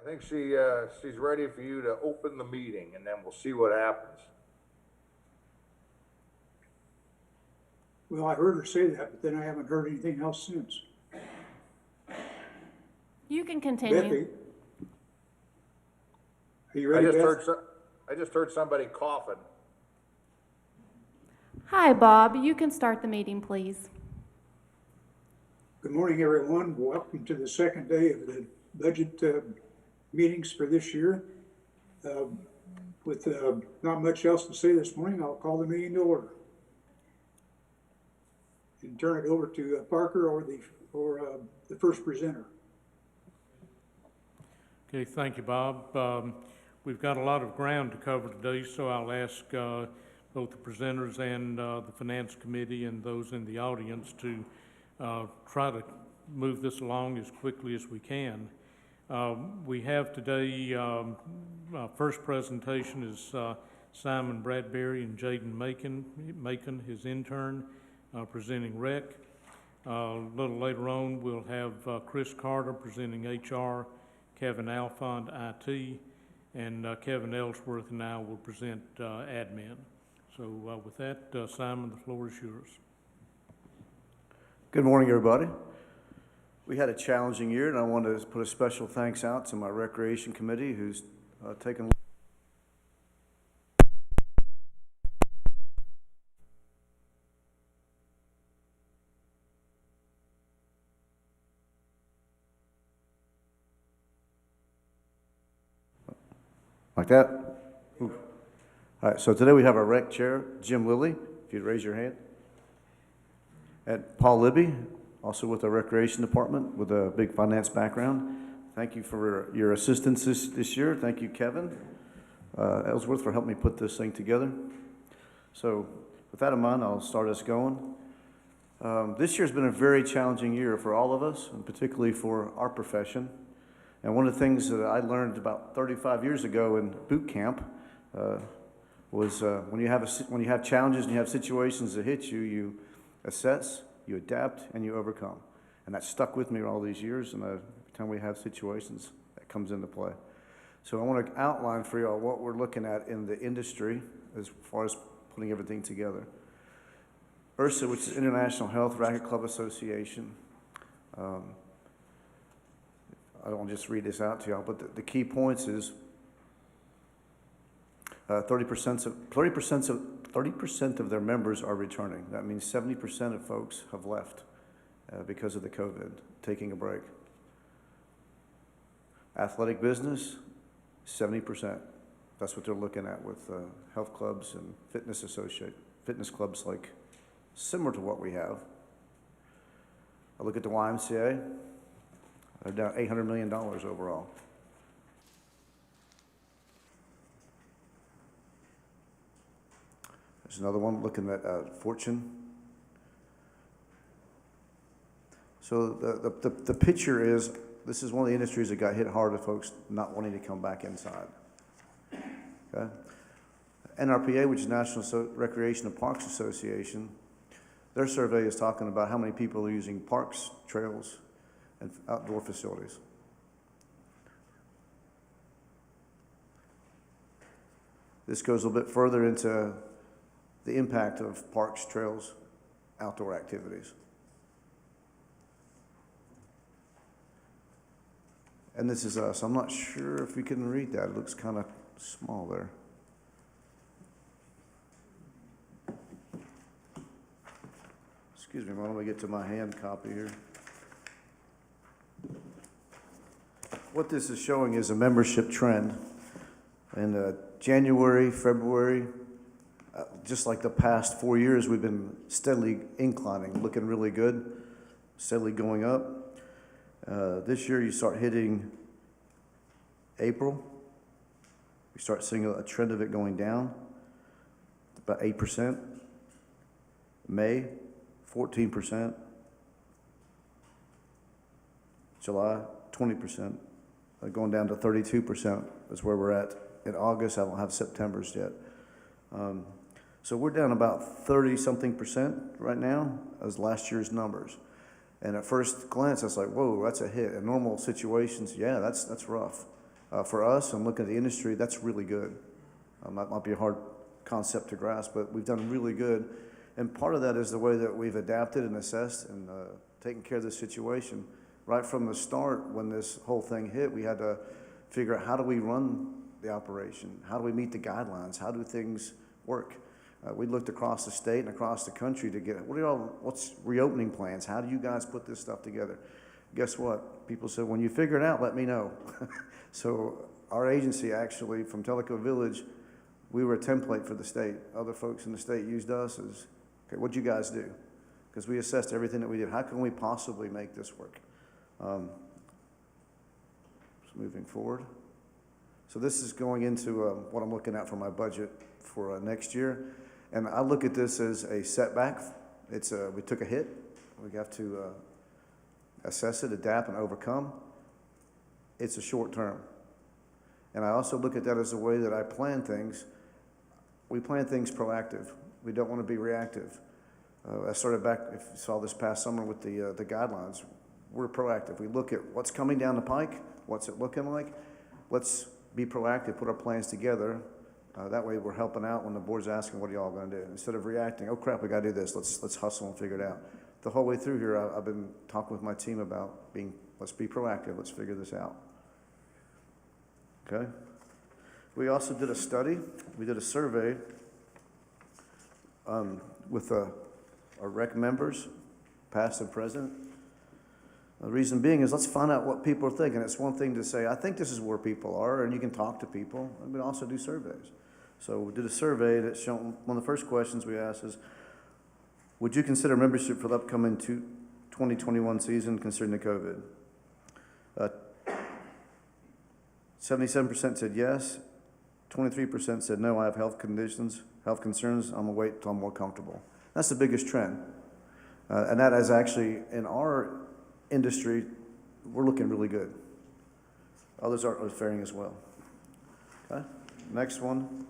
think she's ready for you to open the meeting, and then we'll see what happens. Well, I heard her say that, but then I haven't heard anything else since. You can continue. Bethy, are you ready, Beth? I just heard somebody coughing. Hi, Bob. You can start the meeting, please. Good morning, everyone. Welcome to the second day of the budget meetings for this year. With not much else to say this morning, I'll call the meeting to order and turn it over to Parker or the first presenter. Okay, thank you, Bob. We've got a lot of ground to cover today, so I'll ask both the presenters and the Finance Committee and those in the audience to try to move this along as quickly as we can. We have today, first presentation is Simon Bradbury and Jaden Macon, his intern, presenting rec. A little later on, we'll have Chris Carter presenting HR, Kevin Alfond, IT, and Kevin Ellsworth and I will present admin. So with that, Simon, the floor is yours. Good morning, everybody. We had a challenging year, and I want to put a special thanks out to my Recreation Committee, who's taken like that. Ooh. All right, so today we have our rec chair, Jim Lilly, if you'd raise your hand. And Paul Libby, also with the Recreation Department with a big finance background. Thank you for your assistance this year. Thank you, Kevin Ellsworth, for helping me put this thing together. So with that in mind, I'll start us going. This year's been a very challenging year for all of us, and particularly for our profession. And one of the things that I learned about 35 years ago in boot camp was when you have challenges and you have situations that hit you, you assess, you adapt, and you overcome. And that stuck with me all these years, and every time we have situations, that comes into play. So I want to outline for you all what we're looking at in the industry as far as putting everything together. IHRSA, which is International Health Racquet Club Association. I don't just read this out to y'all, but the key points is 30% of their members are returning. That means 70% of folks have left because of the COVID, taking a break. Athletic business, 70%. That's what they're looking at with health clubs and fitness clubs like similar to what we have. I look at the YMCA, they're down $800 million overall. There's another one looking at Fortune. So the picture is, this is one of the industries that got hit hard with folks not wanting to come back inside. Okay? NRPA, which is National Recreation and Parks Association, their survey is talking about how many people are using parks, trails, and outdoor facilities. This goes a little bit further into the impact of parks, trails, outdoor activities. And this is us. I'm not sure if we can read that. It looks kind of small there. Excuse me, why don't we get to my hand copy here? What this is showing is a membership trend. In January, February, just like the past 4 years, we've been steadily inclining, looking really good, steadily going up. This year, you start hitting April. We start seeing a trend of it going down, about 8%. May, 14%. July, 20%. Going down to 32% is where we're at. In August, I don't have September's yet. So we're down about 30-something% right now as last year's numbers. And at first glance, I was like, whoa, that's a hit. In normal situations, yeah, that's rough. For us, and looking at the industry, that's really good. That might be a hard concept to grasp, but we've done really good. And part of that is the way that we've adapted and assessed and taken care of the situation. Right from the start, when this whole thing hit, we had to figure out how do we run the operation? How do we meet the guidelines? How do things work? We looked across the state and across the country to get, what's reopening plans? How do you guys put this stuff together? Guess what? People said, when you figure it out, let me know. So our agency actually, from Telica Village, we were a template for the state. Other folks in the state used us as, okay, what'd you guys do? Because we assessed everything that we did. How can we possibly make this work? Moving forward. So this is going into what I'm looking at for my budget for next year. And I look at this as a setback. We took a hit. We have to assess it, adapt, and overcome. It's a short term. And I also look at that as a way that I plan things. We plan things proactive. We don't want to be reactive. I started back, if you saw this past summer with the guidelines, we're proactive. We look at what's coming down the pike, what's it looking like. Let's be proactive, put our plans together. That way we're helping out when the board's asking, what are y'all gonna do? Instead of reacting, oh crap, we gotta do this, let's hustle and figure it out. The whole way through here, I've been talking with my team about let's be proactive, let's figure this out. Okay? We also did a study, we did a survey with our rec members, past and present. The reason being is let's find out what people are thinking. It's one thing to say, I think this is where people are, and you can talk to people, and we also do surveys. So we did a survey that's shown, one of the first questions we asked is, would you consider membership for the upcoming 2021 season considering the COVID? 77% said yes, 23% said no, I have health concerns, I'm gonna wait until I'm more comfortable. That's the biggest trend. And that is actually, in our industry, we're looking really good. Others are faring as well. Okay. Next one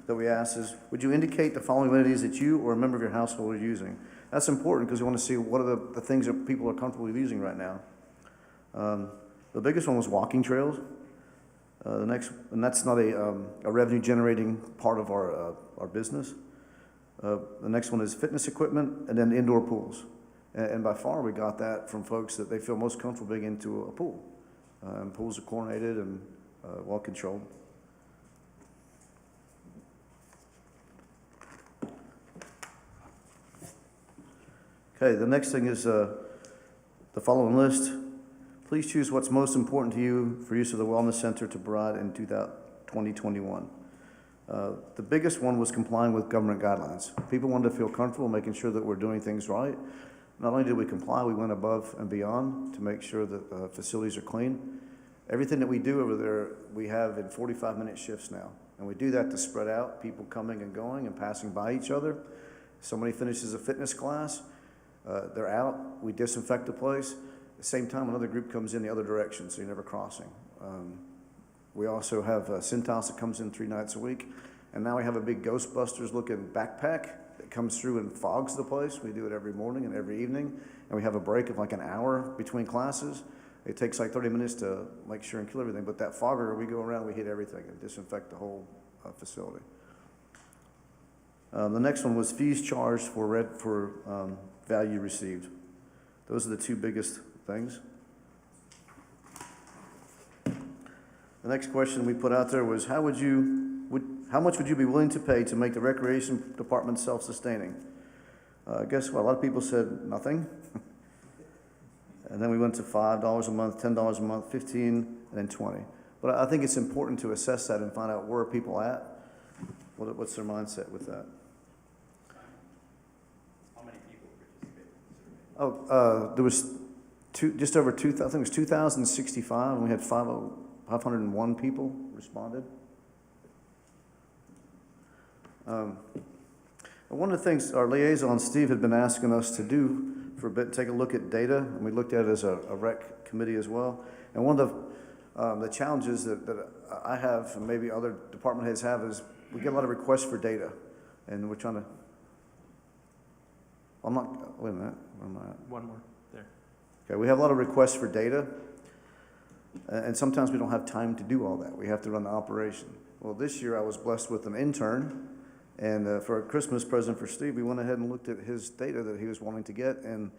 that we asked is, would you indicate the following amenities that you or a member of your household are using? That's important because we want to see what are the things that people are comfortable using right now. The biggest one was walking trails. The next, and that's not a revenue generating part of our business. The next one is fitness equipment and then indoor pools. And by far, we got that from folks that they feel most comfortable being into a pool. And pools are coordinated and well controlled. Okay, the next thing is the following list. Please choose what's most important to you for use of the Wellness Center to provide in 2021. The biggest one was complying with government guidelines. People wanted to feel comfortable making sure that we're doing things right. Not only did we comply, we went above and beyond to make sure that facilities are clean. Everything that we do over there, we have in 45-minute shifts now. And we do that to spread out, people coming and going and passing by each other. Somebody finishes a fitness class, they're out, we disinfect the place. At the same time, another group comes in the other direction, so you're never crossing. We also have Cintas that comes in 3 nights a week. And now we have a big Ghostbusters looking backpack that comes through and fogs the place. We do it every morning and every evening. And we have a break of like an hour between classes. It takes like 30 minutes to make sure and kill everything. But that fogger, we go around, we hit everything and disinfect the whole facility. The next one was fees charged for value received. Those are the 2 biggest things. The next question we put out there was, how much would you be willing to pay to make the recreation department self-sustaining? Guess what? A lot of people said nothing. And then we went to $5 a month, $10 a month, $15, and then $20. But I think it's important to assess that and find out where are people at. What's their mindset with that? How many people participated? There was just over 2,000. I think it was 2,065, and we had 501 people responded. And one of the things our liaison, Steve, had been asking us to do for a bit, take a look at data, and we looked at it as a rec committee as well. And one of the challenges that I have, and maybe other department heads have, is we get a lot of requests for data, and we're trying to, wait a minute, where am I at? One more, there. Okay, we have a lot of requests for data, And sometimes we don't have time to do all that. We have to run the operation. Well, this year I was blessed with an intern, and for a Christmas present for Steve, we went ahead and looked at his data that he was wanting to get, and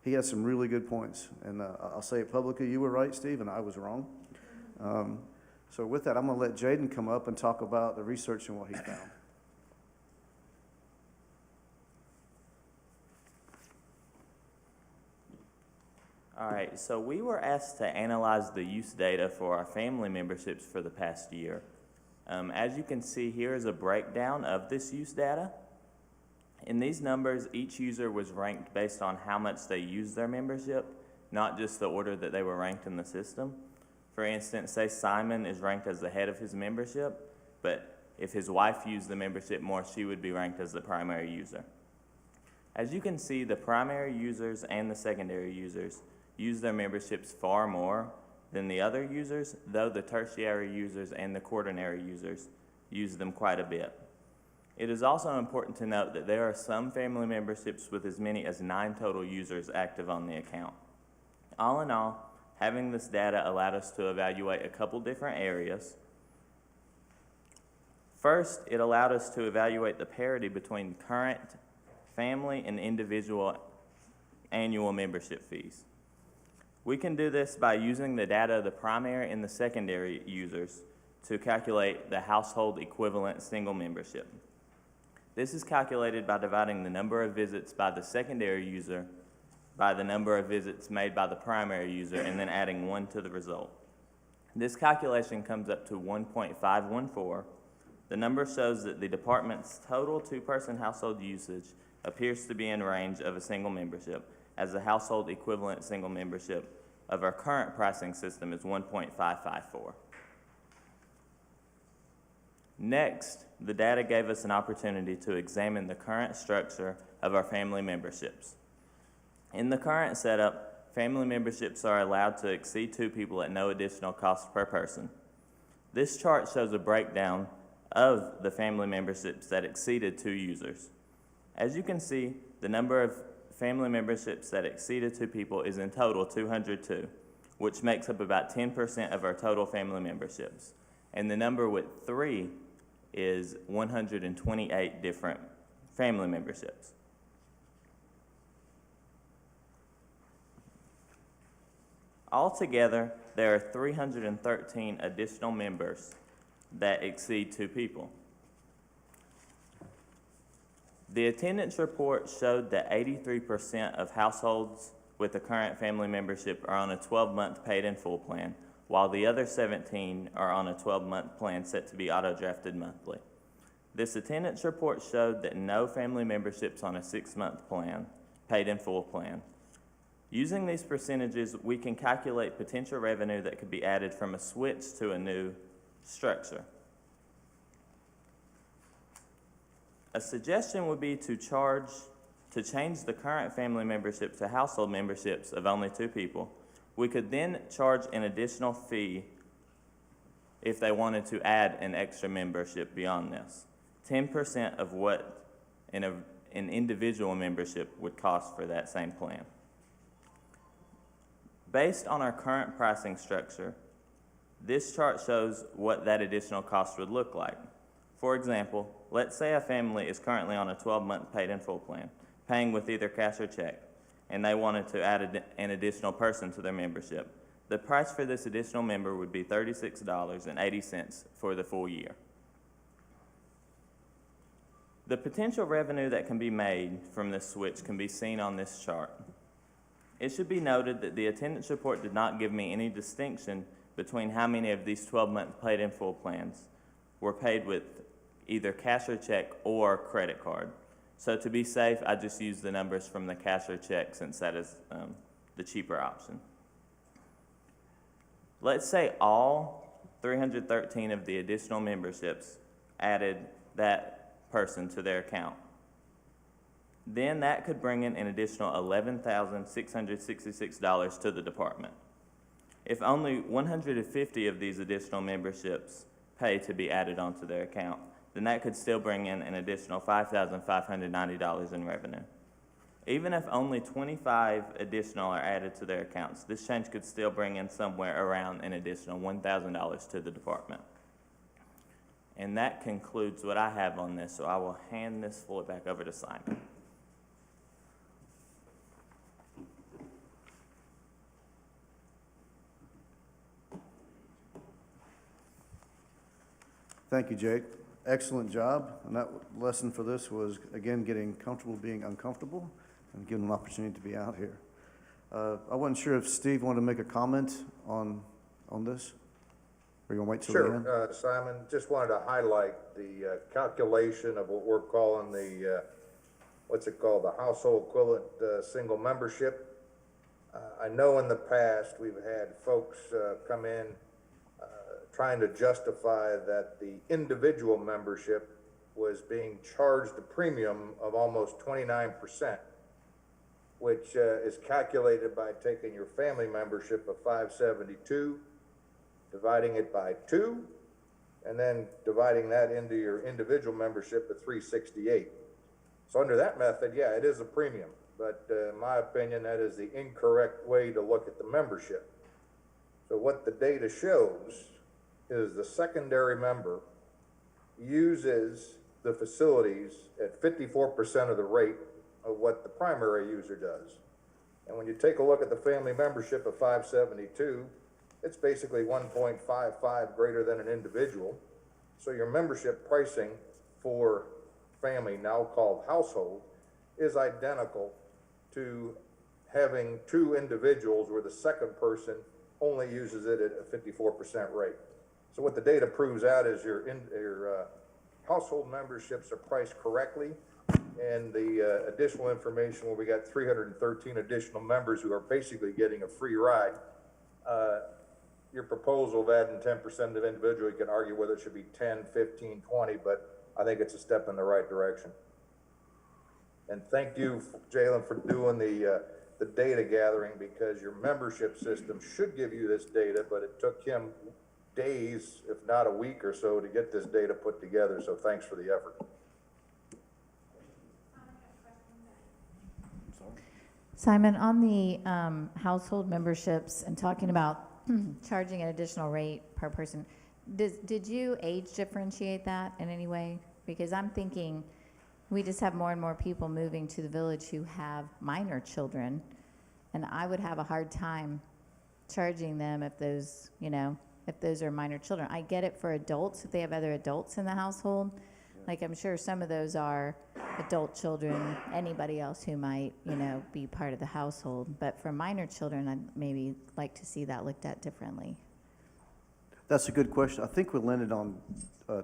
he had some really good points. And I'll say it publicly, you were right, Steve, and I was wrong. So with that, I'm gonna let Jaden come up and talk about the research and what he found. All right, so we were asked to analyze the use data for our family memberships for the past year. As you can see, here is a breakdown of this use data. In these numbers, each user was ranked based on how much they used their membership, not just the order that they were ranked in the system. For instance, say Simon is ranked as the head of his membership, but if his wife used the membership more, she would be ranked as the primary user. As you can see, the primary users and the secondary users use their memberships far more than the other users, though the tertiary users and the quaternary users use them quite a bit. It is also important to note that there are some family memberships with as many as 9 total users active on the account. All in all, having this data allowed us to evaluate a couple different areas. First, it allowed us to evaluate the parity between current family and individual annual membership fees. We can do this by using the data of the primary and the secondary users to calculate the household equivalent single membership. This is calculated by dividing the number of visits by the secondary user by the number of visits made by the primary user and then adding 1 to the result. This calculation comes up to 1.514. The number shows that the department's total 2-person household usage appears to be in range of a single membership, as the household equivalent single membership of our current pricing system is 1.554. Next, the data gave us an opportunity to examine the current structure of our family memberships. In the current setup, family memberships are allowed to exceed 2 people at no additional cost per person. This chart shows a breakdown of the family memberships that exceeded 2 users. As you can see, the number of family memberships that exceeded 2 people is in total 202, which makes up about 10% of our total family memberships. And the number with 3 is 128 different family memberships. Altogether, there are 313 additional members that exceed 2 people. The attendance report showed that 83% of households with a current family membership are on a 12-month paid-in-full plan, while the other 17 are on a 12-month plan set to be auto-drafted monthly. This attendance report showed that no family memberships on a 6-month plan, paid-in-full plan. Using these percentages, we can calculate potential revenue that could be added from a switch to a new structure. A suggestion would be to change the current family membership to household memberships of only 2 people. We could then charge an additional fee if they wanted to add an extra membership beyond this. 10% of what an individual membership would cost for that same plan. Based on our current pricing structure, this chart shows what that additional cost would look like. For example, let's say a family is currently on a 12-month paid-in-full plan, paying with either cash or check, and they wanted to add an additional person to their membership. The price for this additional member would be $36.80 for the full year. The potential revenue that can be made from this switch can be seen on this chart. It should be noted that the attendance report did not give me any distinction between how many of these 12-month paid-in-full plans were paid with either cash or check or credit card. So to be safe, I just used the numbers from the cash or check since that is the cheaper option. Let's say all 313 of the additional memberships added that person to their account. Then that could bring in an additional $11,666 to the department. If only 150 of these additional memberships pay to be added onto their account, then that could still bring in an additional $5,590 in revenue. Even if only 25 additional are added to their accounts, this change could still bring in somewhere around an additional $1,000 to the department. And that concludes what I have on this, so I will hand this floor back over to Simon. Thank you, Jake. Excellent job. And that lesson for this was, again, getting comfortable being uncomfortable and giving them an opportunity to be out here. I wasn't sure if Steve wanted to make a comment on this? Or you want to wait till the end? Sure, Simon, just wanted to highlight the calculation of what we're calling the, what's it called, the household equivalent single membership. I know in the past we've had folks come in trying to justify that the individual membership was being charged a premium of almost 29%, which is calculated by taking your family membership of $572, dividing it by 2, and then dividing that into your individual membership of $368. So under that method, yeah, it is a premium, but in my opinion, that is the incorrect way to look at the membership. So what the data shows is the secondary member uses the facilities at 54% of the rate of what the primary user does. And when you take a look at the family membership of 572, it's basically 1.55 greater than an individual. So your membership pricing for family, now called household, is identical to having 2 individuals where the second person only uses it at a 54% rate. So what the data proves out is your household memberships are priced correctly, and the additional information where we got 313 additional members who are basically getting a free ride. Your proposal of adding 10% of individual, you can argue whether it should be 10, 15, 20, but I think it's a step in the right direction. And thank you, Jalen, for doing the data gathering, because your membership system should give you this data, but it took him days, if not a week or so, to get this data put together, so thanks for the effort. Simon, on the household memberships and talking about charging an additional rate per person, did you age differentiate that in any way? Because I'm thinking we just have more and more people moving to the village who have minor children, and I would have a hard time charging them if those, if those are minor children. I get it for adults, if they have other adults in the household. Like, I'm sure some of those are adult children, anybody else who might, be part of the household. But for minor children, I'd maybe like to see that looked at differently. That's a good question. I think we landed on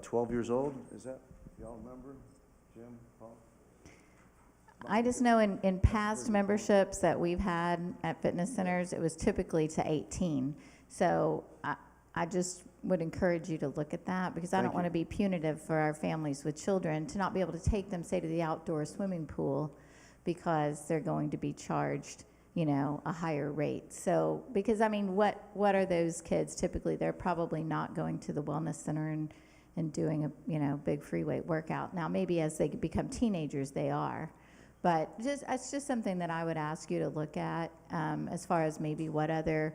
12 years old. Is that, y'all remember? Jim, Paul? I just know in past memberships that we've had at fitness centers, it was typically to 18. So I just would encourage you to look at that, because I don't want to be punitive for our families with children to not be able to take them, say, to the outdoor swimming pool because they're going to be charged, a higher rate. So, because what are those kids typically? They're probably not going to the wellness center and doing a, big free weight workout. Now, maybe as they become teenagers, they are. But it's just something that I would ask you to look at as far as maybe what other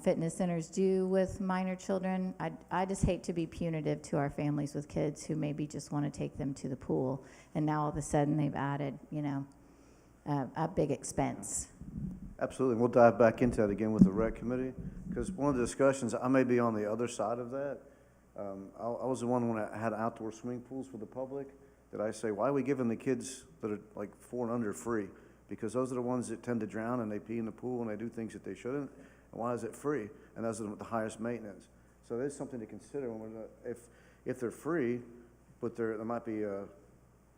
fitness centers do with minor children. I just hate to be punitive to our families with kids who maybe just want to take them to the pool, and now all of a sudden they've added, a big expense. Absolutely. We'll dive back into that again with the rec committee, because one of the discussions, I may be on the other side of that. I was the one when I had outdoor swimming pools for the public that I say, why are we giving the kids that are like 4 and under free? Because those are the ones that tend to drown and they pee in the pool and they do things that they shouldn't. And why is it free? And those are the highest maintenance. So there's something to consider when we're if they're free, but there might be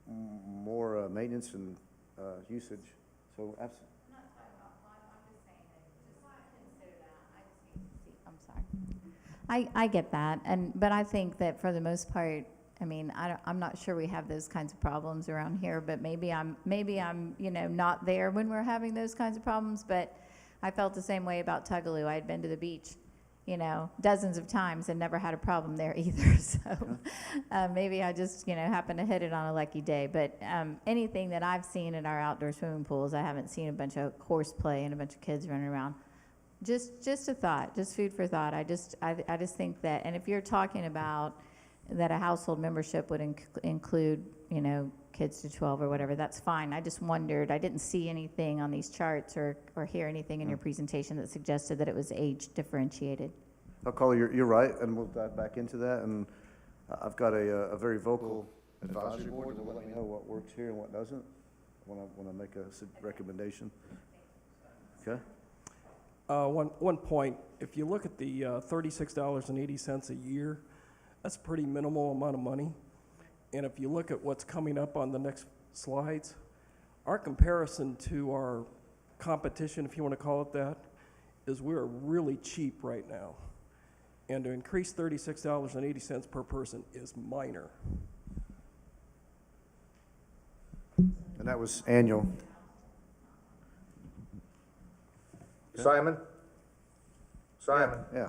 more maintenance and usage. So absolutely. I'm not talking about fun, I'm just saying that, just consider that. I just need to see, I'm sorry. I get that, but I think that for the most part, I'm not sure we have those kinds of problems around here, but maybe I'm not there when we're having those kinds of problems, but I felt the same way about Tugaloo. I had been to the beach you know, dozens of times and never had a problem there either. So maybe I just, you know, happened to hit it on a lucky day. But anything that I've seen at our outdoor swimming pools, I haven't seen a bunch of horseplay and a bunch of kids running around. Just a thought, just food for thought. I just think that, and if you're talking about that a household membership would include, you know, kids to 12 or whatever, that's fine. I just wondered, I didn't see anything on these charts or hear anything in your presentation that suggested that it was age differentiated. Carly, you're right, and we'll dive back into that. And I've got a very vocal advisory board that will let me know what works here and what doesn't when I make a recommendation. Okay? One point, if you look at the $36.80 a year, that's a pretty minimal amount of money. And if you look at what's coming up on the next slides, our comparison to our competition, if you want to call it that, is we're really cheap right now. And to increase $36.80 per person is minor. And that was annual. Simon? Yeah.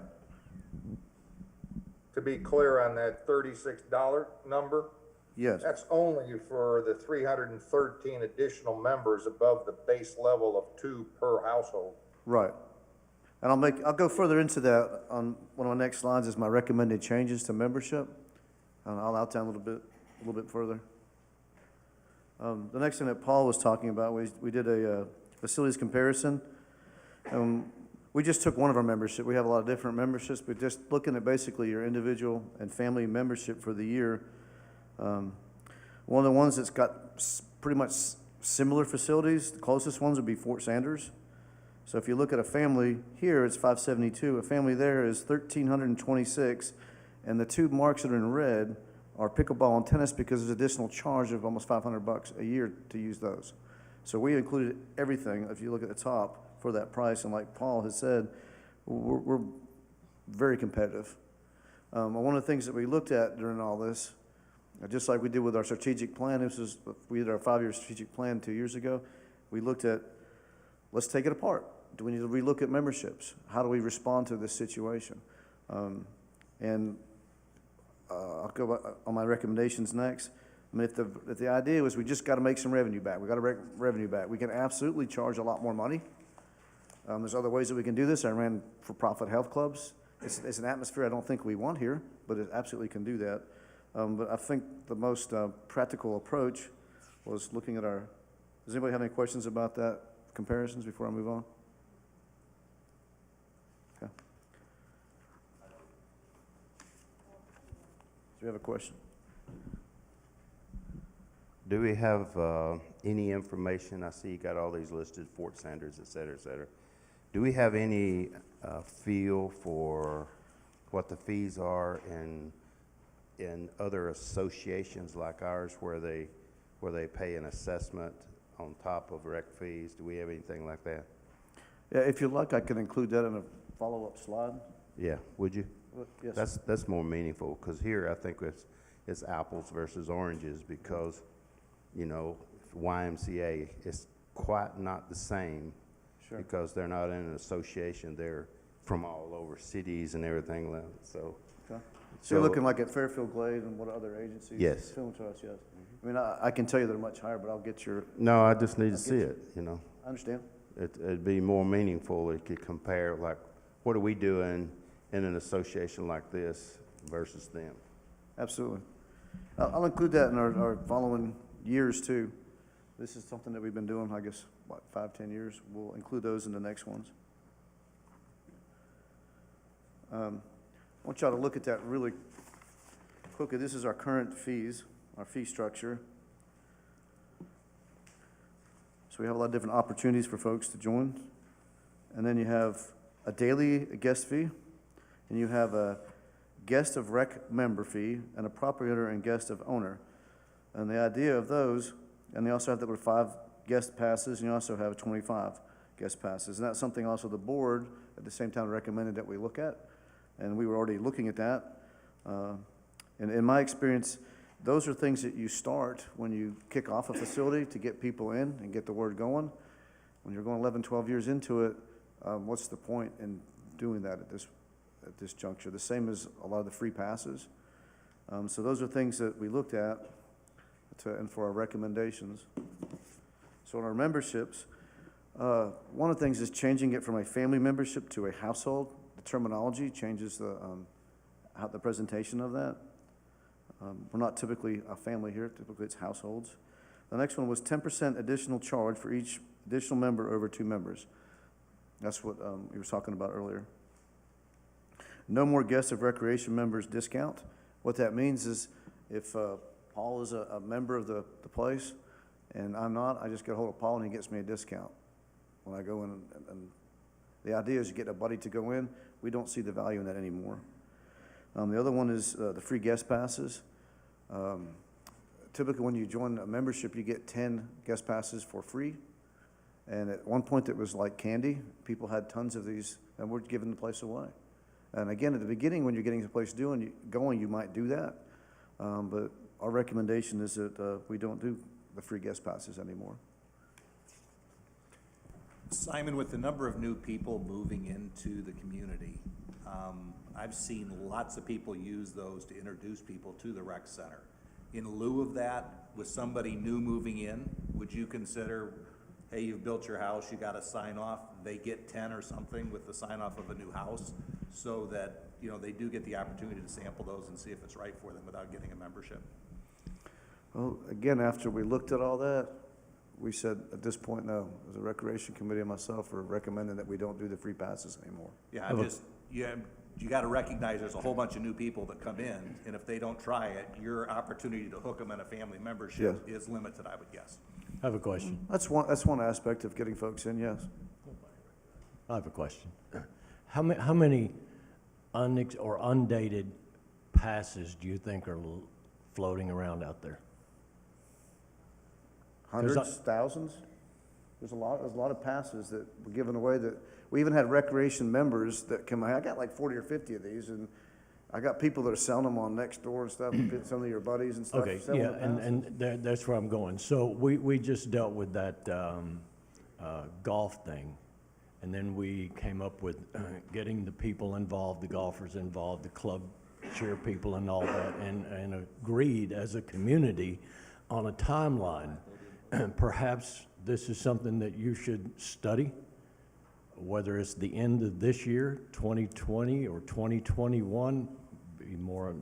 To be clear on that $36 number, Yes. that's only for the 313 additional members above the base level of 2 per household. Right. And I'll go further into that on one of my next slides is my recommended changes to membership. And I'll outline a little bit further. The next thing that Paul was talking about, we did a facilities comparison. We just took one of our membership. We have a lot of different memberships, but just looking at basically your individual and family membership for the year. One of the ones that's got pretty much similar facilities, the closest ones would be Fort Sanders. So if you look at a family here, it's $572. A family there is $1,326, and the two marks that are in red are pickleball and tennis because there's additional charge of almost $500 a year to use those. So we included everything. If you look at the top for that price, and like Paul has said, we're very competitive. One of the things that we looked at during all this, just like we did with our strategic plan, we did our 5-year strategic plan 2 years ago. We looked at, let's take it apart. Do we need to relook at memberships? How do we respond to this situation? I'll go on my recommendations next. I mean, if the idea was we just got to make some revenue back, we got to revenue back, we can absolutely charge a lot more money. There's other ways that we can do this. I ran for-profit health clubs. It's an atmosphere I don't think we want here, but it absolutely can do that. But I think the most practical approach was looking at our, does anybody have any questions about that comparisons before I move on? Okay. Do you have a question? Do we have any information? I see you got all these listed, Fort Sanders, et cetera, et cetera. Do we have any feel for what the fees are in other associations like ours where they pay an assessment on top of rec fees? Do we have anything like that? Yeah, if you'd like, I can include that in a follow-up slide. Yeah, would you? Yes. That's more meaningful, because here I think it's apples versus oranges, because, you know, YMCA is quite not the same. Sure. Because they're not in an association. They're from all over cities and everything. So, okay. So you're looking like at Fairfield Glade and what other agencies? Yes. Film to us, yes. I mean, I can tell you they're much higher, but I'll get your. No, I just need to see it, you know. I understand. It'd be more meaningful if you could compare, like, what are we doing in an association like this versus them? Absolutely. I'll include that in our following years too. This is something that we've been doing, I guess, 5-10 years. We'll include those in the next ones. I want y'all to look at that really quickly. This is our current fees, our fee structure. So we have a lot of different opportunities for folks to join. And then you have a daily guest fee, and you have a guest of rec member fee, and a property owner and guest of owner. And the idea of those, and they also have that with 5 guest passes, and you also have 25 guest passes. And that's something also the board at the same time recommended that we look at, and we were already looking at that. And in my experience, those are things that you start when you kick off a facility to get people in and get the word going. When you're going 11, 12 years into it, what's the point in doing that at this juncture, the same as a lot of the free passes. So those are things that we looked at and for our recommendations. So in our memberships, one of the things is changing it from a family membership to a household. The terminology changes how the presentation of that. We're not typically a family here, typically it's households. The next one was 10% additional charge for each additional member over 2 members. That's what you were talking about earlier. No more guests of recreation members discount. What that means is if Paul is a member of the place and I'm not, I just get a hold of Paul and he gets me a discount when I go in. And the idea is you get a buddy to go in. We don't see the value in that anymore. The other one is the free guest passes. Typically when you join a membership, you get 10 guest passes for free. And at one point it was like candy. People had tons of these and we're giving the place away. And again, at the beginning, when you're getting the place going, you might do that. But our recommendation is that we don't do the free guest passes anymore. Simon, with the number of new people moving into the community, I've seen lots of people use those to introduce people to the rec center. In lieu of that, with somebody new moving in, would you consider, hey, you've built your house, you got a sign off, they get 10 or something with the sign off of a new house, so that, you know, they do get the opportunity to sample those and see if it's right for them without getting a membership? Well, again, after we looked at all that, we said at this point, no, as a recreation committee and myself are recommending that we don't do the free passes anymore. Yeah, you got to recognize there's a whole bunch of new people that come in, and if they don't try it, your opportunity to hook them in a family membership is limited, I would guess. I have a question. That's one aspect of getting folks in, yes. I have a question. How many undated passes do you think are floating around out there? Hundreds, thousands? There's a lot of passes that were given away that, we even had recreation members that come, I got like 40 or 50 of these, and I got people that are selling them on Nextdoor and stuff, some of your buddies and stuff. Okay, selling yeah, the passes. and that's where I'm going. So we just dealt with that golf thing, and then we came up with getting the people involved, the golfers involved, the club cheer people and all that, and agreed as a community on a timeline. Perhaps this is something that you should study, whether it's the end of this year, 2020, or 2021, be more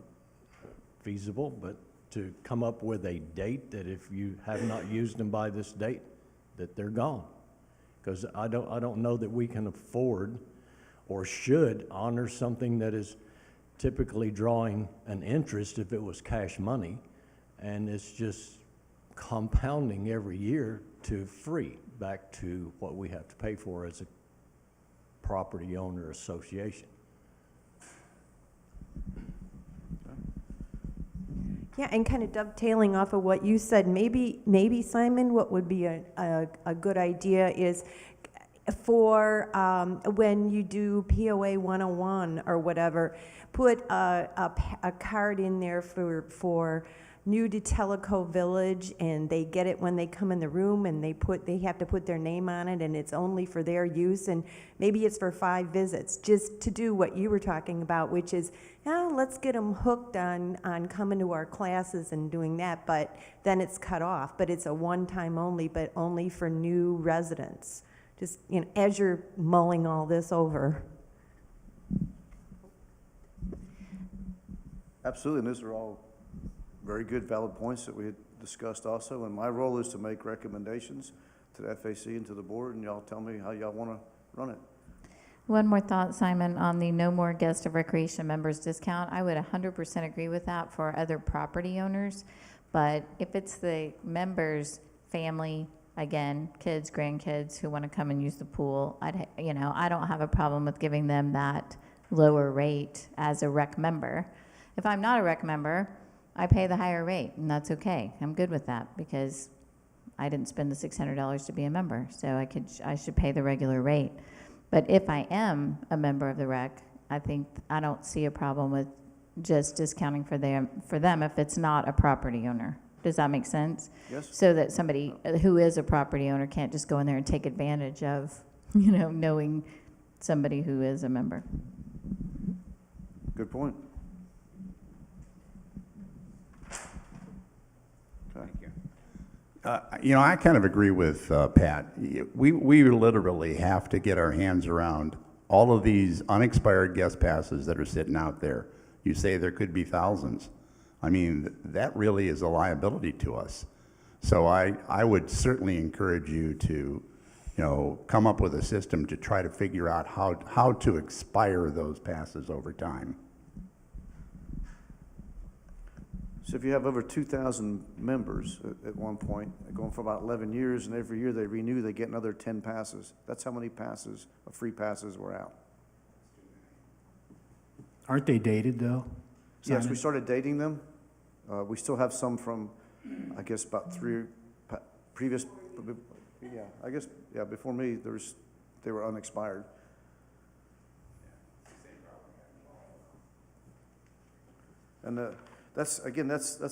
feasible, but to come up with a date that if you have not used them by this date, that they're gone. Because I don't know that we can afford or should honor something that is typically drawing an interest if it was cash money, and it's just compounding every year to free back to what we have to pay for as a property owner association. Yeah, and kind of dovetailing off of what you said, maybe Simon, what would be a good idea is for when you do POA 101 or whatever, put a card in there for new to Telica Village, and they get it when they come in the room, and they have to put their name on it, and it's only for their use, and maybe it's for 5 visits, just to do what you were talking about, which is, let's get them hooked on coming to our classes and doing that, but then it's cut off, but it's a one-time only, but only for new residents. Just, as you're mulling all this over. Absolutely, and those are all very good, valid points that we had discussed also, and my role is to make recommendations to the FAC and to the board, and y'all tell me how y'all want to run it. One more thought, Simon, on the no more guest of recreation members discount. I would 100% agree with that for other property owners, but if it's the members' family, again, kids, grandkids who want to come and use the pool, I don't have a problem with giving them that lower rate as a rec member. If I'm not a rec member, I pay the higher rate, and that's okay. I'm good with that because I didn't spend the $600 to be a member, so I should pay the regular rate. But if I am a member of the rec, I don't see a problem with just discounting for them if it's not a property owner. Does that make sense? Yes. So that somebody who is a property owner can't just go in there and take advantage of, knowing somebody who is a member. point. Okay. You know, I kind of agree with Pat. We literally have to get our hands around all of these unexpired guest passes that are sitting out there. You say there could be thousands. I mean, that really is a liability to us. So I would certainly encourage you to, you know, come up with a system to try to figure out how to expire those passes over time. So if you have over 2,000 members at one point, going for about 11 years, and every year they renew, they get another 10 passes. That's how many passes, free passes were out. Aren't they dated, though? Yes, we Simon? started dating them. We still have some from, I guess, about previous, yeah, I guess, yeah, before me, they were unexpired. And that's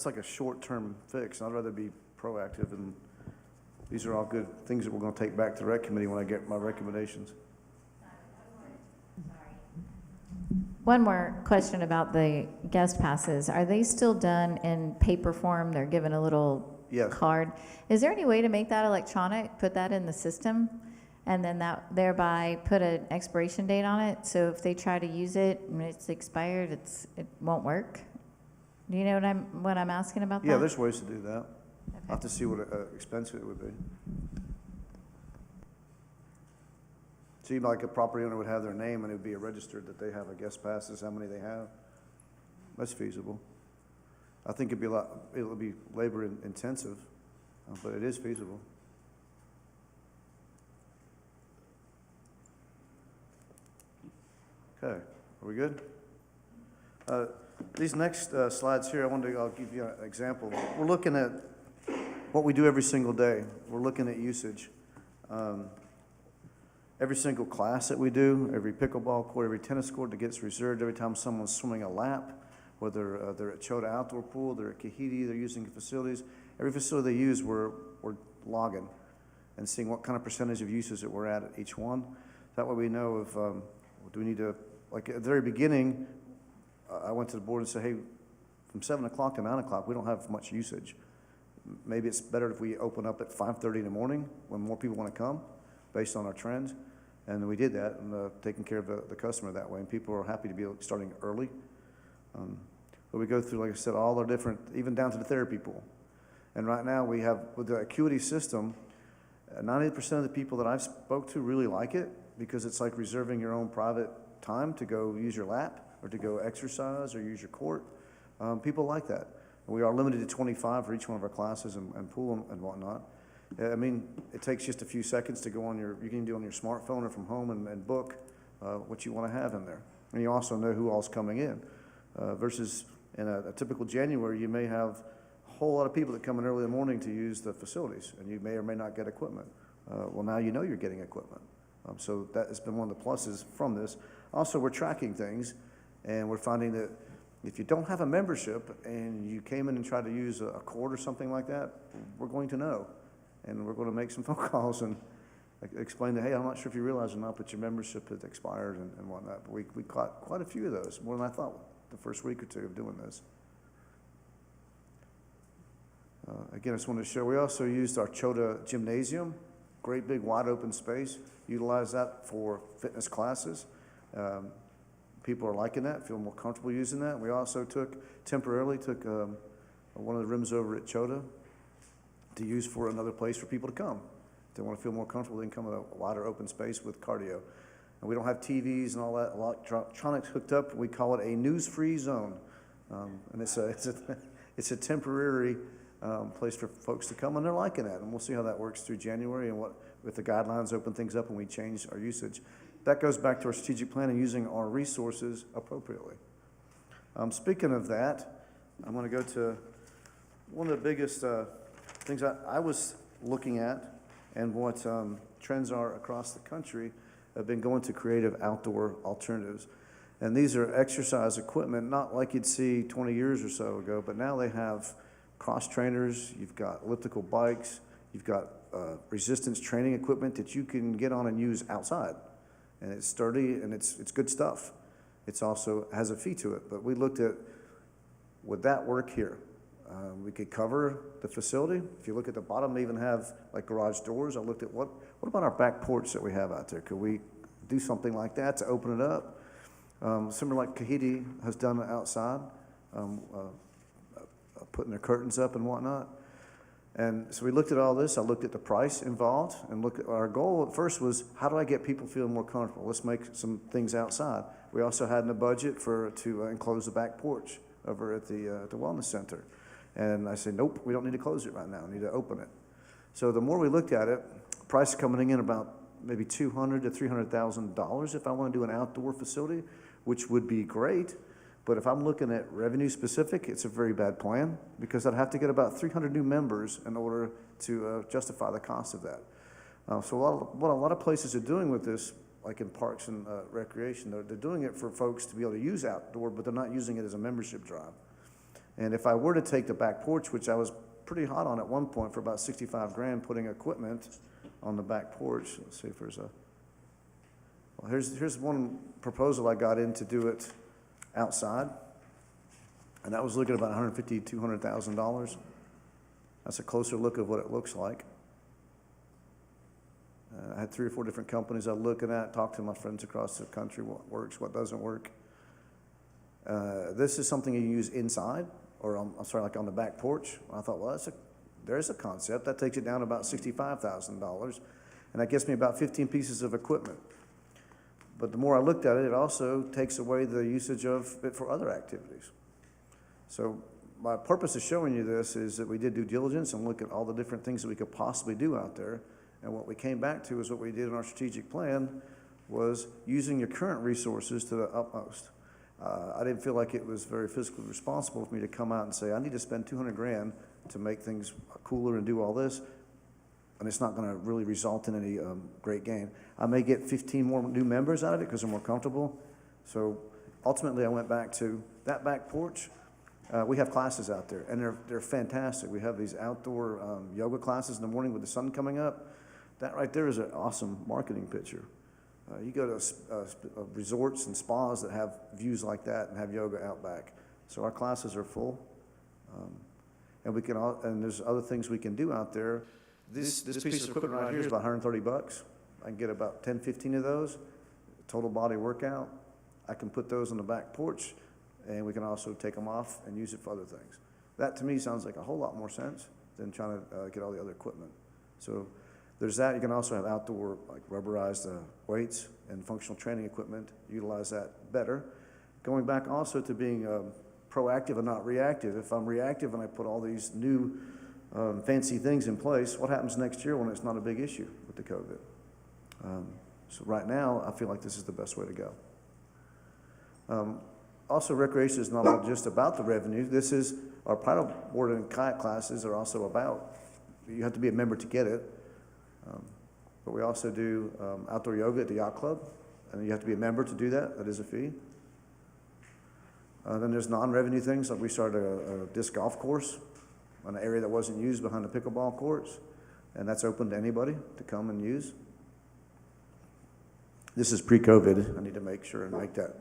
like a short-term fix. I'd rather be proactive, and these are all good things that we're gonna take back to the rec committee when I get my recommendations. One more question about the guest passes. Are they still done in paper form? They're given a little Yes. card. Is there any way to make that electronic, put that in the system, and then that thereby put an expiration date on it? So if they try to use it and it's expired, it won't work? Do you know what I'm asking about that? Yeah, there's ways to do that. I'll have to see what expensive it would be. Seemed like a property owner would have their name and it would be registered that they have a guest passes, how many they have. That's feasible. I think it'll be labor intensive, but it is feasible. Okay, are we good? These next slides here, I'll give you an example. We're looking at what we do every single day. We're looking at usage. Every single class that we do, every pickleball court, every tennis court that gets reserved, every time someone's swimming a lap, whether they're at Chota Outdoor Pool, they're at Kahiti, they're using facilities, every facility they use, we're logging and seeing what kind of percentage of uses that we're at each one. That way we know if, do we need to, like at the very beginning, I went to the board and said, hey, from 7 o'clock to 9 o'clock, we don't have much usage. Maybe it's better if we open up at 5:30 in the morning when more people want to come, based on our trends. And we did that, and taking care of the customer that way. And people are happy to be starting early. But we go through, like I said, all our different, even down to the therapy pool. And right now we have, with the acuity system, 90% of the people that I've spoke to really like it because it's like reserving your own private time to go use your lap or to go exercise or use your court. People like that. And we are limited to 25 for each one of our classes and pool and whatnot. I mean, it takes just a few seconds to go on you can do on your smartphone or from home and book what you want to have in there. And you also know who all's coming in. Versus in a typical January, you may have a whole lot of people that come in early in the morning to use the facilities, and you may or may not get equipment. Well, now you know you're getting equipment. So that has been one of the pluses from this. Also, we're tracking things, and we're finding that if you don't have a membership and you came in and tried to use a court or something like that, we're going to know. And we're going to make some phone calls and explain that, hey, I'm not sure if you realize or not, but your membership has expired and whatnot. But we caught quite a few of those, more than I thought the first week or two of doing this. Again, I just wanted to show, we also used our Chota gymnasium, great big wide open space, utilize that for fitness classes. People are liking that, feel more comfortable using that. We also temporarily took one of the rooms over at Chota to use for another place for people to come. If they want to feel more comfortable, they can come to a wider open space with cardio. And we don't have TVs and all that electronics hooked up. We call it a news-free zone. And it's a temporary place for folks to come, and they're liking it. And we'll see how that works through January and if the guidelines open things up and we change our usage. That goes back to our strategic plan and using our resources appropriately. Speaking of that, I'm going to go to one of the biggest things I was looking at and what trends are across the country have been going to creative outdoor alternatives. And these are exercise equipment, not like you'd see 20 years or so ago, but now they have cross trainers, you've got elliptical bikes, you've got resistance training equipment that you can get on and use outside. And it's sturdy and it's good stuff. It's also has a fee to it, but we looked at, would that work here? We could cover the facility. If you look at the bottom, they even have like garage doors. I looked at what about our back porch that we have out there? Could we do something like that to open it up? Similar like Kahiti has done outside, putting their curtains up and whatnot. And so we looked at all this. I looked at the price involved, and looked at our goal at first was, how do I get people feeling more comfortable? Let's make some things outside. We also had in the budget to enclose the back porch over at the wellness center. And I said, nope, we don't need to close it right now. We need to open it. So the more we looked at it, price coming in about maybe $200,000 to $300,000 if I want to do an outdoor facility, which would be great. But if I'm looking at revenue specific, it's a very bad plan, because I'd have to get about 300 new members in order to justify the cost of that. So what a lot of places are doing with this, like in parks and recreation, they're doing it for folks to be able to use outdoor, but they're not using it as a membership drive. And if I were to take the back porch, which I was pretty hot on at one point for about 65 grand, putting equipment on the back porch. Let's see if there's a, well, here's one proposal I got in to do it outside. And that was looking at about $150,000 to $200,000. That's a closer look of what it looks like. I had 3 or 4 different companies I was looking at, talked to my friends across the country, what works, what doesn't work. This is something you use inside, or like on the back porch. I thought, well, there's a concept. That takes it down to about $65,000, and that gets me about 15 pieces of equipment. But the more I looked at it, it also takes away the usage of it for other activities. So my purpose of showing you this is that we did due diligence and look at all the different things that we could possibly do out there. And what we came back to is what we did in our strategic plan was using your current resources to the utmost. I didn't feel like it was very fiscally responsible for me to come out and say, I need to spend 200 grand to make things cooler and do all this, and it's not gonna really result in any great gain. I may get 15 more new members out of it because they're more comfortable. So ultimately I went back to that back porch. We have classes out there, and they're fantastic. We have these outdoor yoga classes in the morning with the sun coming up. That right there is an awesome marketing picture. You go to resorts and spas that have views like that and have yoga out back. So our classes are full, and we can and there's other things we can do out there. This piece of equipment right here is about $130. I can get about 10, 15 of those. Total body workout. I can put those on the back porch, and we can also take them off and use it for other things. That to me sounds like a whole lot more sense than trying to get all the other equipment. So there's that. You can also have outdoor, like rubberized weights and functional training equipment. Utilize that better. Going back also to being proactive and not reactive. If I'm reactive and I put all these new fancy things in place, what happens next year when it's not a big issue with the COVID? So right now, I feel like this is the best way to go. Also, recreation is not just about the revenue. This is our paddleboard and kayak classes are also about. You have to be a member to get it. But we also do outdoor yoga at the yacht club, and you have to be a member to do that. That is a fee. Then there's non-revenue things, like we started a disc golf course on an area that wasn't used behind the pickleball courts, and that's open to anybody to come and use. This is pre-COVID. I need to make sure and make that.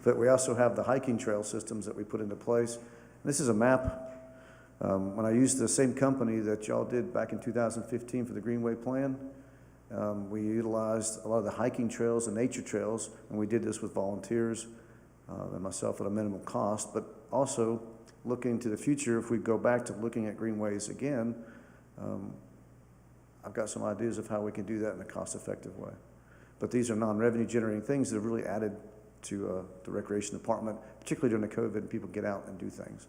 But we also have the hiking trail systems that we put into place. This is a map. When I used the same company that y'all did back in 2015 for the Greenway Plan, we utilized a lot of the hiking trails and nature trails, and we did this with volunteers and myself at a minimal cost, but also looking to the future, if we go back to looking at greenways again, I've got some ideas of how we can do that in a cost-effective way. But these are non-revenue generating things that have really added to the recreation department, particularly during the COVID, and people get out and do things.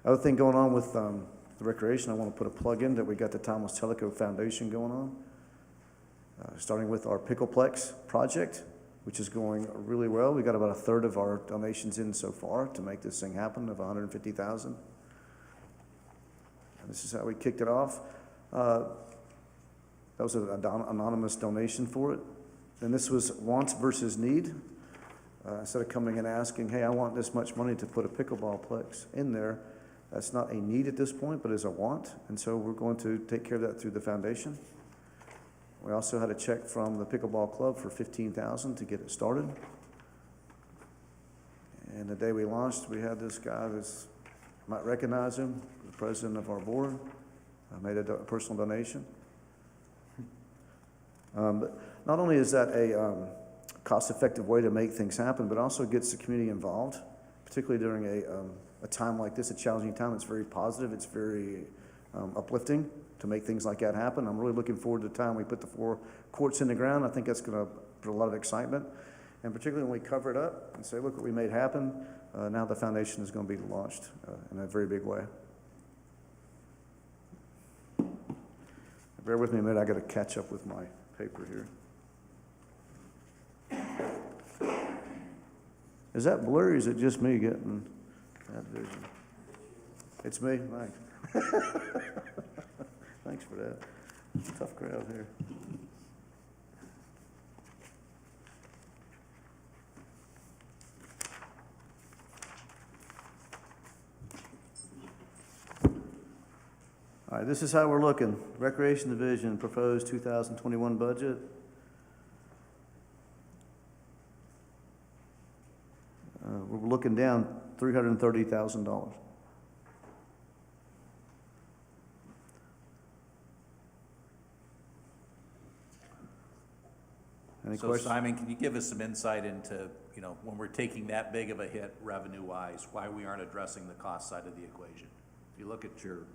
Other thing going on with the recreation, I want to put a plug in that we got the Thomas Telica Foundation going on, starting with our Pickleplex project, which is going really well. We got about 1/3 of our donations in so far to make this thing happen of $150,000. And this is how we kicked it off. That was an anonymous donation for it. And this was wants versus need. Instead of coming and asking, hey, I want this much money to put a pickleball plex in there, that's not a need at this point, but is a want. And so we're going to take care of that through the foundation. We also had a check from the pickleball club for $15,000 to get it started. And the day we launched, we had this guy that's, you might recognize him, the president of our board, made a personal donation. But not only is that a cost-effective way to make things happen, but also gets the community involved, particularly during a time like this, a challenging time. It's very positive. It's very uplifting to make things like that happen. I'm really looking forward to the time we put the 4 courts in the ground. I think that's going to put a lot of excitement. And particularly when we cover it up and say, look what we made happen, now the foundation is going to be launched in a very big way. Bear with me a minute, I got to catch up with my paper here. Is that blurry or is it just me getting that vision? It's me, Mike. Thanks for that. Tough crowd here. All right, this is how we're looking. Recreation Division, proposed 2021 budget. We're looking down $330,000. Any So questions? Simon, can you give us some insight into, when we're taking that big of a hit revenue-wise, why we aren't addressing the cost side of the equation? If you look at your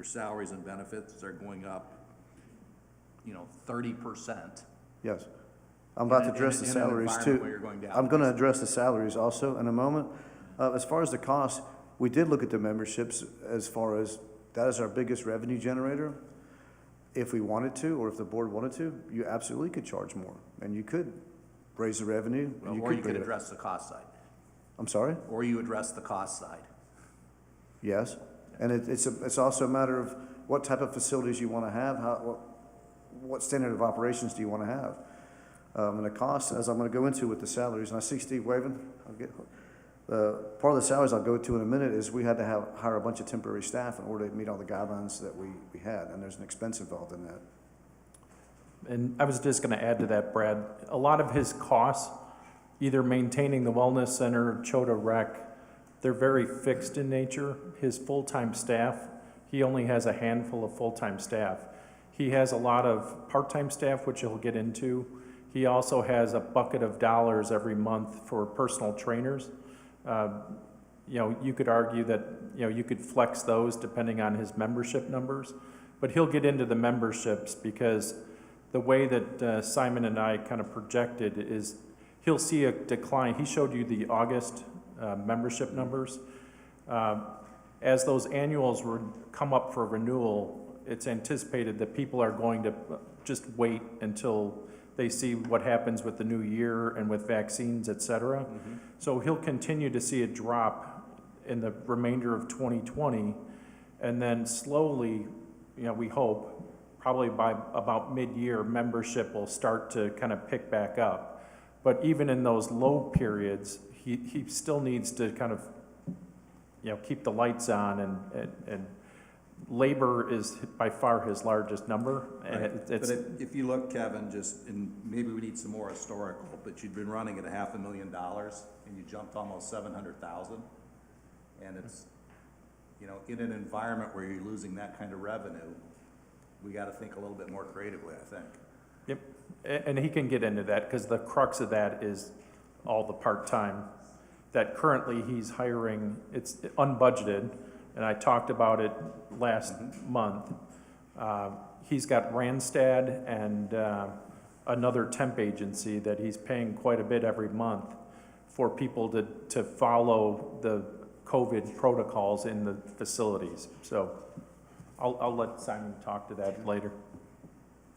salaries and benefits are going up, 30%. Yes. I'm about to address the in an salaries environment too. where you're going down. I'm going to address the salaries also in a moment. As far as the cost, we did look at the memberships as far as that is our biggest revenue generator. If we wanted to, or if the board wanted to, you absolutely could charge more and you could raise the revenue. Or you could address the cost side. I'm sorry? Or you address the cost side. Yes. And it's also a matter of what type of facilities you want to have, what standard of operations do you want to have. And the cost, as I'm going to go into with the salaries, and I see Steve waving, part of the salaries I'll go to in a minute is we had to hire a bunch of temporary staff in order to meet all the guidelines that we had, and there's an expense involved in that. And I was just going to add to that, Brad, a lot of his costs, either maintaining the wellness center, Chota Rec, they're very fixed in nature. His full-time staff, he only has a handful of full-time staff. He has a lot of part-time staff, which he'll get into. He also has a bucket of dollars every month for personal trainers. You could argue that, you could flex those depending on his membership numbers, but he'll get into the memberships because the way that Simon and I kind of projected is he'll see a decline. He showed you the August membership numbers. As those annuals come up for renewal, it's anticipated that people are going to just wait until they see what happens with the new year and with vaccines, et cetera. Mm-hmm. So he'll continue to see a drop in the remainder of 2020, and then slowly, we hope, probably by about mid-year, membership will start to kind of pick back up. But even in those low periods, he still needs to kind of, keep the lights on, and labor is by far his largest number. And Right. But if you look, Kevin, and maybe we need some more historical, but you've been running at $500,000 and you jumped almost 700,000. And it's, in an environment where you're losing that kind of revenue, we got to think a little bit more creatively, I think. Yep, and he can get into that because the crux of that is all the part-time that currently he's hiring. It's unbudgeted, and I talked about it last month. He's got Randstad and another temp agency that he's paying quite a bit every month for people to follow the COVID protocols in the facilities. So I'll let Simon talk to that later.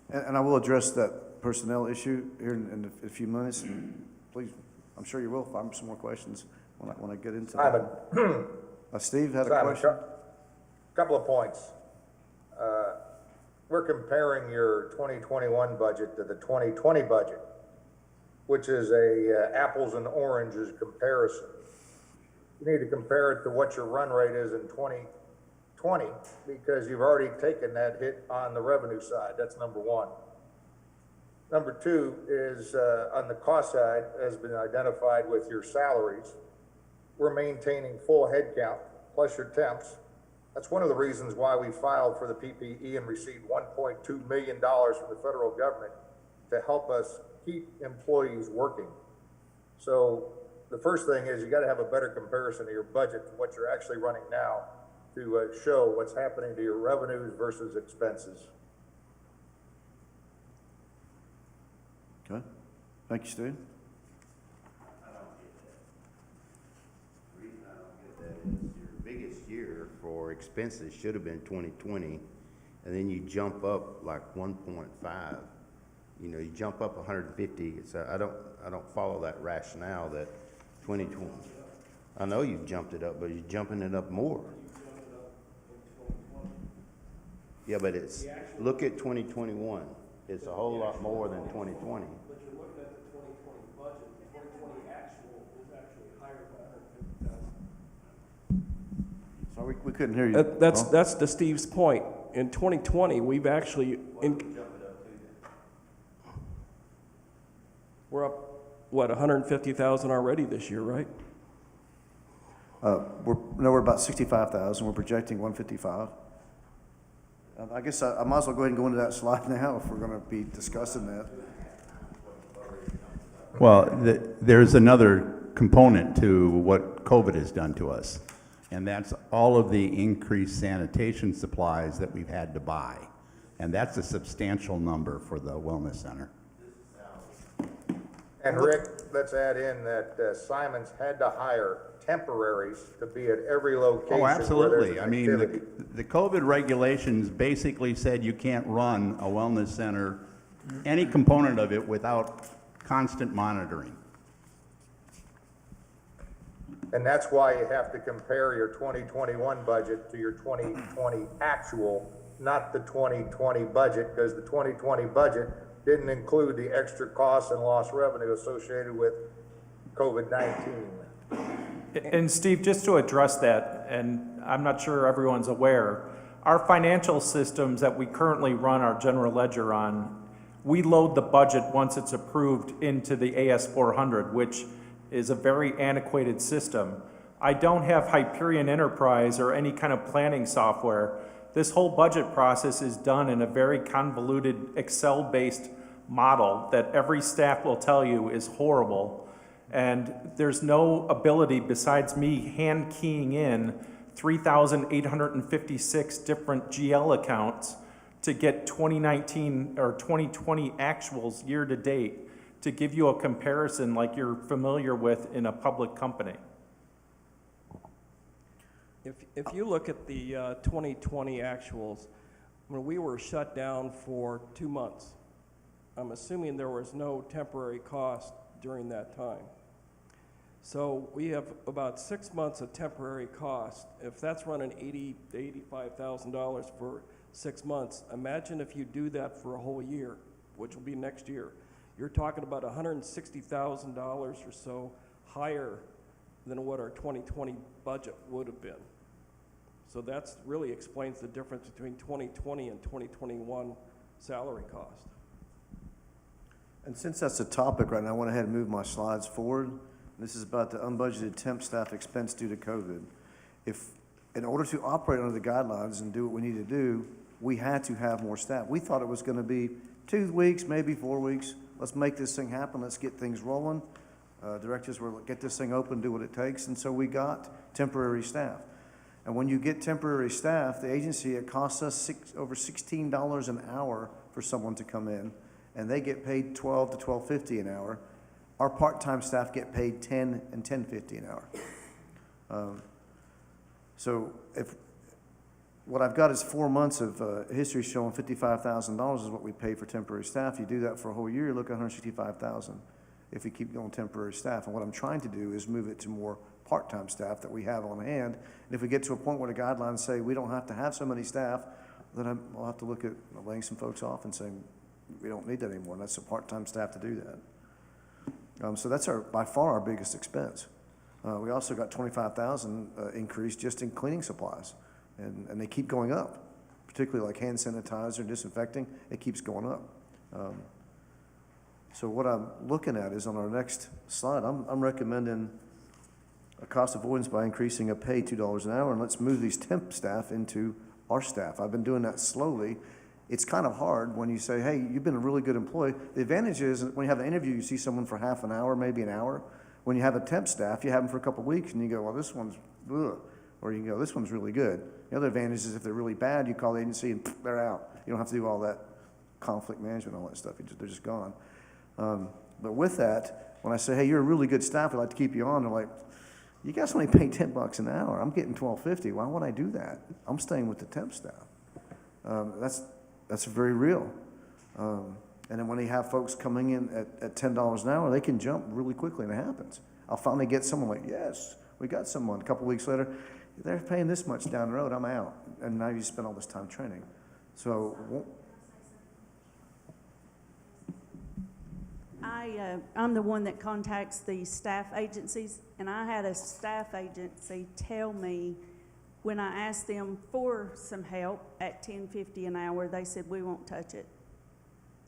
And I will address that personnel issue here in a few minutes. And please, I'm sure you will find some more questions when I get into that. Simon. Steve had a Simon, question? couple of points. We're comparing your 2021 budget to the 2020 budget, which is a apples and oranges comparison. You need to compare it to what your run rate is in 2020 because you've already taken that hit on the revenue side. That's number one. Number two is on the cost side has been identified with your salaries. we're maintaining full headcount, plus your temps. That's one of the reasons why we filed for the PPE and received $1.2 million from the federal government to help us keep employees working. So the first thing is you got to have a better comparison of your budget to what you're actually running now to show what's happening to your revenues versus expenses. Okay, thank you, Steve. The reason I don't get that is your biggest year for expenses should have been 2020, and then you jump up like 1.5. You know, you jump up 150. So I don't follow that rationale that 2020. I know you've jumped it up, but you're jumping it up more. Yeah, but it's, look at 2021. It's a whole lot more than 2020. But you're looking at the 2020 budget. The 2020 actual is actually higher by 150,000. Sorry, we couldn't hear you. That's to Steve's point. In 2020, we've actually, we're up, what, 150,000 already this year, right? We're about 65,000. We're projecting 155. I guess I might as well go ahead and go into that slide now if we're going to be discussing that. Well, there's another component to what COVID has done to us, and that's all of the increased sanitation supplies that we've had to buy. And that's a substantial number for the wellness center. And Rick, let's add in that Simon's had to hire temporaries to be at every location. Oh, where there's absolutely. an I mean, activity. the COVID regulations basically said you can't run a wellness center, any component of it, without constant monitoring. And that's why you have to compare your 2021 budget to your 2020 actual, not the 2020 budget, because the 2020 budget didn't include the extra costs and lost revenue associated with COVID-19. And Steve, just to address that, and I'm not sure everyone's aware, our financial systems that we currently run our general ledger on, we load the budget once it's approved into the AS400, which is a very antiquated system. I don't have Hyperion Enterprise or any kind of planning software. This whole budget process is done in a very convoluted Excel-based model that every staff will tell you is horrible. And there's no ability besides me hand keying in 3,856 different GL accounts to get 2019 or 2020 actuals year to date to give you a comparison like you're familiar with in a public company. If you look at the 2020 actuals, when we were shut down for 2 months, I'm assuming there was no temporary cost during that time. So we have about 6 months of temporary cost. If that's running $80,000 to $85,000 for 6 months, imagine if you do that for a whole year, which will be next year. You're talking about $160,000 or so higher than what our 2020 budget would have been. So that's really explains the difference between 2020 and 2021 salary cost. And since that's a topic right now, I went ahead and moved my slides forward. This is about the unbudgeted temp staff expense due to COVID. If, in order to operate under the guidelines and do what we need to do, we had to have more staff. We thought it was going to be 2 weeks, maybe 4 weeks. Let's make this thing happen. Let's get things rolling. Directors were, get this thing open, do what it takes. And so we got temporary staff. And when you get temporary staff, the agency, it costs us over $16 an hour for someone to come in, and they get paid $12 to $12.50 an hour. Our part-time staff get paid $10 and $10.50 an hour. So if what I've got is 4 months of history showing $55,000 is what we pay for temporary staff. You do that for a whole year, you look at $165,000 if we keep going temporary staff. And what I'm trying to do is move it to more part-time staff that we have on hand. And if we get to a point where the guidelines say we don't have to have so many staff, then I'll have to look at laying some folks off and saying we don't need that anymore. And that's a part-time staff to do that. So that's by far our biggest expense. We also got $25,000 increase just in cleaning supplies, and they keep going up, particularly like hand sanitizer and disinfecting. It keeps going up. So what I'm looking at is on our next slide, I'm recommending a cost avoidance by increasing a pay $2 an hour, and let's move these temp staff into our staff. I've been doing that slowly. It's kind of hard when you say, hey, you've been a really good employee. The advantage is when you have an interview, you see someone for half an hour, maybe an hour. When you have a temp staff, you have them for a couple of weeks, and you go, well, this one's ugh. Or you can go, this one's really good. The other advantage is if they're really bad, you call the agency and they're out. You don't have to do all that conflict management, all that stuff. They're just gone. But with that, when I say, hey, you're a really good staff, I'd like to keep you on, they're like, you guys only pay $10 an hour. I'm getting $12.50. Why would I do that? I'm staying with the temp staff. That's very real. And then when they have folks coming in at $10 an hour, they can jump really quickly, and it happens. I'll finally get someone like, yes, we got someone. A couple weeks later, they're paying this much down the road, I'm out. And now you spend all this time training. So, I'm the one that contacts the staff agencies, and I had a staff agency tell me when I asked them for some help at $10.50 an hour, they said, we won't touch it.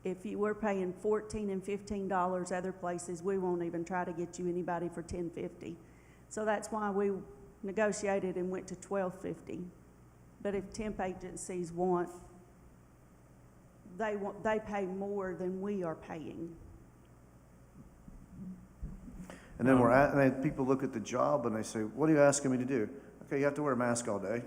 If you were paying $14 and $15 other places, we won't even try to get you anybody for $10.50. So that's why we negotiated and went to $12.50. But if temp agencies want, they pay more than we are paying. and then and then people look at the job and they say, what are you asking me to do? Okay, you have to wear a mask all day,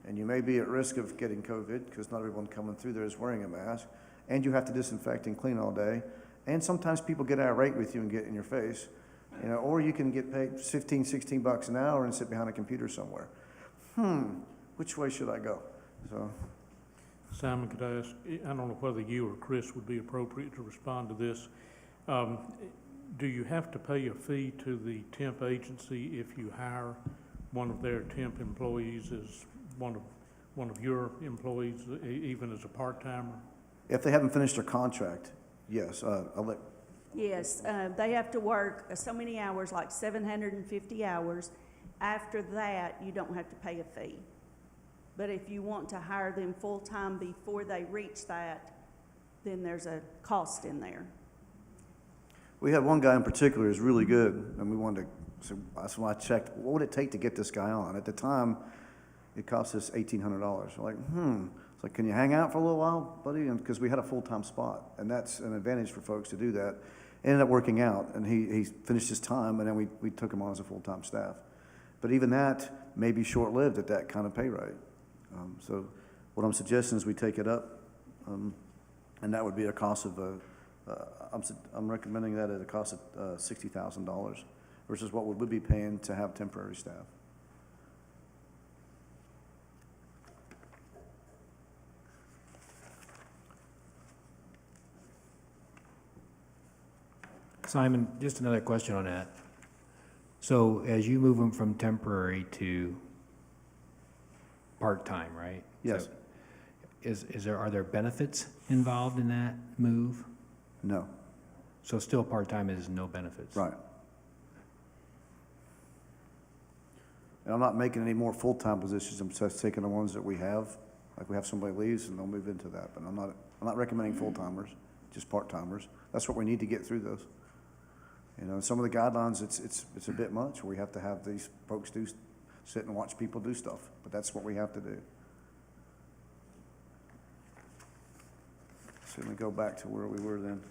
and you may be at risk of getting COVID because not everyone coming through there is wearing a mask, and you have to disinfect and clean all day, and sometimes people get irate with you and get in your face, or you can get paid $15, $16 an hour and sit behind a computer somewhere. Which way should I go? So, Simon, could I ask, I don't know whether you or Chris would be appropriate to respond to this. Do you have to pay a fee to the temp agency if you hire one of their temp employees as one of your employees, even as a part-timer? if they haven't finished their contract, yes, Yes, they have to work so many hours, like 750 hours. After that, you don't have to pay a fee. But if you want to hire them full-time before they reach that, then there's a cost in there. we had one guy in particular who's really good, and we wanted to, so that's when I checked, what would it take to get this guy on? At the time, it cost us $1,800. We're like, It's like, can you hang out for a little while, buddy? And because we had a full-time spot, and that's an advantage for folks to do that. It ended up working out, and he finished his time, and then we took him on as a full-time staff. But even that may be short-lived at that kind of pay rate. So what I'm suggesting is we take it up, and that would be a cost of, I'm recommending that at a cost of $60,000 versus what we would be paying to have temporary staff. Simon, just another question on that. So as you move them from temporary to part-time, right? Yes. So are there benefits involved in that move? No. So still part-time is no benefits? Right. And I'm not making any more full-time positions, I'm just taking the ones that we have. Like we have somebody leaves and they'll move into that, but I'm not recommending full-timers, just part-timers. That's what we need to get through those. Some of the guidelines, it's a bit much. We have to have these folks sit and watch people do stuff, but that's what we have to do. So let me go back to where we were then.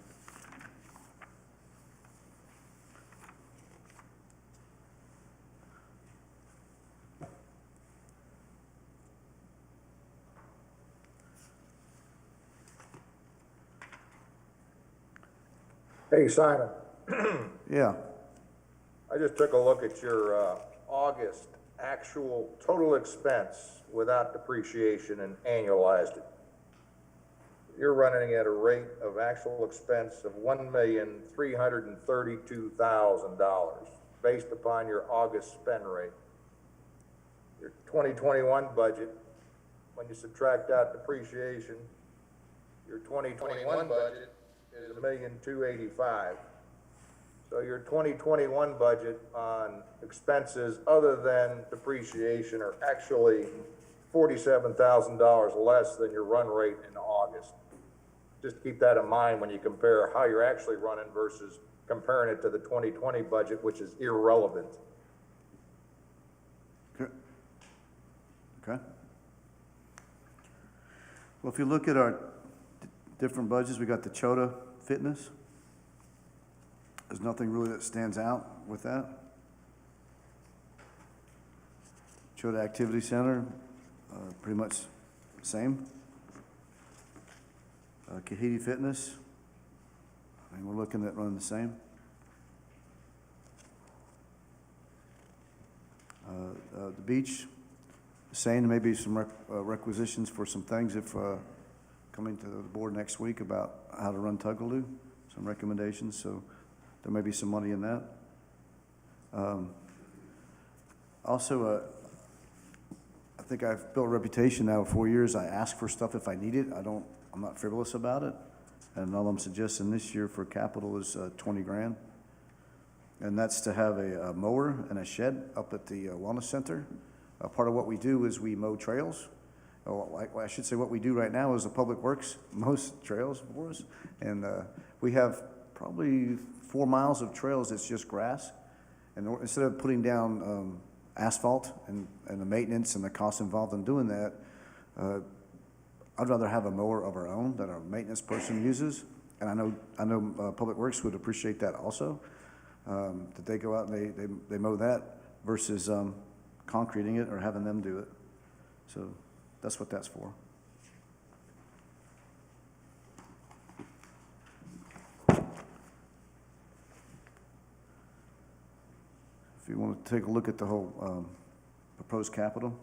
Hey, Simon. Yeah. I just took a look at your August actual total expense without depreciation and annualized it. You're running at a rate of actual expense of $1,332,000 based upon your August spend rate. Your 2021 budget, when you subtract out depreciation, your 2021 budget is $1,285,000. So your 2021 budget on expenses other than depreciation are actually $47,000 less than your run rate in August. Just keep that in mind when you compare how you're actually running versus comparing it to the 2020 budget, which is irrelevant. Okay. Well, if you look at our different budgets, we got the Chota Fitness. There's nothing really that stands out with that. Chota Activity Center, pretty much same. Kahiti Fitness, and we're looking at running the same. The beach, same, there may be some requisitions for some things if coming to the board next week about how to run Tugaloo, some recommendations, so there may be some money in that. Also, I think I've built a reputation now for 4 years. I ask for stuff if I need it. I'm not frivolous about it. And all I'm suggesting this year for capital is 20 grand. And that's to have a mower and a shed up at the wellness center. Part of what we do is we mow trails. I should say what we do right now is the Public Works mows trails for us. And we have probably 4 miles of trails that's just grass. And instead of putting down asphalt and the maintenance and the cost involved in doing that, I'd rather have a mower of our own that our maintenance person uses. And I know Public Works would appreciate that also, that they go out and they mow that versus concreting it or having them do it. So that's what that's for. If you want to take a look at the whole proposed capital.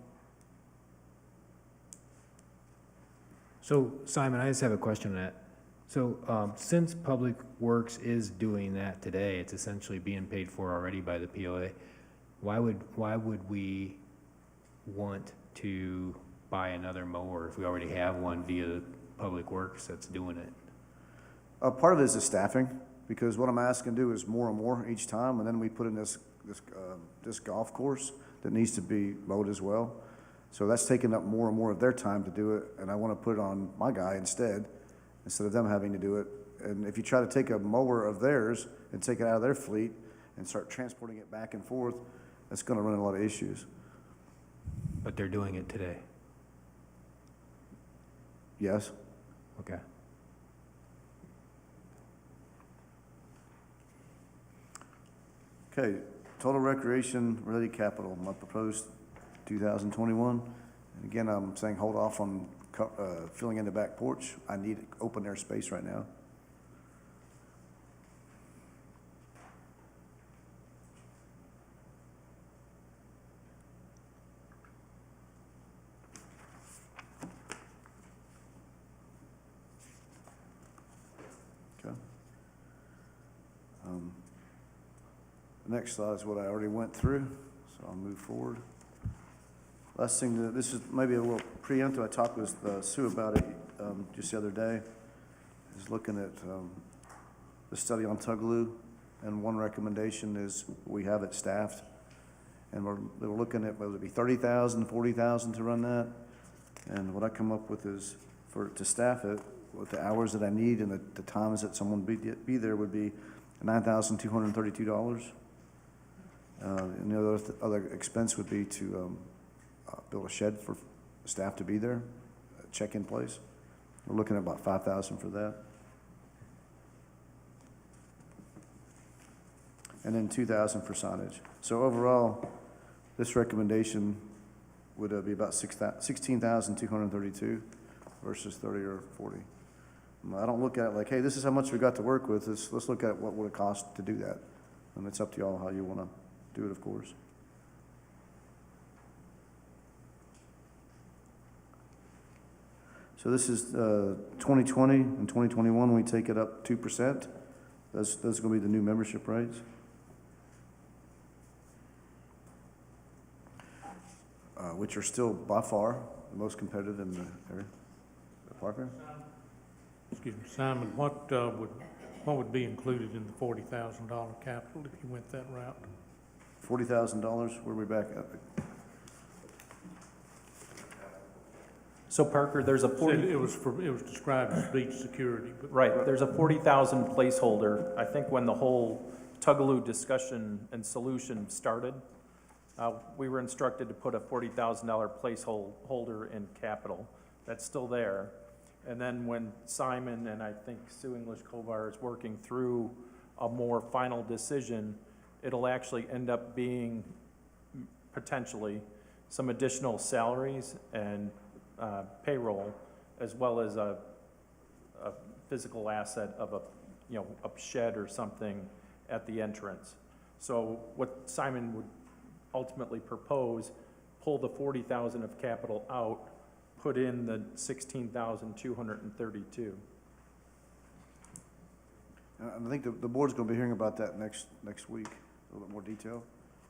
So Simon, I just have a question on that. So since Public Works is doing that today, it's essentially being paid for already by the POA. Why would we want to buy another mower if we already have one via Public Works that's doing it? Part of it is the staffing, because what I'm asking to do is more and more each time, and then we put in this golf course that needs to be mowed as well. So that's taking up more and more of their time to do it, and I want to put it on my guy instead of them having to do it. And if you try to take a mower of theirs and take it out of their fleet and start transporting it back and forth, that's going to run a lot of issues. But they're doing it today? Yes. Okay. Okay, total recreation related capital, my proposed 2021. And again, I'm saying hold off on filling in the back porch. I need open air space right now. Okay. The next slide is what I already went through, so I'll move forward. Last thing, this is maybe a little preemptive. I talked with Sue about it just the other day. Is looking at the study on Tugaloo, and one recommendation is we have it staffed, and we're looking at whether it be 30,000, 40,000 to run that. And what I come up with is to staff it with the hours that I need and the times that someone be there would be $9,232. And the other expense would be to build a shed for staff to be there, a check-in place. We're looking at about $5,000 for that. And then $2,000 for signage. So overall, this recommendation would be about $16,232 versus 30 or 40. I don't look at it like, hey, this is how much we got to work with. Let's look at what would it cost to do that. And it's up to y'all how you want to do it, of course. So this is 2020 and 2021. We take it up 2%. Those are going to be the new membership rates. Which are still by far the most competitive in the area. Parker? Excuse me, Simon, what would be included in the $40,000 capital if you went that route? $40,000, where are we back at? So Parker, there's a It was described as beach security, but. Right, there's a 40,000 placeholder. I think when the whole Tugaloo discussion and solution started, We were instructed to put a $40,000 placeholder in capital. That's still there. And then when Simon and I think Sue English Kovar is working through a more final decision, it'll actually end up being potentially some additional salaries and payroll, as well as a physical asset of a shed or something at the entrance. So what Simon would ultimately propose, pull the 40,000 of capital out, put in the 16,232. I think the board's gonna be hearing about that next week, a little bit more detail.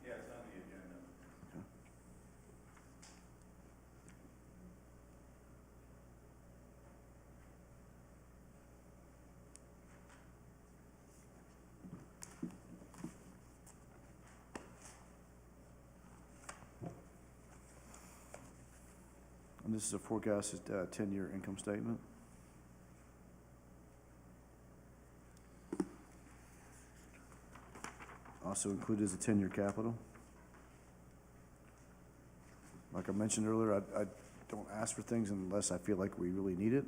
Yeah, it's on the agenda. And this is a forecasted 10-year income statement. Also included is a 10-year capital. Like I mentioned earlier, I don't ask for things unless I feel like we really need it.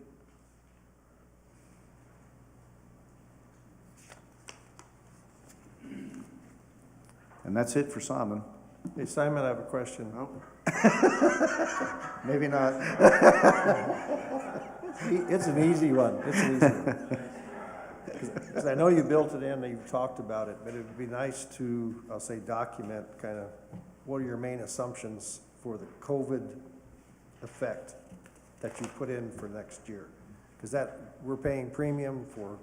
And that's it for Simon. Hey, Simon, I have a question. Oh. Maybe not. It's an easy one. It's an easy one. Because I know you built it in and you've talked about it, but it would be nice to, I'll say, document kind of what are your main assumptions for the COVID effect that you put in for next year? Because we're paying premium for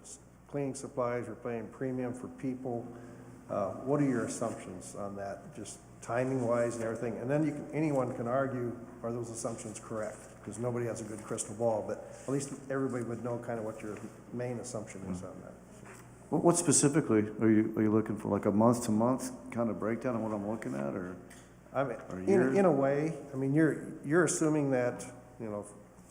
cleaning supplies, we're paying premium for people. What are your assumptions on that, just timing-wise and everything? And then anyone can argue, are those assumptions correct? Because nobody has a good crystal ball, but at least everybody would know kind of what your main assumption is on that. What specifically are you looking for? Like a month-to-month kind of breakdown of what I'm looking at, or? I mean, or years? in a way, I mean, you're assuming that,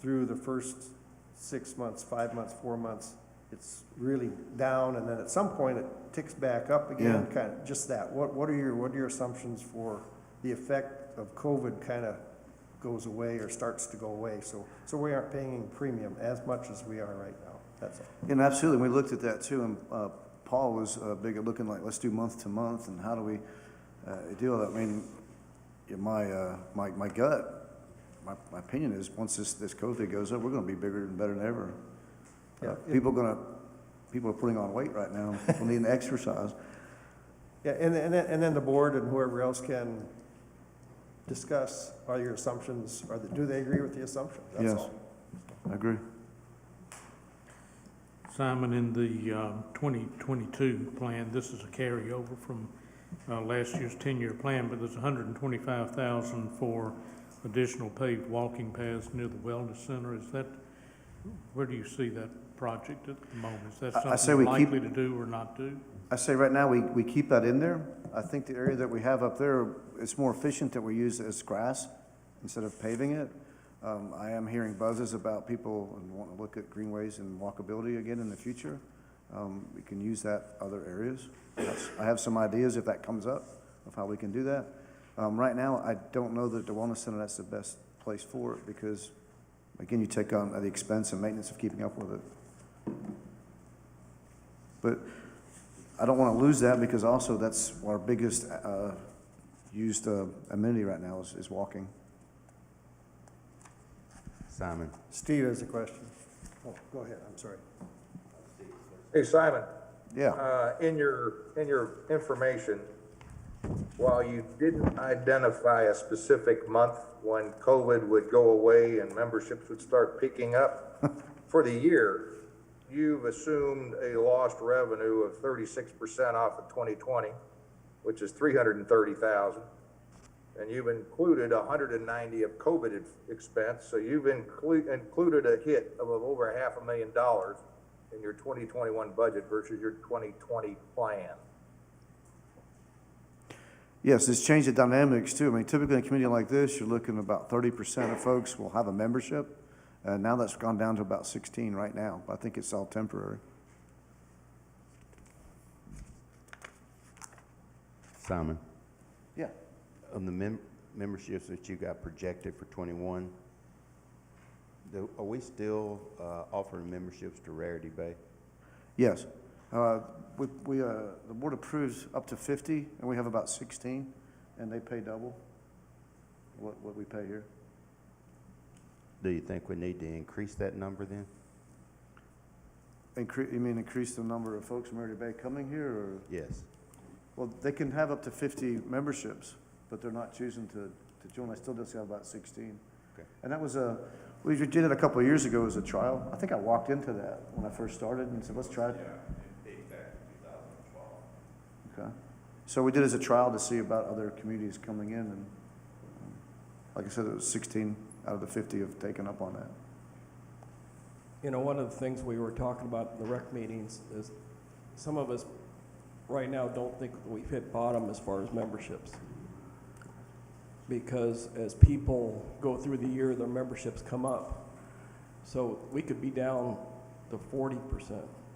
through the first 6 months, 5 months, 4 months, it's really down, and then at some point it ticks back up again. Yeah. Kind of just that. What are your assumptions for the effect of COVID kind of goes away or starts to go away? So we aren't paying premium as much as we are right now. That's all. And absolutely, we looked at that too, and Paul was big at looking like, let's do month to month, and how do we deal with that? I mean, my gut, my opinion is once this COVID goes up, we're going to be bigger and better than ever. Yeah, people are putting on weight right now. People need to exercise. Yeah, and then the board and whoever else can discuss, are your assumptions, do they agree with the assumptions? That's Yes, all. I agree. Simon, in the 2022 plan, this is a carryover from last year's 10-year plan, but there's $125,000 for additional paved walking paths near the wellness center. Is that, where do you see that project at the moment? Is that something you're likely to do or not do? I say right now we keep that in there. I think the area that we have up there, it's more efficient that we use it as grass instead of paving it. I am hearing buzzes about people wanting to look at greenways and walkability again in the future. We can use that other areas. I have some ideas if that comes up of how we can do that. Right now, I don't know that the wellness center, that's the best place for it because, again, you take on the expense and maintenance of keeping up with it. But I don't want to lose that because also that's our biggest used amenity right now is walking. Simon. Steve has a question. Oh, go ahead, I'm sorry. Hey, Simon. Yeah. In your information, while you didn't identify a specific month when COVID would go away and memberships would start picking up, for the year, you've assumed a lost revenue of 36% off of 2020, which is $330,000. And you've included 190 of COVID expense, so you've included a hit of over $500,000 in your 2021 budget versus your 2020 plan. Yes, it's changed the dynamics too. I mean, typically in a community like this, you're looking at about 30% of folks will have a membership. Now that's gone down to about 16 right now. I think it's all temporary. Simon. Yeah. of the memberships that you got projected for 21, are we still offering memberships to Rarity Bay? Yes. The board approves up to 50, and we have about 16, and they pay double what we pay here. Do you think we need to increase that number then? You mean increase the number of folks from Rarity Bay coming here, or? Yes. Well, they can have up to 50 memberships, but they're not choosing to join. I still just have about 16. Okay. And that was we did it a couple of years ago as a trial. I think I walked into that when I first started and said, let's try it. Yeah, it dates back to 2012. Okay. So we did it as a trial to see about other communities coming in, and like I said, it was 16 out of the 50 have taken up on that. You know, one of the things we were talking about in the rec meetings is some of us right now don't think that we've hit bottom as far as memberships. Because as people go through the year, their memberships come up. So we could be down to 40%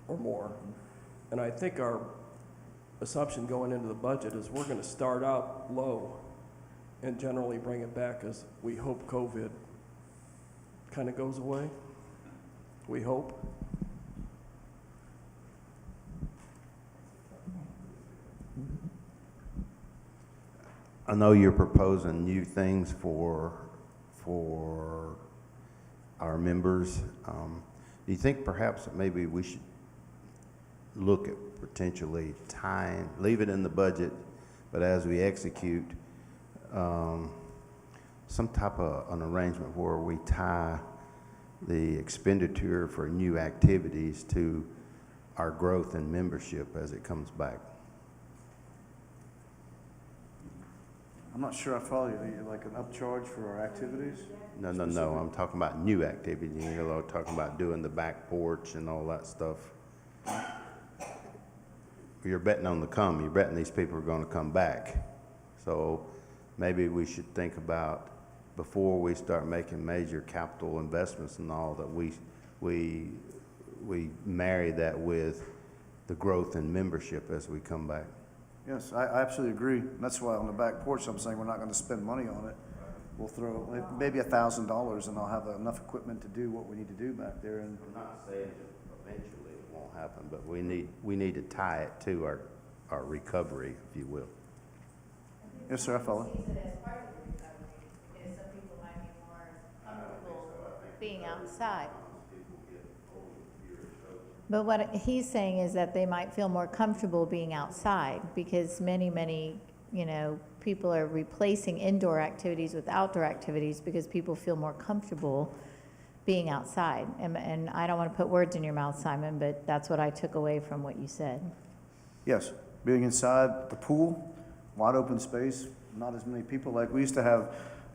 or more. And I think our assumption going into the budget is we're gonna start out low and generally bring it back as we hope COVID kind of goes away. We hope. I know you're proposing new things for our members. Do you think perhaps that maybe we should look at potentially leave it in the budget, but as we execute, some type of an arrangement where we tie the expenditure for new activities to our growth in membership as it comes back? I'm not sure I follow you. Like an upcharge for our activities? No. I'm talking about new activities. You know, talking about doing the back porch and all that stuff. You're betting on you're betting these people are going to come back. So maybe we should think about, before we start making major capital investments and all, that we marry that with the growth in membership as we come back. Yes, I absolutely agree. And that's why on the back porch, I'm saying we're not going to spend money on it. We'll throw maybe $1,000, and I'll have enough equipment to do what we need to do back there. And I'm not saying that eventually it won't happen, but we need to tie it to our recovery, if you will. Yes, sir, I follow. Being outside. But what he's saying is that they might feel more comfortable being outside, because many, people are replacing indoor activities with outdoor activities because people feel more comfortable being outside. And I don't want to put words in your mouth, Simon, but that's what I took away from what you said. Yes, being inside the pool, wide open space, not as many people. Like, we used to have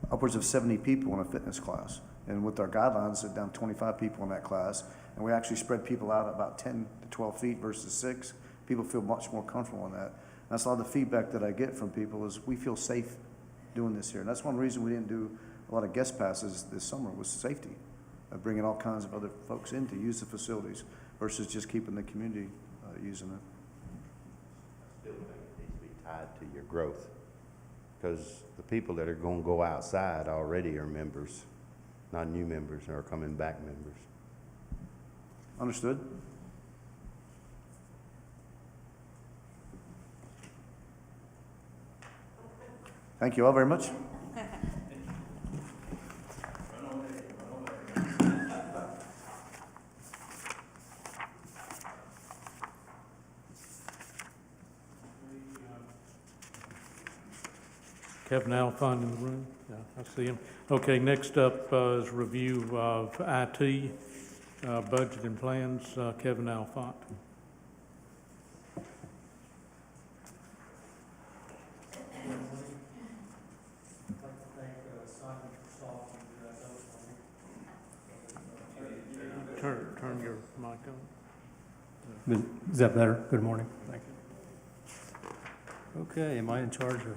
upwards of 70 people in a fitness class. And with our guidelines, sit down 25 people in that class. And we actually spread people out about 10 to 12 feet versus 6. People feel much more comfortable in that. And that's a lot of the feedback that I get from people, is we feel safe doing this here. And that's one reason we didn't do a lot of guest passes this summer, was safety. Bringing all kinds of other folks in to use the facilities versus just keeping the community using it. I still think it needs to be tied to your growth, because the people that are going to go outside already are members, not new members, or coming back members. Understood. Thank you all very much. Kevin Alfond in the room? Yeah, I see him. Okay, next up is review of IT, budget and plans. Kevin Alfond. Turn your mic on. Is that better? Good morning. Thank you. Okay, am I in charge of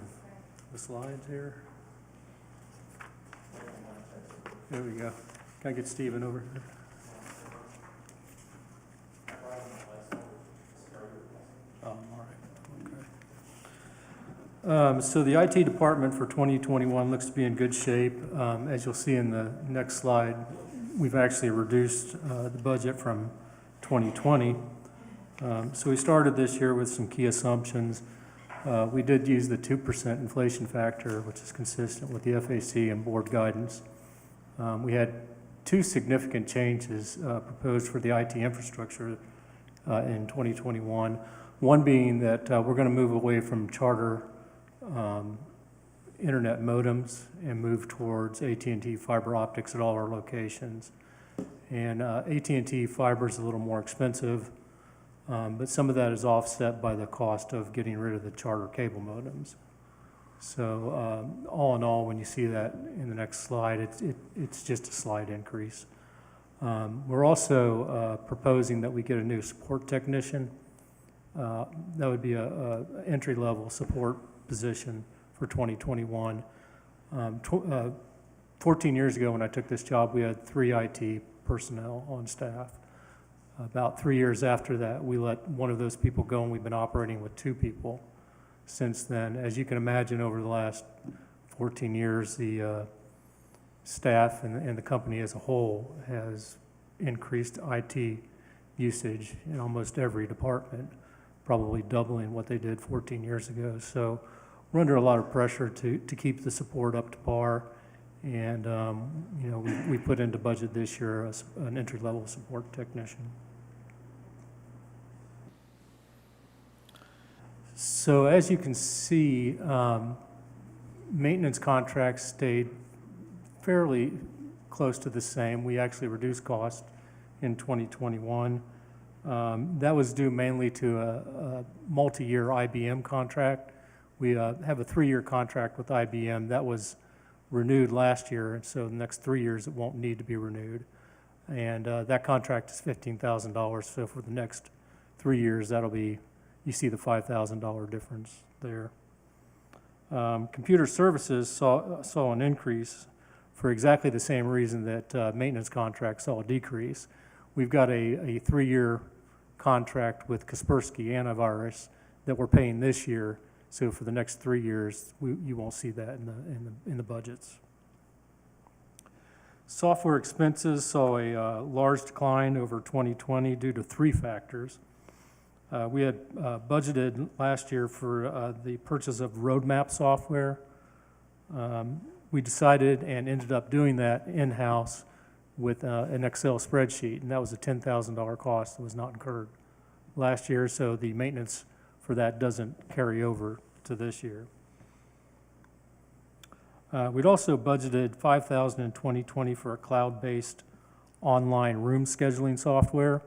the slides here? There we go. Can I get Stephen over here? Oh, all right. So the IT department for 2021 looks to be in good shape. As you'll see in the next slide, we've actually reduced the budget from 2020. So we started this year with some key assumptions. We did use the 2% inflation factor, which is consistent with the FAC and board guidance. We had two significant changes proposed for the IT infrastructure in 2021. One being that we're going to move away from charter internet modems and move towards AT&T fiber optics at all our locations. And AT&T fiber is a little more expensive, but some of that is offset by the cost of getting rid of the charter cable modems. So all in all, when you see that in the next slide, it's just a slight increase. We're also proposing that we get a new support technician. That would be a entry-level support position for 2021. 14 years ago when I took this job, we had 3 IT personnel on staff. About 3 years after that, we let one of those people go, and we've been operating with 2 people since then. As you can imagine, over the last 14 years, the staff and the company as a whole has increased IT usage in almost every department, probably doubling what they did 14 years ago. So we're under a lot of pressure to keep the support up to par. And, you know, we put into budget this year an entry-level support technician. So as you can see, maintenance contracts stayed fairly close to the same. We actually reduced cost in 2021. That was due mainly to a multi-year IBM contract. We have a 3-year contract with IBM that was renewed last year, and so the next 3 years it won't need to be renewed. And that contract is $15,000, so for the next 3 years, that'll be, you see the $5,000 difference there. Computer services saw an increase for exactly the same reason that maintenance contracts saw a decrease. We've got a 3-year contract with Kaspersky Antivirus that we're paying this year. So for the next 3 years, you won't see that in the budgets. Software expenses saw a large decline over 2020 due to 3 factors. We had budgeted last year for the purchase of roadmap software. We decided and ended up doing that in-house with an Excel spreadsheet, and that was a $10,000 cost that was not incurred last year, so the maintenance for that doesn't carry over to this year. We'd also budgeted $5,000 in 2020 for a cloud-based online room scheduling software.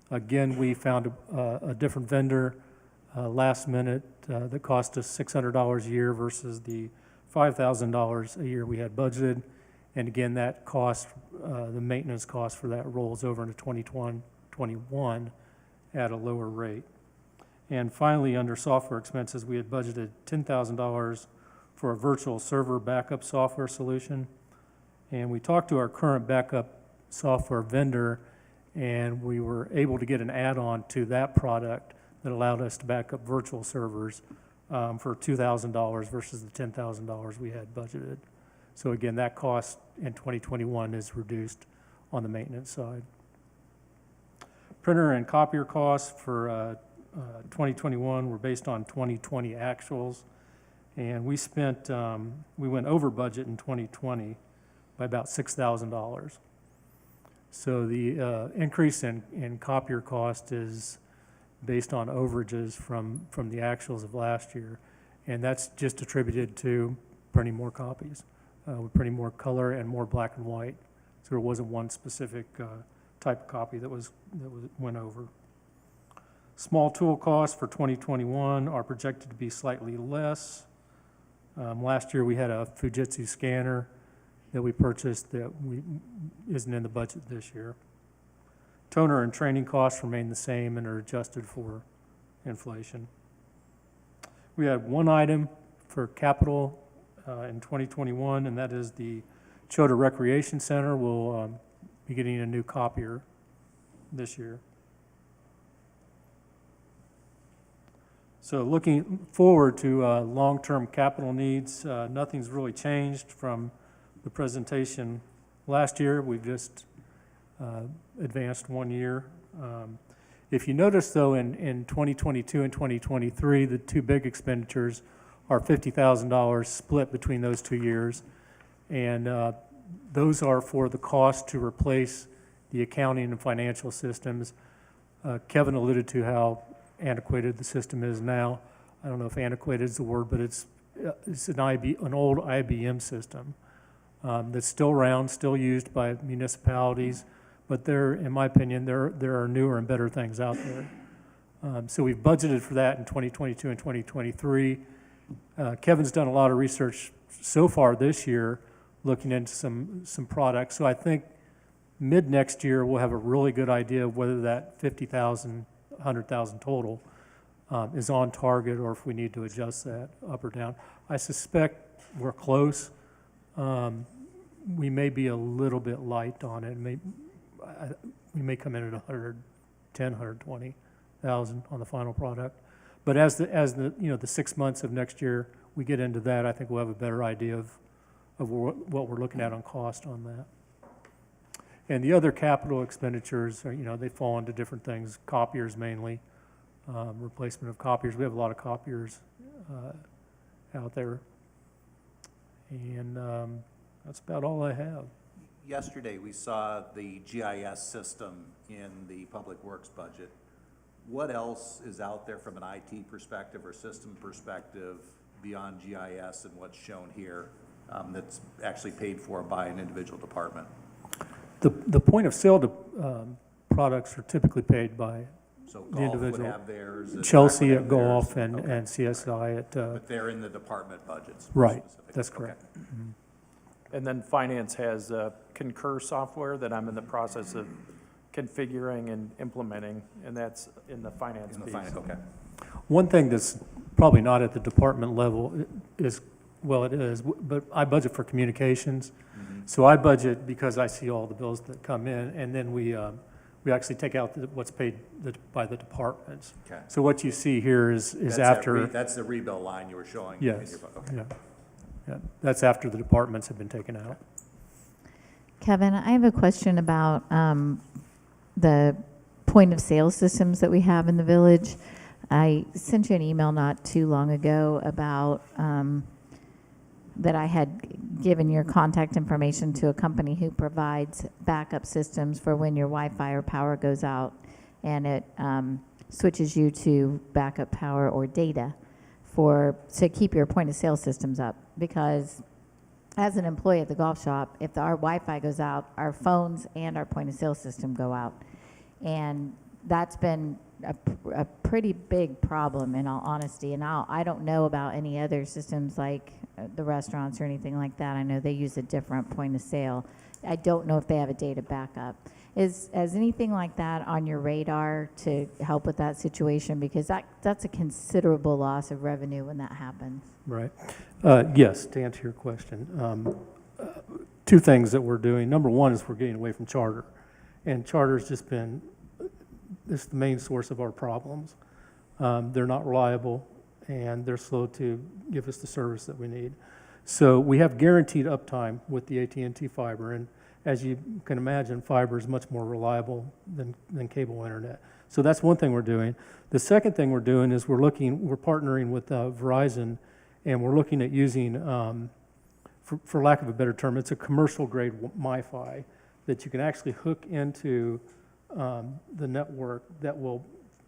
Again, we found a different vendor last minute that cost us $600 a year versus the $5,000 a year we had budgeted. And again, that cost, the maintenance cost for that rolls over into 2021 at a lower rate. And finally, under software expenses, we had budgeted $10,000 for a virtual server backup software solution. And we talked to our current backup software vendor, and we were able to get an add-on to that product that allowed us to back up virtual servers for $2,000 versus the $10,000 we had budgeted. So again, that cost in 2021 is reduced on the maintenance side. Printer and copier costs for 2021 were based on 2020 actuals, and we went over budget in 2020 by about $6,000. So the increase in copier cost is based on overages from the actuals of last year, and that's just attributed to printing more copies. We're printing more color and more black and white, so there wasn't one specific type of copy that went over. Small tool costs for 2021 are projected to be slightly less. Last year we had a Fujitsu scanner that we purchased that isn't in the budget this year. Toner and training costs remain the same and are adjusted for inflation. We had one item for capital in 2021, and that is the Chota Recreation Center. We'll be getting a new copier this year. So looking forward to long-term capital needs, nothing's really changed from the presentation last year. We've just advanced 1 year. If you notice, though, in 2022 and 2023, the two big expenditures are $50,000 split between those 2 years. And those are for the cost to replace the accounting and financial systems. Kevin alluded to how antiquated the system is now. I don't know if antiquated is the word, but it's an old IBM system that's still around, still used by municipalities, but in my opinion, there are newer and better things out there. So we've budgeted for that in 2022 and 2023. Kevin's done a lot of research so far this year, looking into some products. So I think mid next year we'll have a really good idea of whether that 50,000, 100,000 total is on target, or if we need to adjust that up or down. I suspect we're close. We may be a little bit light on it. We may come in at 110, 120,000 on the final product. But as the 6 months of next year we get into that, I think we'll have a better idea of what we're looking at on cost on that. And the other capital expenditures are, they fall into different things. Copiers mainly, replacement of copiers. We have a lot of copiers out there. And that's about all I have. Yesterday, we saw the GIS system in the Public Works budget. What else is out there from an IT perspective or system perspective beyond GIS and what's shown here that's actually paid for by an individual department? The point of sale products are typically paid by So the golf individual. would have theirs. and Chelsea Rec at would have golf theirs. and, Okay. and CSI at, But they're in the department budgets. right, specifically. that's Okay. correct. Mhm. And then finance has Concur software that I'm in the process of configuring and implementing, and that's in the finance In the piece. finance, okay. One thing that's probably not at the department level is, well, it is, but I budget for communications. So I budget because I see all the bills that come in, and then we actually take out what's paid by the departments. Okay. So what you see here is That's after. that's the rebill line you were showing. in Yes, your okay. yeah. That's after the departments have been taken out. Kevin, I have a question about the point of sale systems that we have in the village. I sent you an email not too long ago about that I had given your contact information to a company who provides backup systems for when your Wi-Fi or power goes out, and it switches you to backup power or data to keep your point of sale systems up. Because as an employee at the golf shop, if our Wi-Fi goes out, our phones and our point of sale system go out. And that's been a pretty big problem, in all honesty. And I don't know about any other systems like the restaurants or anything like that. I know they use a different point of sale. I don't know if they have a data backup. Is anything like that on your radar to help with that situation? Because that's a considerable loss of revenue when that happens. Right. Yes, to answer your question. Two things that we're doing. Number one is we're getting away from charter. And charter's just been, it's the main source of our problems. They're not reliable, and they're slow to give us the service that we need. So we have guaranteed uptime with the AT&T fiber, and as you can imagine, fiber is much more reliable than cable internet. So that's one thing we're doing. The second thing we're doing is we're partnering with Verizon, and we're looking at using, for lack of a better term, it's a commercial grade MiFi that you can actually hook into the network that will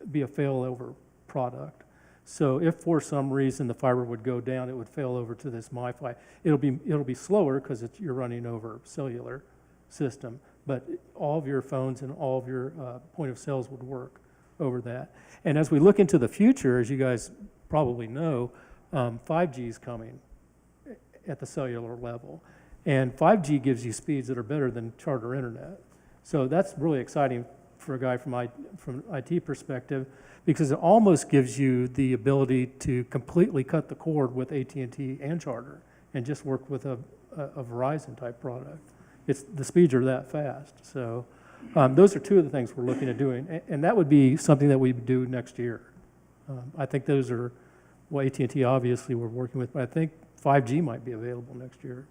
be a failover product. So if for some reason the fiber would go down, it would fail over to this MiFi. It'll be slower because you're running over cellular system, but all of your phones and all of your point of sales would work over that. And as we look into the future, as you guys probably know, 5G is coming at the cellular level. And 5G gives you speeds that are better than charter internet. So that's really exciting for a guy from IT perspective, because it almost gives you the ability to completely cut the cord with AT&T and charter and just work with a Verizon type product. The speeds are that fast. So those are two of the things we're looking at doing. And that would be something that we would do next year. I think those are what AT&T obviously we're working with, but I think 5G might be available next year.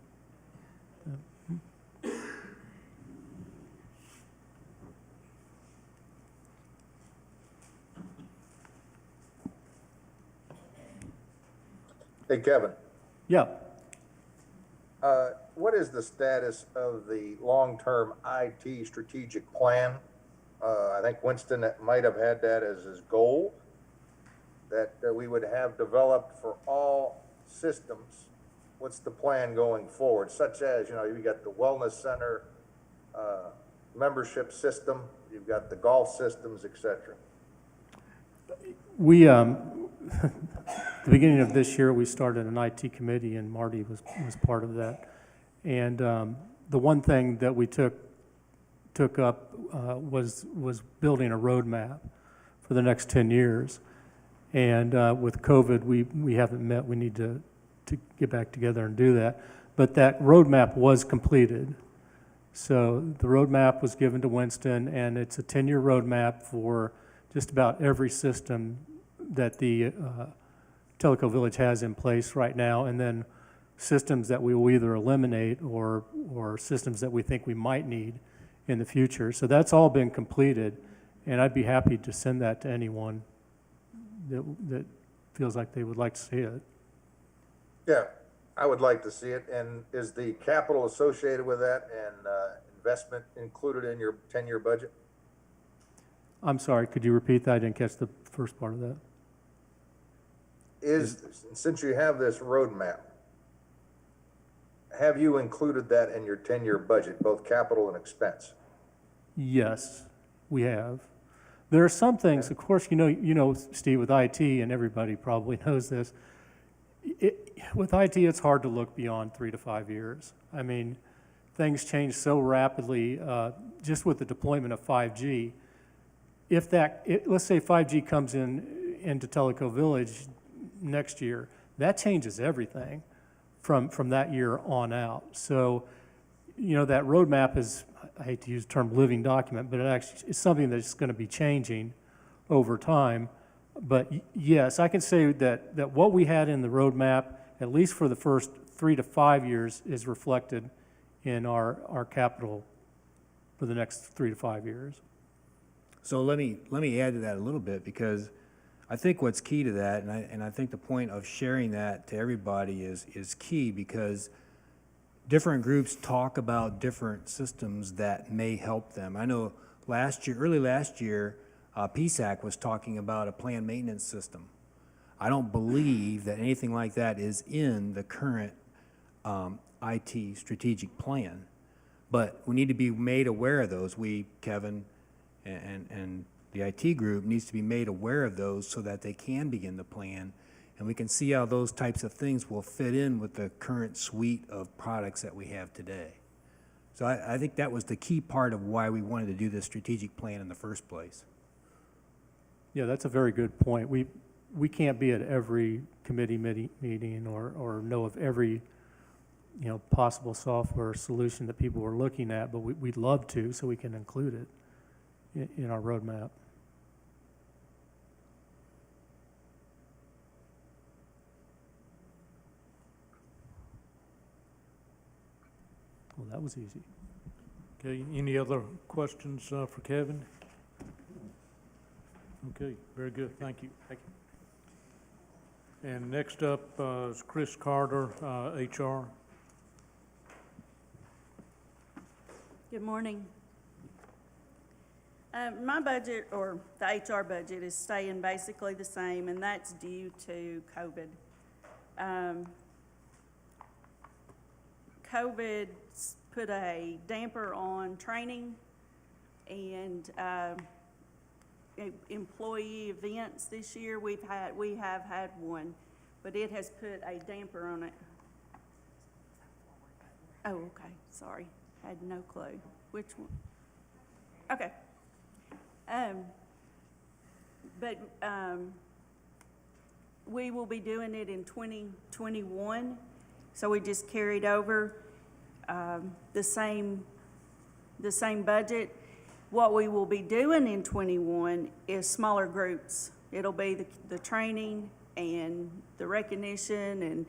Hey, Kevin, Yeah. what is the status of the long-term IT strategic plan? I think Winston might have had that as his goal, that we would have developed for all systems. What's the plan going forward, such as, you got the wellness center, membership system, you've got the golf systems, et cetera. We, the beginning of this year, we started an IT committee, and Marty was part of that. And the one thing that we took up was building a roadmap for the next 10 years. And with COVID, we haven't met. We need to get back together and do that. But that roadmap was completed. So the roadmap was given to Winston, and it's a 10-year roadmap for just about every system that the Telica Village has in place right now, and then systems that we will either eliminate or systems that we think we might need in the future. So that's all been completed, and I'd be happy to send that to anyone that feels like they would like to see it. Yeah, I would like to see it. And is the capital associated with that and investment included in your 10-year budget? I'm sorry, could you repeat that? I didn't catch the first part of that. Since you have this roadmap, have you included that in your 10-year budget, both capital and expense? Yes, we have. There are some things, of course, you know, Steve, with IT, and everybody probably knows this, with IT, it's hard to look beyond 3 to 5 years. I mean, things change so rapidly, just with the deployment of 5G. If let's say 5G comes into Telica Village next year, that changes everything from that year on out. So, that roadmap is, I hate to use the term living document, but it's something that's going to be changing over time. But yes, I can say that what we had in the roadmap, at least for the first 3 to 5 years, is reflected in our capital for the next 3 to 5 years. So let me add to that a little bit, because I think what's key to that, and I think the point of sharing that to everybody is key, because different groups talk about different systems that may help them. I know early last year, PSAC was talking about a planned maintenance system. I don't believe that anything like that is in the current IT strategic plan, but we need to be made aware of those. Kevin, and the IT group needs to be made aware of those so that they can begin the plan, and we can see how those types of things will fit in with the current suite of products that we have today. So I think that was the key part of why we wanted to do this strategic plan in the first place. Yeah, that's a very good point. We can't be at every committee meeting or know of every possible software solution that people are looking at, but we'd love to, so we can include it in our roadmap. Well, that was easy. Okay, any other questions for Kevin? Okay, very good, thank you. Thank you. And next up is Chris Carter, HR. Good morning. My budget, or the HR budget, is staying basically the same, and that's due to COVID. COVID's put a damper on training and employee events this year. We have had one, but it has put a damper on it. Oh, okay, sorry, had no clue. Which one? Okay. We will be doing it in 2021, so we just carried over the same budget. What we will be doing in 21 is smaller groups It'll be the training and the recognition and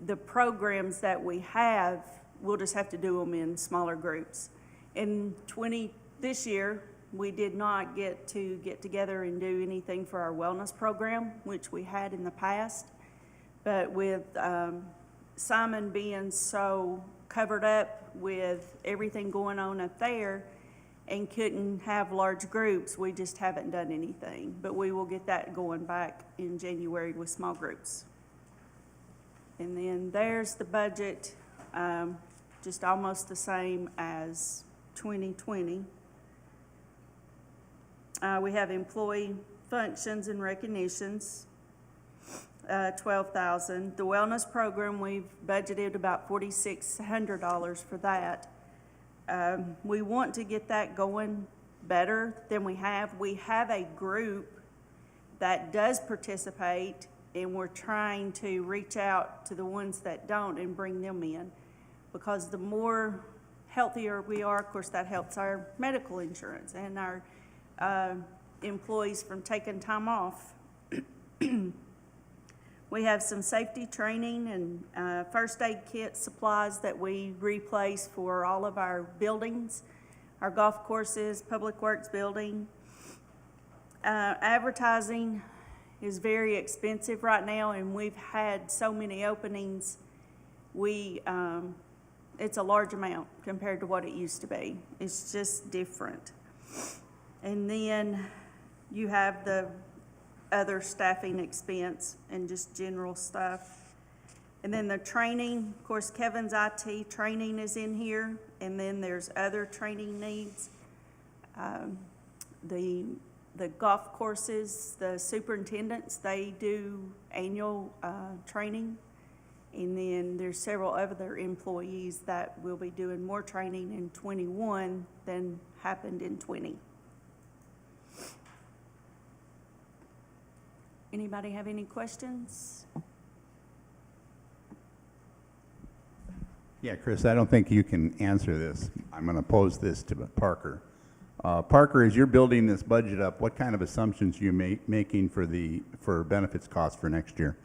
the programs that we have. We'll just have to do them in smaller groups. This year, we did not get together and do anything for our wellness program, which we had in the past. But with Simon being so covered up with everything going on up there and couldn't have large groups, we just haven't done anything. But we will get that going back in January with small groups. And then there's the budget, just almost the same as 2020. We have employee functions and recognitions, $12,000. The wellness program, we've budgeted about $4,600 for that. We want to get that going better than we have. We have a group that does participate, and we're trying to reach out to the ones that don't and bring them in, because the more healthier we are, of course, that helps our medical insurance and our employees from taking time off. We have some safety training and first aid kit supplies that we replace for all of our buildings, our golf courses, public works building. Advertising is very expensive right now, and we've had so many openings. It's a large amount compared to what it used to be. It's just different. And then you have the other staffing expense and just general stuff. And then the training, of course, Kevin's IT training is in here, and then there's other training needs. The golf courses, the superintendents, they do annual training. And then there's several other employees that will be doing more training in 21 than happened in 20. Anybody have any questions? Yeah, Chris, I don't think you can answer this. I'm going to pose this to Parker. Parker, as you're building this budget up, what kind of assumptions are you making for benefits costs for next year?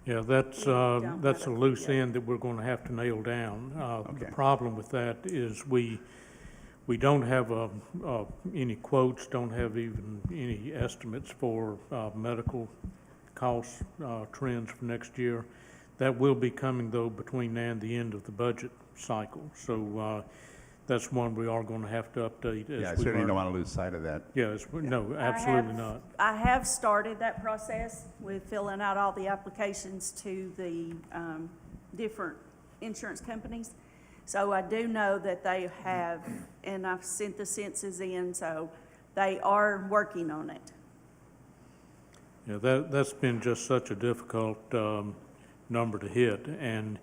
Yeah, that's a loose end that we're going to have to nail down. The problem with that is we don't have any quotes, don't have even any estimates for medical cost trends for next year. That will be coming, though, between now and the end of the budget cycle. So that's one we are going to have to update. Yeah, I certainly don't want to lose sight of that. Yes, no, absolutely not. I have started that process with filling out all the applications to the different insurance companies. So I do know that they have, and I've sent the census in, so they are working on it. Yeah, that's been just such a difficult number to hit, and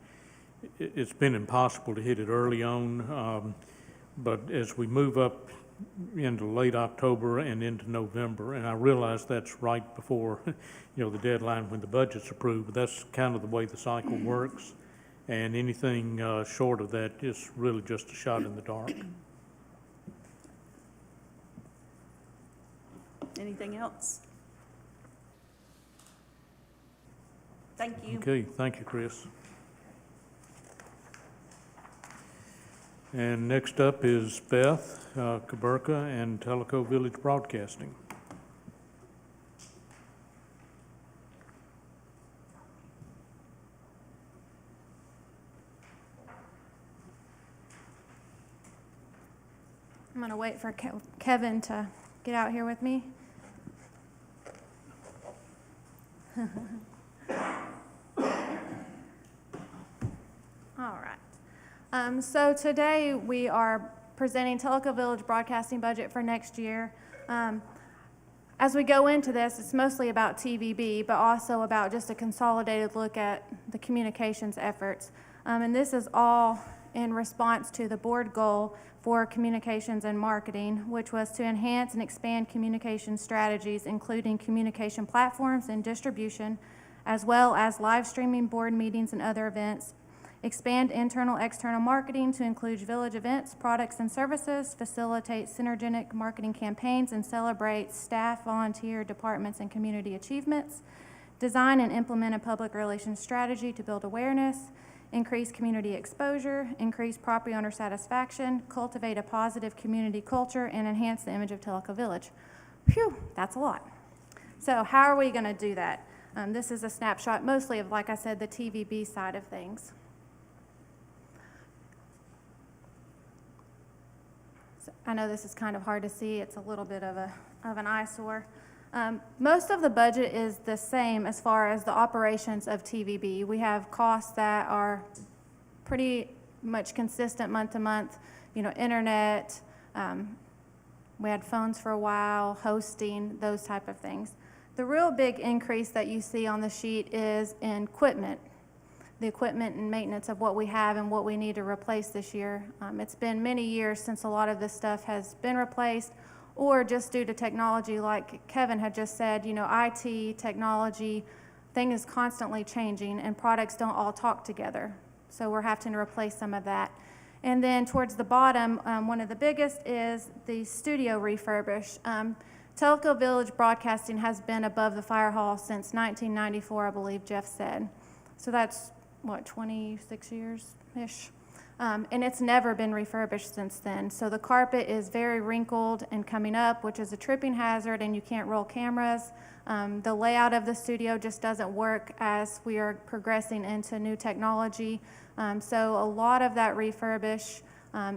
it's been impossible to hit it early on. But as we move up into late October and into November, and I realize that's right before, the deadline when the budget's approved, but that's kind of the way the cycle works. And anything short of that is really just a shot in the dark. Anything else? Thank you. Okay, thank you, Chris. And next up is Beth Kaburka and Telica Village Broadcasting. I'm going to wait for Kevin to get out here with me. All right. So today we are presenting Telica Village Broadcasting budget for next year. As we go into this, it's mostly about TVB, but also about just a consolidated look at the communications efforts. And this is all in response to the board goal for communications and marketing, which was to enhance and expand communication strategies, including communication platforms and distribution, as well as live streaming board meetings and other events, expand internal, external marketing to include village events, products, and services, facilitate synergetic marketing campaigns, and celebrate staff, volunteer, departments, and community achievements, design and implement a public relations strategy to build awareness, increase community exposure, increase property owner satisfaction, cultivate a positive community culture, and enhance the image of Telica Village. Phew, that's a lot. So how are we going to do that? This is a snapshot mostly of, like I said, the TVB side of things. So I know this is kind of hard to see. It's a little bit of an eyesore. Most of the budget is the same as far as the operations of TVB. We have costs that are pretty much consistent month to month, internet, we had phones for a while, hosting, those type of things. The real big increase that you see on the sheet is in equipment, the equipment and maintenance of what we have and what we need to replace this year. It's been many years since a lot of this stuff has been replaced, or just due to technology, like Kevin had just said, IT, technology, thing is constantly changing and products don't all talk together. So we're having to replace some of that. And then towards the bottom, one of the biggest is the studio refurbish. Telica Village Broadcasting has been above the fire hall since 1994, I believe Jeff said. So that's, 26 years-ish? And it's never been refurbished since then. So the carpet is very wrinkled and coming up, which is a tripping hazard, and you can't roll cameras. The layout of the studio just doesn't work as we are progressing into new technology. So a lot of that refurbish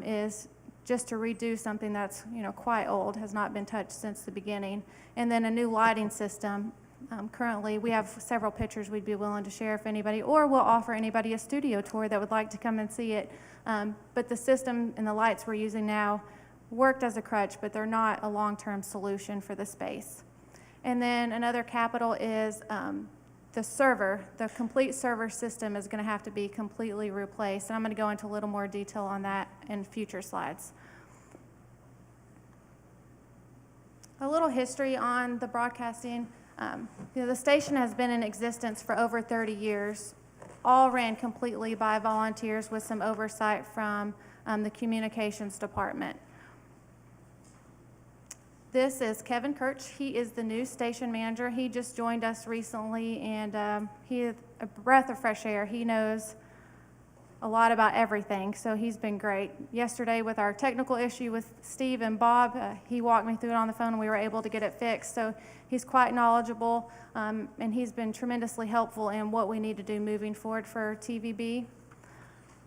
is just to redo something that's quite old, has not been touched since the beginning. And then a new lighting system. Currently, we have several pictures we'd be willing to share if anybody, or we'll offer anybody a studio tour that would like to come and see it. But the system and the lights we're using now worked as a crutch, but they're not a long-term solution for the space. And then another capital is the server. The complete server system is going to have to be completely replaced. And I'm going to go into a little more detail on that in future slides. A little history on the broadcasting. The station has been in existence for over 30 years, all ran completely by volunteers with some oversight from the communications department. This is Kevin Kurtz. He is the new station manager. He just joined us recently, and he is a breath of fresh air. He knows a lot about everything, so he's been great. Yesterday with our technical issue with Steve and Bob, he walked me through it on the phone and we were able to get it fixed. So he's quite knowledgeable, and he's been tremendously helpful in what we need to do moving forward for TVB.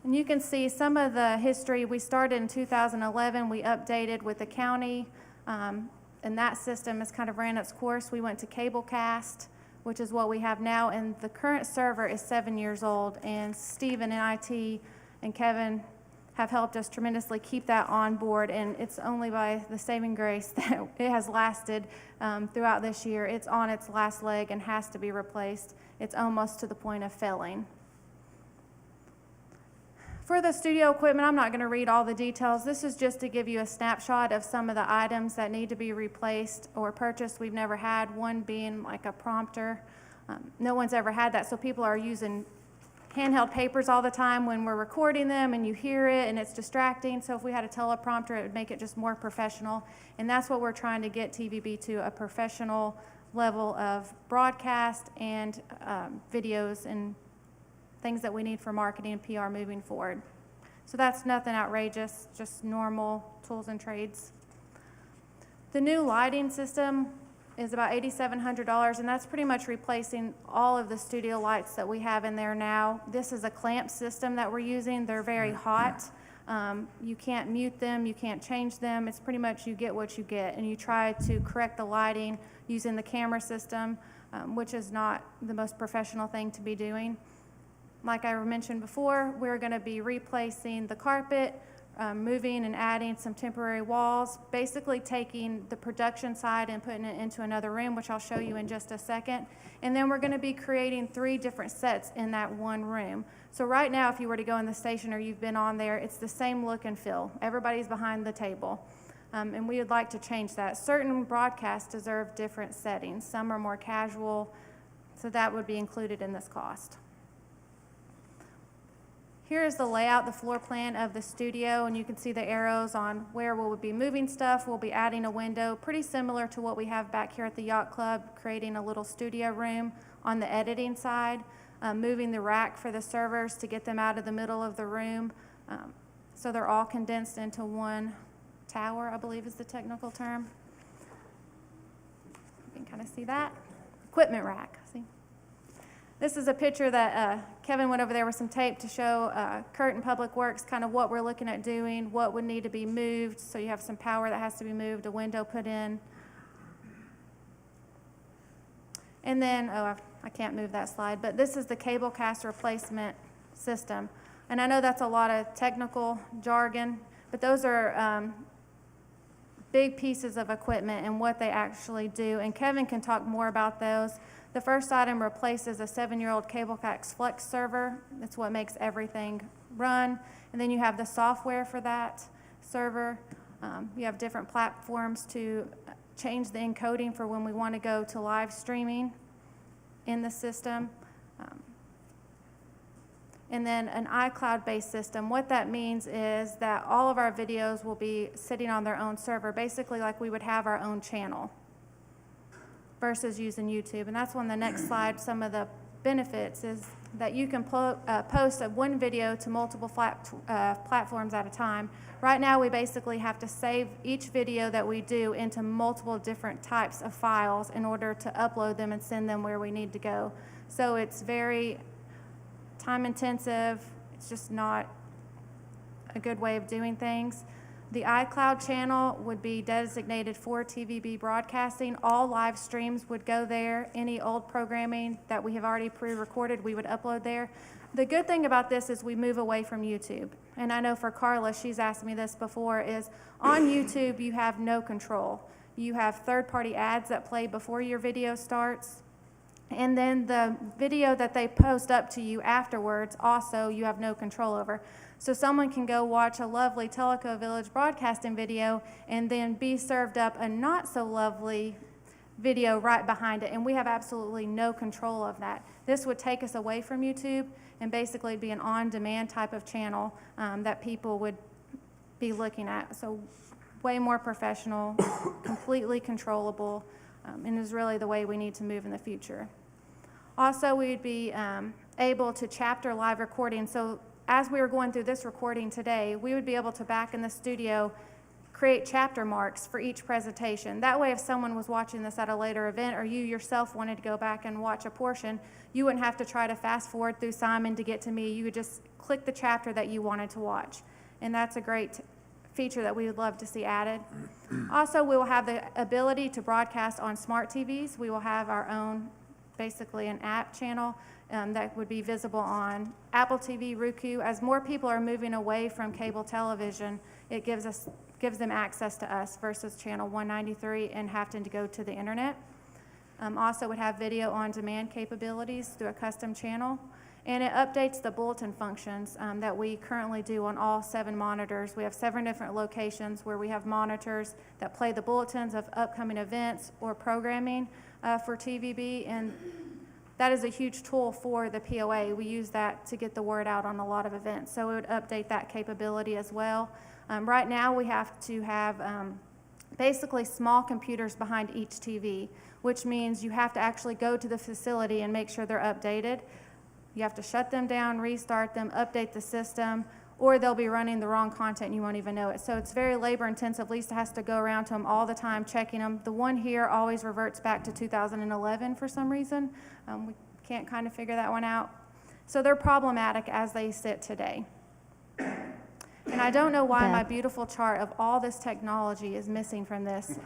And you can see some of the history. We started in 2011. We updated with the county, and that system has kind of ran its course. We went to Cablecast, which is what we have now, and the current server is 7 years old, and Stephen in IT and Kevin have helped us tremendously keep that on board, and it's only by the saving grace that it has lasted throughout this year. It's on its last leg and has to be replaced. It's almost to the point of failing. For the studio equipment, I'm not going to read all the details. This is just to give you a snapshot of some of the items that need to be replaced or purchased. We've never had one being like a prompter. No one's ever had that, so people are using handheld papers all the time when we're recording them, and you hear it and it's distracting. So if we had a teleprompter, it would make it just more professional, and that's what we're trying to get TVB to, a professional level of broadcast and videos and things that we need for marketing and PR moving forward. So that's nothing outrageous, just normal tools and trades. The new lighting system is about $8,700, and that's pretty much replacing all of the studio lights that we have in there now. This is a clamp system that we're using. They're very hot. You can't mute them, you can't change them. It's pretty much you get what you get, and you try to correct the lighting using the camera system, which is not the most professional thing to be doing. Like I mentioned before, we're going to be replacing the carpet, moving and adding some temporary walls, basically taking the production side and putting it into another room, which I'll show you in just a second. And then we're going to be creating 3 different sets in that one room. So right now, if you were to go in the station or you've been on there, it's the same look and feel. Everybody's behind the table. And we would like to change that. Certain broadcasts deserve different settings. Some are more casual, so that would be included in this cost. here is the layout, the floor plan of the studio, and you can see the arrows on where we'll be moving stuff. We'll be adding a window, pretty similar to what we have back here at the Yacht Club, creating a little studio room on the editing side, moving the rack for the servers to get them out of the middle of the room. So they're all condensed into one tower, I believe is the technical term. You can kind of see that. Equipment rack, see? This is a picture that Kevin went over there with some tape to show Kurt and Public Works kind of what we're looking at doing, what would need to be moved. So you have some power that has to be moved, a window put in. And then, I can't move that slide, but this is the cable cast replacement system. And I know that's a lot of technical jargon, but those are big pieces of equipment and what they actually do. And Kevin can talk more about those. The first item replaces a 7-year-old Cablefax Flex server. That's what makes everything run. And then you have the software for that server. You have different platforms to change the encoding for when we want to go to live streaming in the system. And then an iCloud-based system. What that means is that all of our videos will be sitting on their own server, basically like we would have our own channel versus using YouTube. And that's on the next slide. Some of the benefits is that you can post one video to multiple platforms at a time. Right now, we basically have to save each video that we do into multiple different types of files in order to upload them and send them where we need to go. So it's very time intensive. It's just not a good way of doing things. The iCloud channel would be designated for TVB broadcasting. All live streams would go there. Any old programming that we have already pre-recorded, we would upload there. The good thing about this is we move away from YouTube. And I know for Carla, she's asked me this before, is on YouTube you have no control. You have third-party ads that play before your video starts. And then the video that they post up to you afterwards, also you have no control over. So someone can go watch a lovely Telica Village broadcasting video and then be served up a not so lovely video right behind it, and we have absolutely no control of that. This would take us away from YouTube and basically be an on-demand type of channel that people would be looking at. So way more professional, completely controllable, and is really the way we need to move in the future. Also, we'd be able to chapter live recording. So as we were going through this recording today, we would be able to back in the studio create chapter marks for each presentation. That way, if someone was watching this at a later event or you yourself wanted to go back and watch a portion, you wouldn't have to try to fast forward through Simon to get to me. You would just click the chapter that you wanted to watch. And that's a great feature that we would love to see added. Also, we will have the ability to broadcast on Smart TVs. We will have our own, basically an app channel that would be visible on Apple TV, Roku. As more people are moving away from cable television, it gives them access to us versus channel 193 and having to go to the internet. Also would have video on demand capabilities through a custom channel. And it updates the bulletin functions that we currently do on all 7 monitors. We have 7 different locations where we have monitors that play the bulletins of upcoming events or programming for TVB, and that is a huge tool for the POA. We use that to get the word out on a lot of events, so it would update that capability as well. Right now, we have to have basically small computers behind each TV, which means you have to actually go to the facility and make sure they're updated. You have to shut them down, restart them, update the system, or they'll be running the wrong content and you won't even know it. So it's very labor intensive. Lisa has to go around to them all the time, checking them. The one here always reverts back to 2011 for some reason. We can't kind of figure that one out. So they're problematic as they sit today. And I don't know why my beautiful chart of all this technology is missing from this.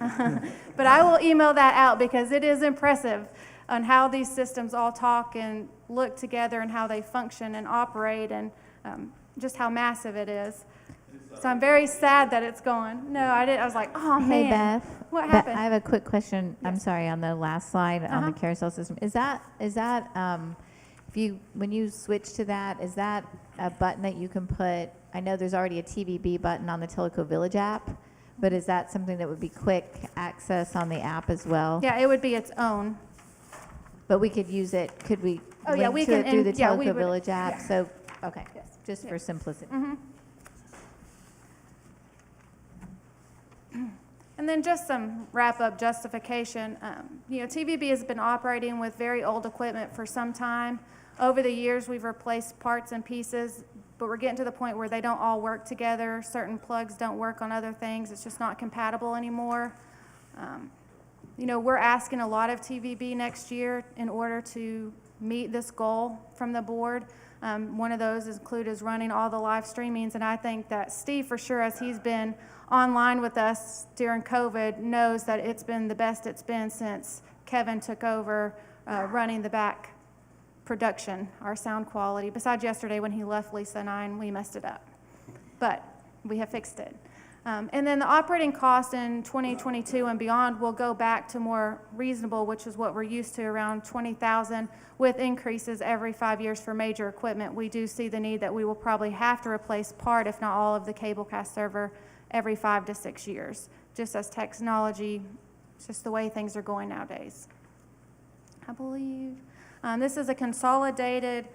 But I will email that out because it is impressive on how these systems all talk and look together and how they function and operate and just how massive it is. So I'm very sad that it's gone. No, I didn't. I was like, oh, man. Hey, Beth. What happened? I have a quick question. Yes. I'm sorry, on the last slide on the carousel system. Is that when you switch to that, is that a button that you can put? I know there's already a TVB button on the Telica Village app, but is that something that would be quick access on the app as well? Yeah, it would be its own. But we could use it, could we Oh, yeah, we link to can it through the yeah, we Telica would- Village app? yeah. So, okay. Yes. just for simplicity. And then just some wrap-up justification. TVB has been operating with very old equipment for some time. Over the years, we've replaced parts and pieces, but we're getting to the point where they don't all work together. Certain plugs don't work on other things. It's just not compatible anymore. We're asking a lot of TVB next year in order to meet this goal from the board. One of those is running all the live streamings, and I think that Steve, for sure, as he's been online with us during COVID, knows that it's been the best it's been since Kevin took over running the back production, our sound quality, besides yesterday when he left Lisa and I and we messed it up. But we have fixed it. And then the operating cost in 2022 and beyond will go back to more reasonable, which is what we're used to, around $20,000, with increases every 5 years for major equipment. We do see the need that we will probably have to replace part, if not all, of the cablecast server every 5 to 6 years, just as technology, it's just the way things are going nowadays. I believe this is a consolidated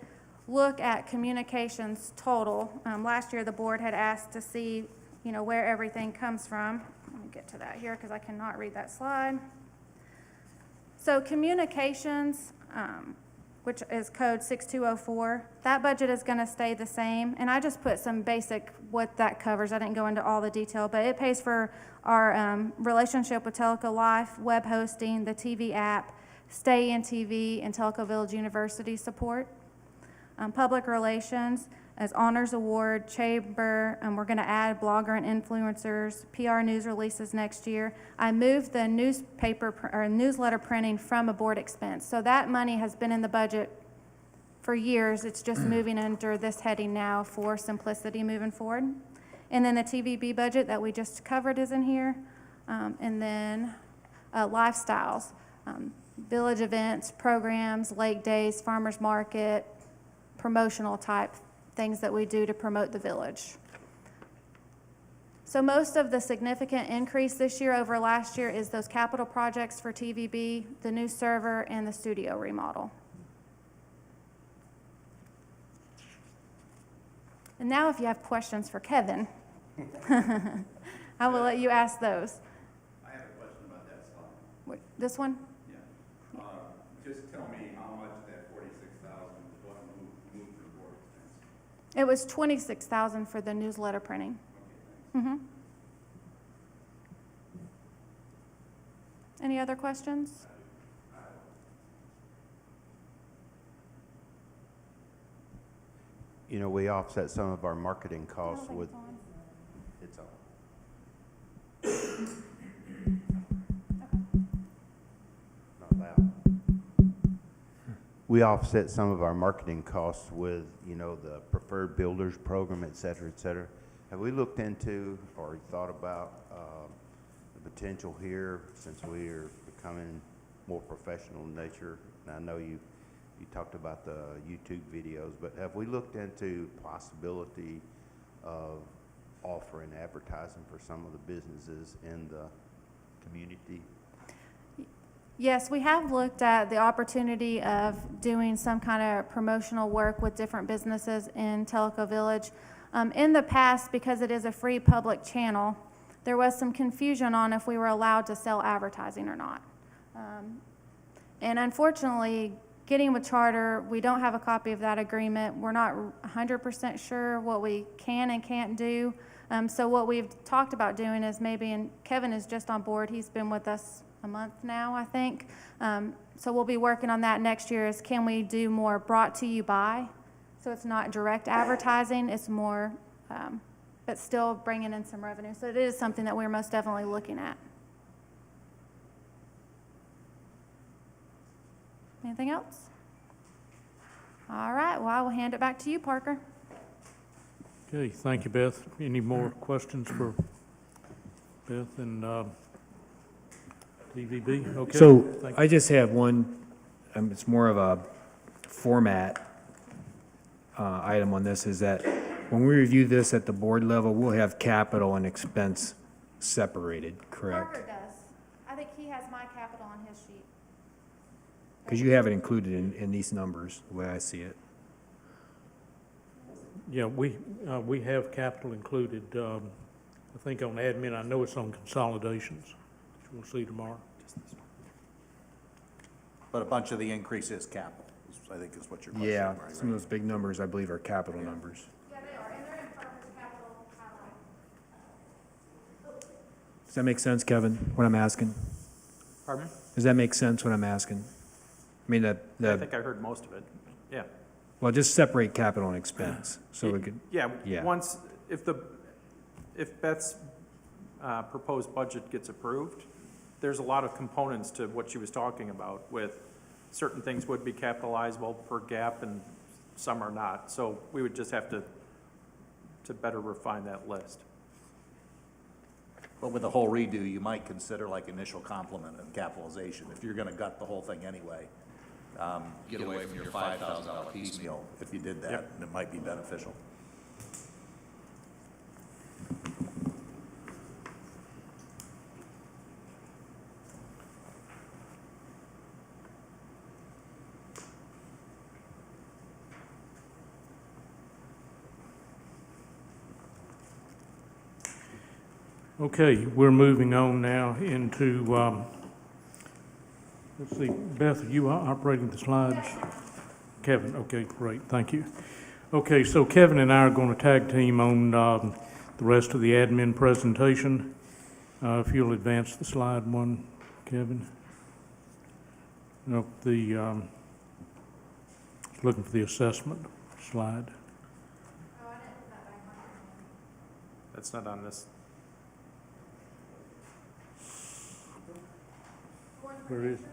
look at communications total. Last year, the board had asked to see where everything comes from. Let me get to that here because I cannot read that slide. So communications, which is code 6204, that budget is going to stay the same. And I just put some basic what that covers. I didn't go into all the detail, but it pays for our relationship with Telica Life, web hosting, the TV app, Stay in TV, and Telica Village University support. Public relations, as honors award, chamber, we're going to add blogger and influencers, PR news releases next year. I moved the newsletter printing from a board expense. So that money has been in the budget for years. It's just moving under this heading now for simplicity moving forward. And then the TVB budget that we just covered is in here. And then lifestyles, village events, programs, lake days, farmers market, promotional type things that we do to promote the village. So most of the significant increase this year over last year is those capital projects for TVB, the new server, and the studio remodel. And now if you have questions for Kevin, I will let you ask those. I have a question about that slide. Wait, this one? Yeah. Just tell me how much that 46,000 was moved to the board expense. It was $26,000 for the newsletter printing. Any other questions? We offset some of our marketing costs with. It's on. Not loud. We offset some of our marketing costs with, the preferred builders program, et cetera, et cetera. Have we looked into or thought about the potential here, since we are becoming more professional in nature? And I know you talked about the YouTube videos, but have we looked into possibility of offering advertising for some of the businesses in the community? Yes, we have looked at the opportunity of doing some kind of promotional work with different businesses in Telica Village. In the past, because it is a free public channel, there was some confusion on if we were allowed to sell advertising or not. And unfortunately, getting with Charter, we don't have a copy of that agreement. We're not 100% sure what we can and can't do. So what we've talked about doing is maybe, and Kevin is just on board, he's been with us a month now, I think. So we'll be working on that next year, is can we do more brought to you by? So it's not direct advertising, it's more, but still bringing in some revenue. So it is something that we're most definitely looking at. Anything else? All right, well, I will hand it back to you, Parker. Okay, thank you, Beth. Any more questions for Beth and TVB? Okay. So thank I just have one, it's more of a format item on this, is that when we review this at the board level, we'll have capital and expense separated, correct? Parker does. I think he has my capital on his sheet. Because you have it included in these numbers, the way I see it. Yeah, we have capital included, I think on admin. I know it's on consolidations, which we'll see tomorrow. But a bunch of the increase is capital, I think is what your question, Yeah, right? some of those big numbers, I believe, are capital numbers. Yeah, they are, and they're in Parker's capital highlight. Does that make sense, Kevin, what I'm asking? Pardon me? Does that make sense, what I'm asking? I mean, I think I heard most of it, yeah. well, just separate capital and expense, so we could, Yeah, Yeah. once, if Beth's proposed budget gets approved, there's a lot of components to what she was talking about, with certain things would be capitalizable per gap and some are not. So we would just have to better refine that list. But with the whole redo, you might consider like initial complement and capitalization, if you're gonna gut the whole thing anyway. Get away from your $5,000 piecemeal if you did that, and it might be beneficial. Okay, we're moving on now into, let's see, Beth, are you operating the slides? Kevin, okay, great, thank you. Okay, so Kevin and I are going to tag team on the rest of the admin presentation. If you'll advance the slide one, Kevin. No, looking for the assessment slide. That's not on this. Where is it?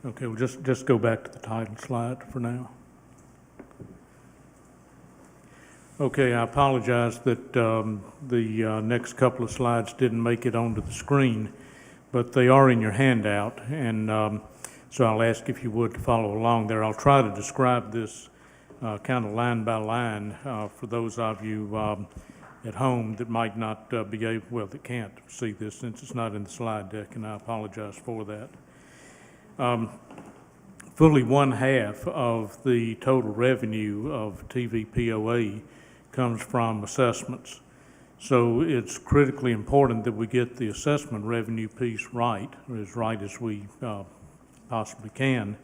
Okay, we'll just go back to the title slide for now. Okay, I apologize that the next couple of slides didn't make it onto the screen, but they are in your handout, and so I'll ask if you would to follow along there. I'll try to describe this kind of line by line for those of you at home that might not be able, well, that can't see this since it's not in the slide deck, and I apologize for that. Fully 1/2 of the total revenue of TVPOA comes from assessments. So it's critically important that we get the assessment revenue piece right, or as right as we possibly can,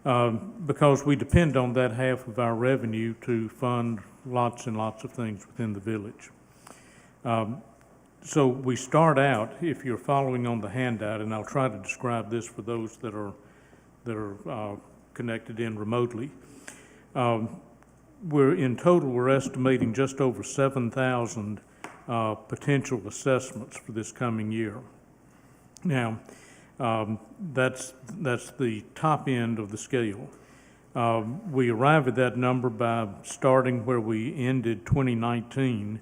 because we depend on that half of our revenue to fund lots and lots of things within the village. So we start out, if you're following on the handout, and I'll try to describe this for those that are connected in remotely. We're estimating just over 7,000 potential assessments for this coming year. Now, that's the top end of the scale. We arrive at that number by starting where we ended 2019.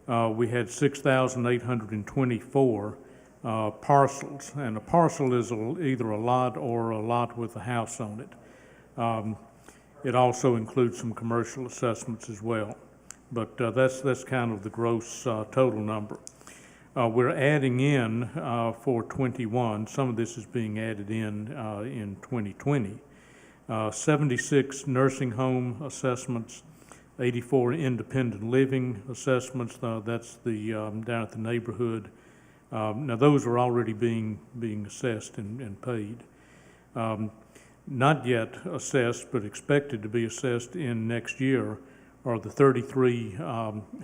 We had 6,824 parcels, and a parcel is either a lot or a lot with a house on it. It also includes some commercial assessments as well, but that's kind of the gross total number. We're adding in for 21, some of this is being added in 2020, 76 nursing home assessments, 84 independent living assessments, that's the down at the neighborhood. Now those are already being assessed and paid. Not yet assessed, but expected to be assessed in next year are the 33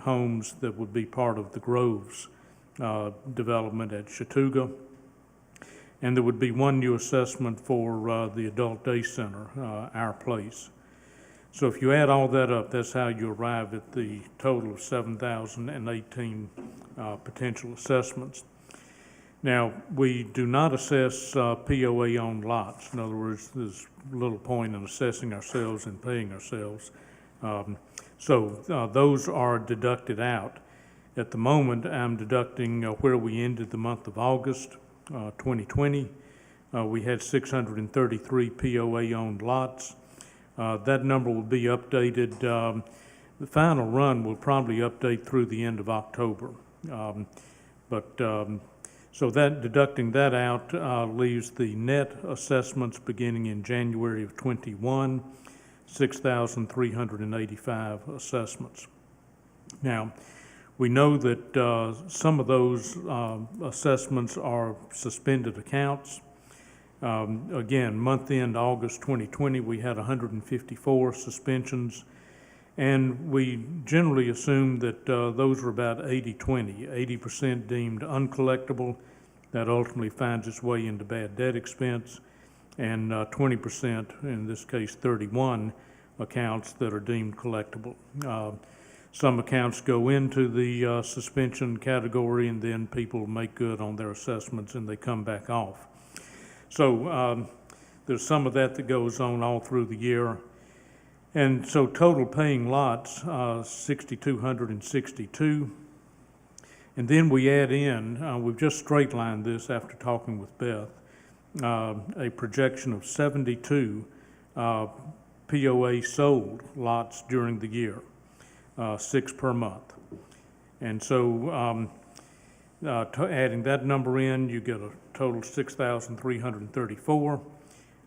homes that would be part of the Groves development at Chattooga. And there would be one new assessment for the Adult Day Center, Our Place. So if you add all that up, that's how you arrive at the total of 7,018 potential assessments. Now, we do not assess POA-owned lots. In other words, there's little point in assessing ourselves and paying ourselves. So those are deducted out. At the moment, I'm deducting where we ended the month of August 2020. We had 633 POA-owned lots. That number will be updated. The final run will probably update through the end of October. So that, deducting that out, leaves the net assessments beginning in January of 21, 6,385 assessments. Now, we know that some of those assessments are suspended accounts. Again, month-end August 2020, we had 154 suspensions, and we generally assume that those were about 80-20, 80% deemed uncollectible. That ultimately finds its way into bad debt expense, and 20%, in this case 31, accounts that are deemed collectible. Some accounts go into the suspension category, and then people make good on their assessments and they come back off. So there's some of that that goes on all through the year. And so total paying lots, 6,262. And then we add in, we've just straight lined this after talking with Beth, a projection of 72 POA sold lots during the year, 6 per month. And so adding that number in, you get a total 6,334.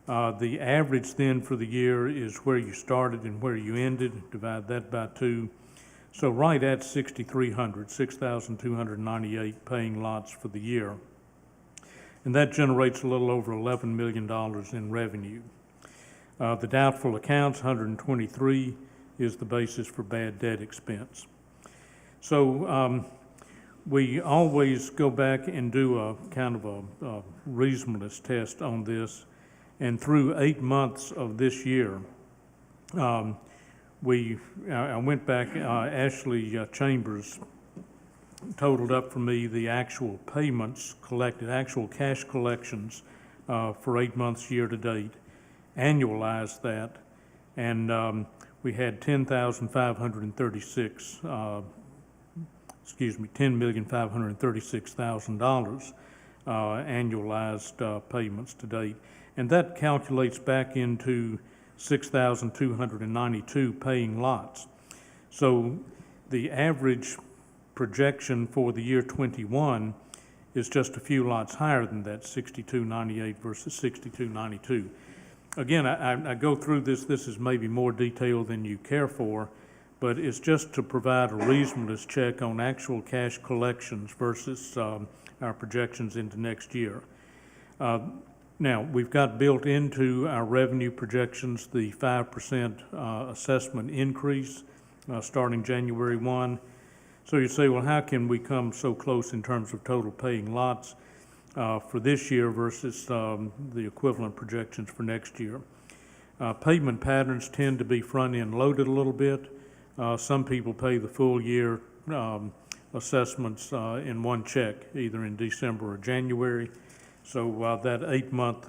The average then for the year is where you started and where you ended. Divide that by 2. So right at 6,300, 6,298 paying lots for the year. And that generates a little over $11 million in revenue. The doubtful accounts, 123, is the basis for bad debt expense. So we always go back and do a kind of a reasonableness test on this. And through 8 months of this year, I went back, Ashley Chambers totaled up for me the actual payments collected, actual cash collections for 8 months year to date, annualized that, and we had $10,536,000 annualized payments to date. And that calculates back into 6,292 paying lots. So the average projection for the year 21 is just a few lots higher than that, 6,298 versus 6,292. Again, I go through this is maybe more detailed than you care for, but it's just to provide a reasonableness check on actual cash collections versus our projections into next year. Now, we've got built into our revenue projections the 5% assessment increase starting January 1. So you say, well, how can we come so close in terms of total paying lots for this year versus the equivalent projections for next year? Payment patterns tend to be front-end loaded a little bit. Some people pay the full year assessments in one check, either in December or January. So that 8-month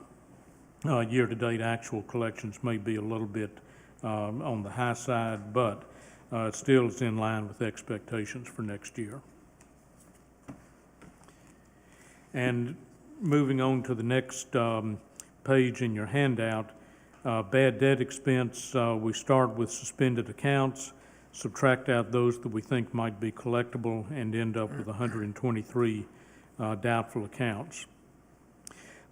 year-to-date actual collections may be a little bit on the high side, but it still is in line with expectations for next year. And moving on to the next page in your handout, bad debt expense, we start with suspended accounts, subtract out those that we think might be collectible, and end up with 123 doubtful accounts.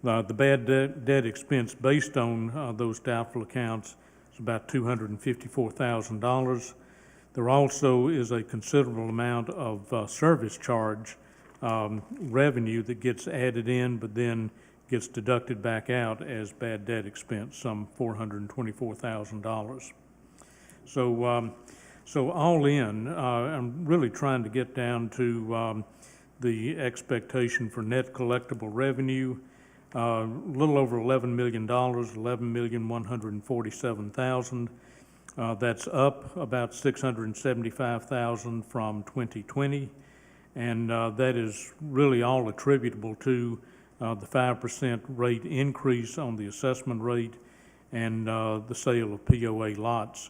The bad debt expense based on those doubtful accounts is about $254,000. There also is a considerable amount of service charge revenue that gets added in, but then gets deducted back out as bad debt expense, some $424,000. So all in, I'm really trying to get down to the expectation for net collectible revenue. A little over $11 million, $11,147,000. That's up about $675,000 from 2020, and that is really all attributable to the 5% rate increase on the assessment rate and the sale of POA lots,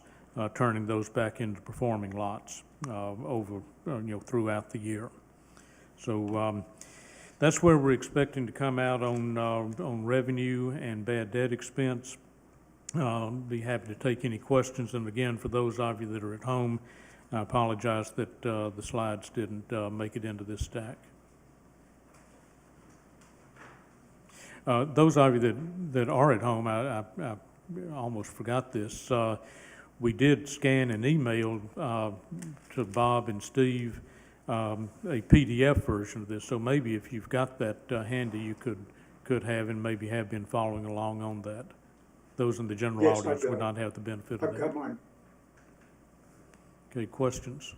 turning those back into performing lots. over, throughout the year. So that's where we're expecting to come out on revenue and bad debt expense. Be happy to take any questions, and again, for those of you that are at home, I apologize that the slides didn't make it into this stack. Those of you that are at home, I almost forgot this. We did scan and email to Bob and Steve a PDF version of this. So maybe if you've got that handy, you could have and maybe have been following along on that. Those in the general Yes, audience I've would got not have the benefit of I've that. got mine. Okay, questions?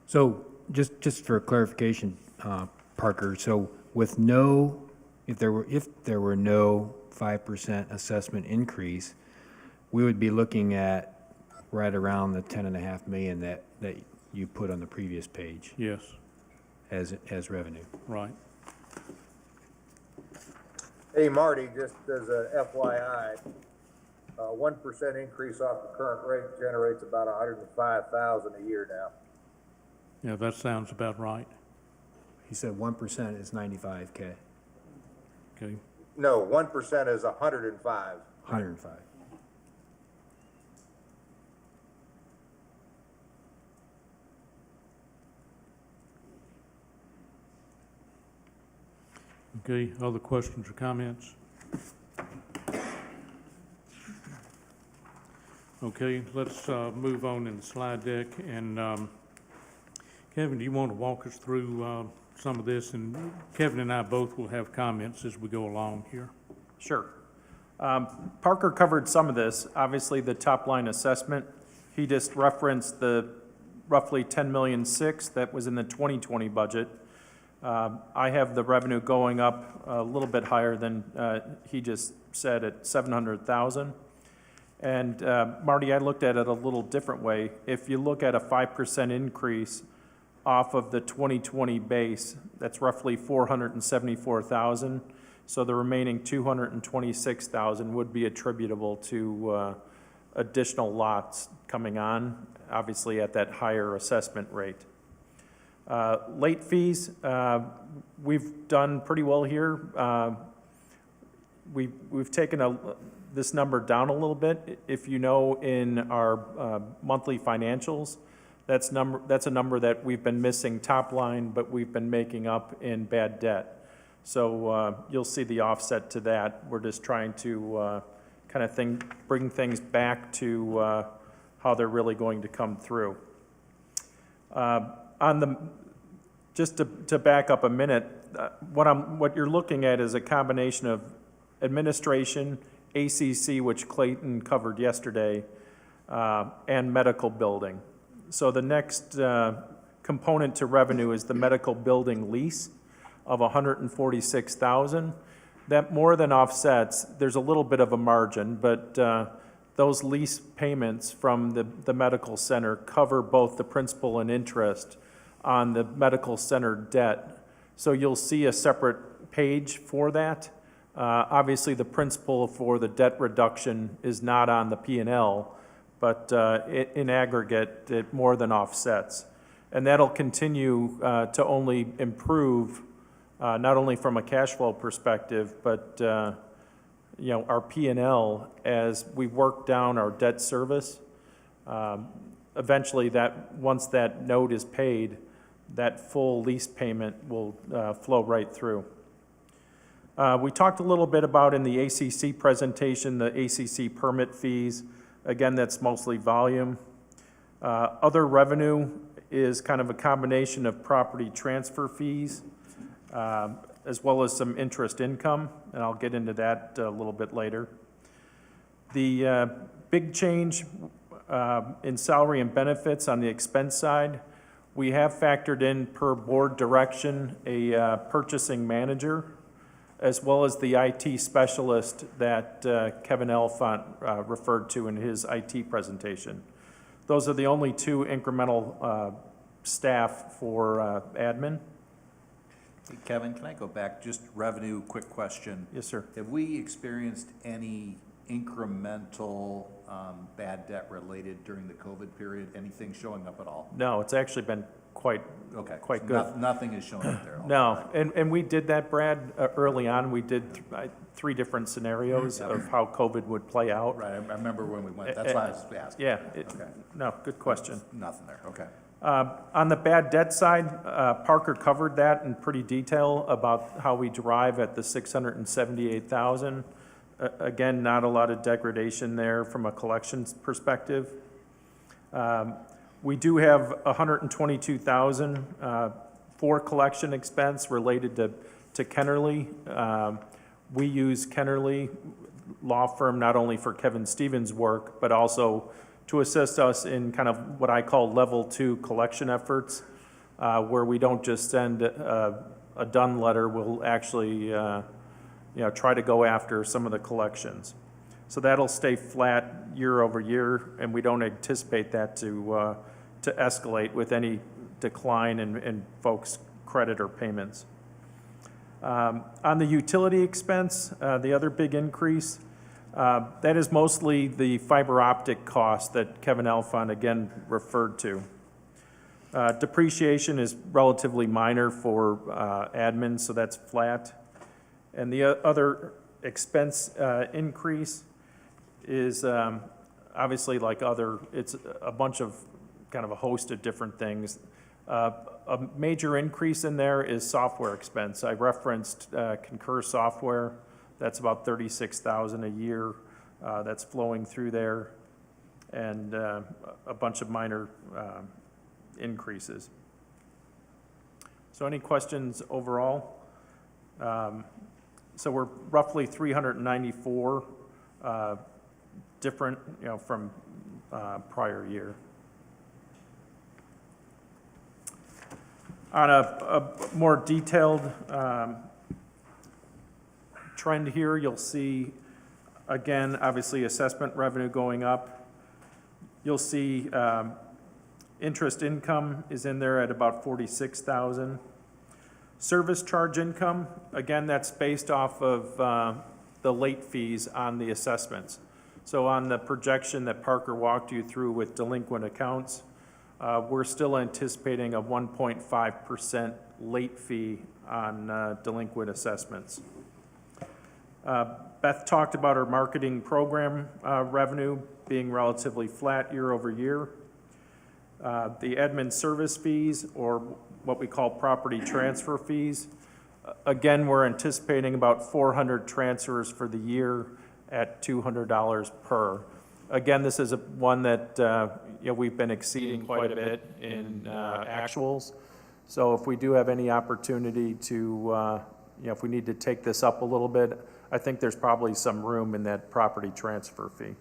So just for clarification, Parker, so with if there were no 5% assessment increase, we would be looking at right around the 10.5 million that you put on the previous page. Yes. As revenue. Right. Hey, Marty, just as a FYI, 1% increase off the current rate generates about 105,000 a year now. Yeah, that sounds about right. He said 1% is 95K. Okay. No, 1% is 105. 105. Okay, other questions or comments? Okay, let's move on in the slide deck. And Kevin, do you want to walk us through some of this? And Kevin and I both will have comments as we go along here. Sure. Parker covered some of this. Obviously, the top line assessment, he just referenced the roughly 10.6 million that was in the 2020 budget. I have the revenue going up a little bit higher than he just said at 700,000. And Marty, I looked at it a little different way. If you look at a 5% increase off of the 2020 base, that's roughly 474,000. So the remaining 226,000 would be attributable to additional lots coming on, obviously at that higher assessment rate. Late fees, we've done pretty well here. We've taken this number down a little bit. If you know, in our monthly financials, that's a number that we've been missing top line, but we've been making up in bad debt. So you'll see the offset to that. We're just trying to bring things back to how they're really going to come through. Just to back up a minute, what you're looking at is a combination of administration, ACC, which Clayton covered yesterday, and medical building. So the next component to revenue is the medical building lease of 146,000. That more than offsets. There's a little bit of a margin, but those lease payments from the medical center cover both the principal and interest on the medical center debt. So you'll see a separate page for that. Obviously, the principal for the debt reduction is not on the P&L, but in aggregate, it more than offsets. And that'll continue to only improve, not only from a cash flow perspective, but our P&L as we work down our debt service. Eventually, once that note is paid, that full lease payment will flow right through. We talked a little bit about in the ACC presentation, the ACC permit fees. Again, that's mostly volume. Other revenue is kind of a combination of property transfer fees, as well as some interest income, and I'll get into that a little bit later. The big change in salary and benefits on the expense side, we have factored in, per board direction, a purchasing manager, as well as the IT specialist that Kevin Elfont referred to in his IT presentation. Those are the only two incremental staff for admin. Hey, Kevin, can I go back, just revenue, quick question? Yes, sir. Have we experienced any incremental bad debt related during the COVID period? Anything showing up at all? No, it's actually been quite Okay. quite So good. Nothing is showing up there. No, and we did that, Brad, early on. We did three different scenarios of how COVID would play out. Right, I remember when we went, that's why I was asking. Yeah, Okay. no, good question. Nothing there, okay. On the bad debt side, Parker covered that in pretty detail about how we derive at the 678,000. Again, not a lot of degradation there from a collections perspective. We do have 122,000 for collection expense related to Kennerly. We use Kennerly law firm not only for Kevin Stevens' work, but also to assist us in kind of what I call level 2 collection efforts, where we don't just send a done letter, we'll actually try to go after some of the collections. So that'll stay flat year over year, and we don't anticipate that to escalate with any decline in folks' credit or payments. On the utility expense, the other big increase, that is mostly the fiber optic cost that Kevin Alfon again referred to. Depreciation is relatively minor for admin, so that's flat. And the other expense increase is obviously like it's a bunch of kind of a host of different things. A major increase in there is software expense. I referenced Concur software. That's about $36,000 a year. That's flowing through there, and a bunch of minor increases. So any questions overall? So we're roughly 394 different, from prior year. On a more detailed trend here, you'll see, again, obviously assessment revenue going up. You'll see interest income is in there at about 46,000. Service charge income, again, that's based off of the late fees on the assessments. So on the projection that Parker walked you through with delinquent accounts, we're still anticipating a 1.5% late fee on delinquent assessments. Beth talked about her marketing program revenue being relatively flat year over year. The admin service fees, or what we call property transfer fees, again, we're anticipating about 400 transfers for the year at $200 per. Again, this is one that we've been exceeding quite a bit in actuals. So if we do have any opportunity to, if we need to take this up a little bit, I think there's probably some room in that property transfer fee.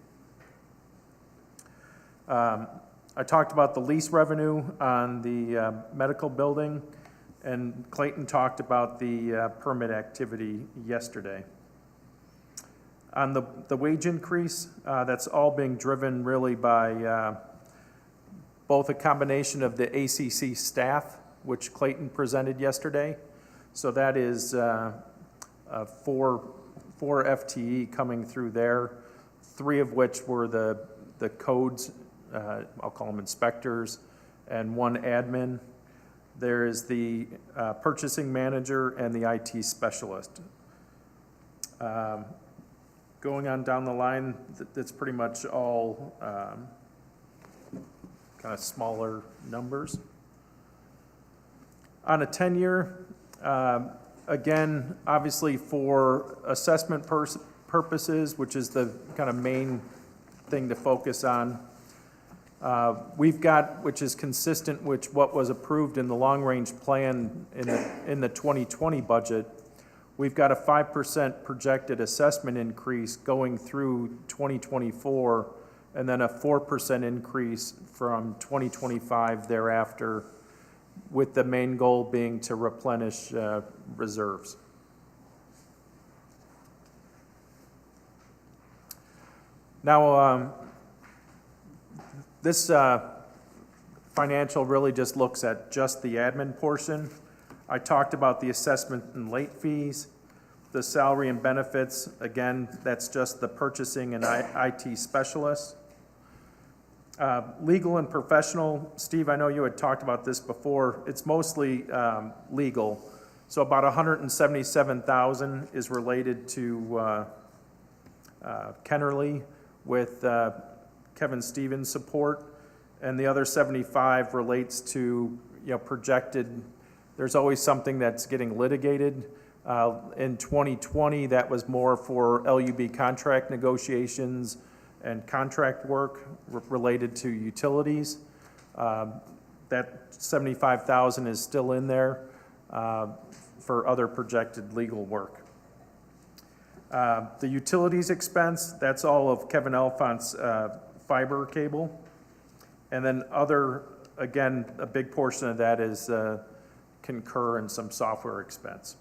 I talked about the lease revenue on the medical building, and Clayton talked about the permit activity yesterday. On the wage increase, that's all being driven really by both a combination of the ACC staff, which Clayton presented yesterday. So that is 4 FTE coming through there, 3 of which were the codes, I'll call them inspectors, and 1 admin. There is the purchasing manager and the IT specialist. Going on down the line, that's pretty much all kind of smaller numbers. On a 10-year, again, obviously for assessment purposes, which is the kind of main thing to focus on, we've got, which is consistent with what was approved in the long-range plan in the 2020 budget, we've got a 5% projected assessment increase going through 2024, and then a 4% increase from 2025 thereafter, with the main goal being to replenish reserves. Now, this financial really just looks at just the admin portion. I talked about the assessment and late fees. The salary and benefits, again, that's just the purchasing and IT specialists. Legal and professional, Steve, I know you had talked about this before. It's mostly legal. So about 177,000 is related to Kennerly with Kevin Stevens' support, and the other 75 relates to, projected. There's always something that's getting litigated. In 2020, that was more for LUB contract negotiations and contract work related to utilities. That 75,000 is still in there for other projected legal work. The utilities expense, that's all of Kevin Alphon's fiber cable. And then other, again, a big portion of that is Concur and some software expense.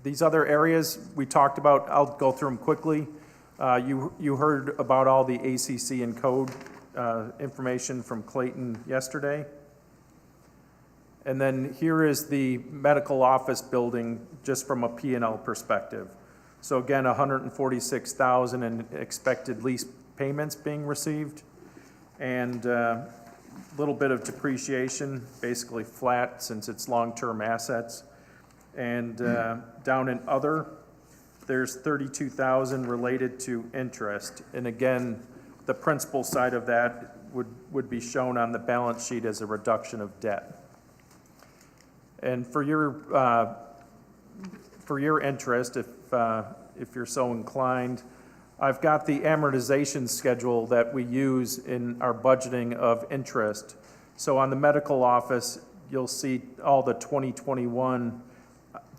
These other areas we talked about, I'll go through them quickly. You heard about all the ACC and code information from Clayton yesterday. And then here is the medical office building just from a P&L perspective. So again, 146,000 in expected lease payments being received, and a little bit of depreciation, basically flat since it's long-term assets. And down in other, there's 32,000 related to interest. And again, the principal side of that would be shown on the balance sheet as a reduction of debt. And for your interest, if you're so inclined, I've got the amortization schedule that we use in our budgeting of interest. So on the medical office, you'll see all the 2021,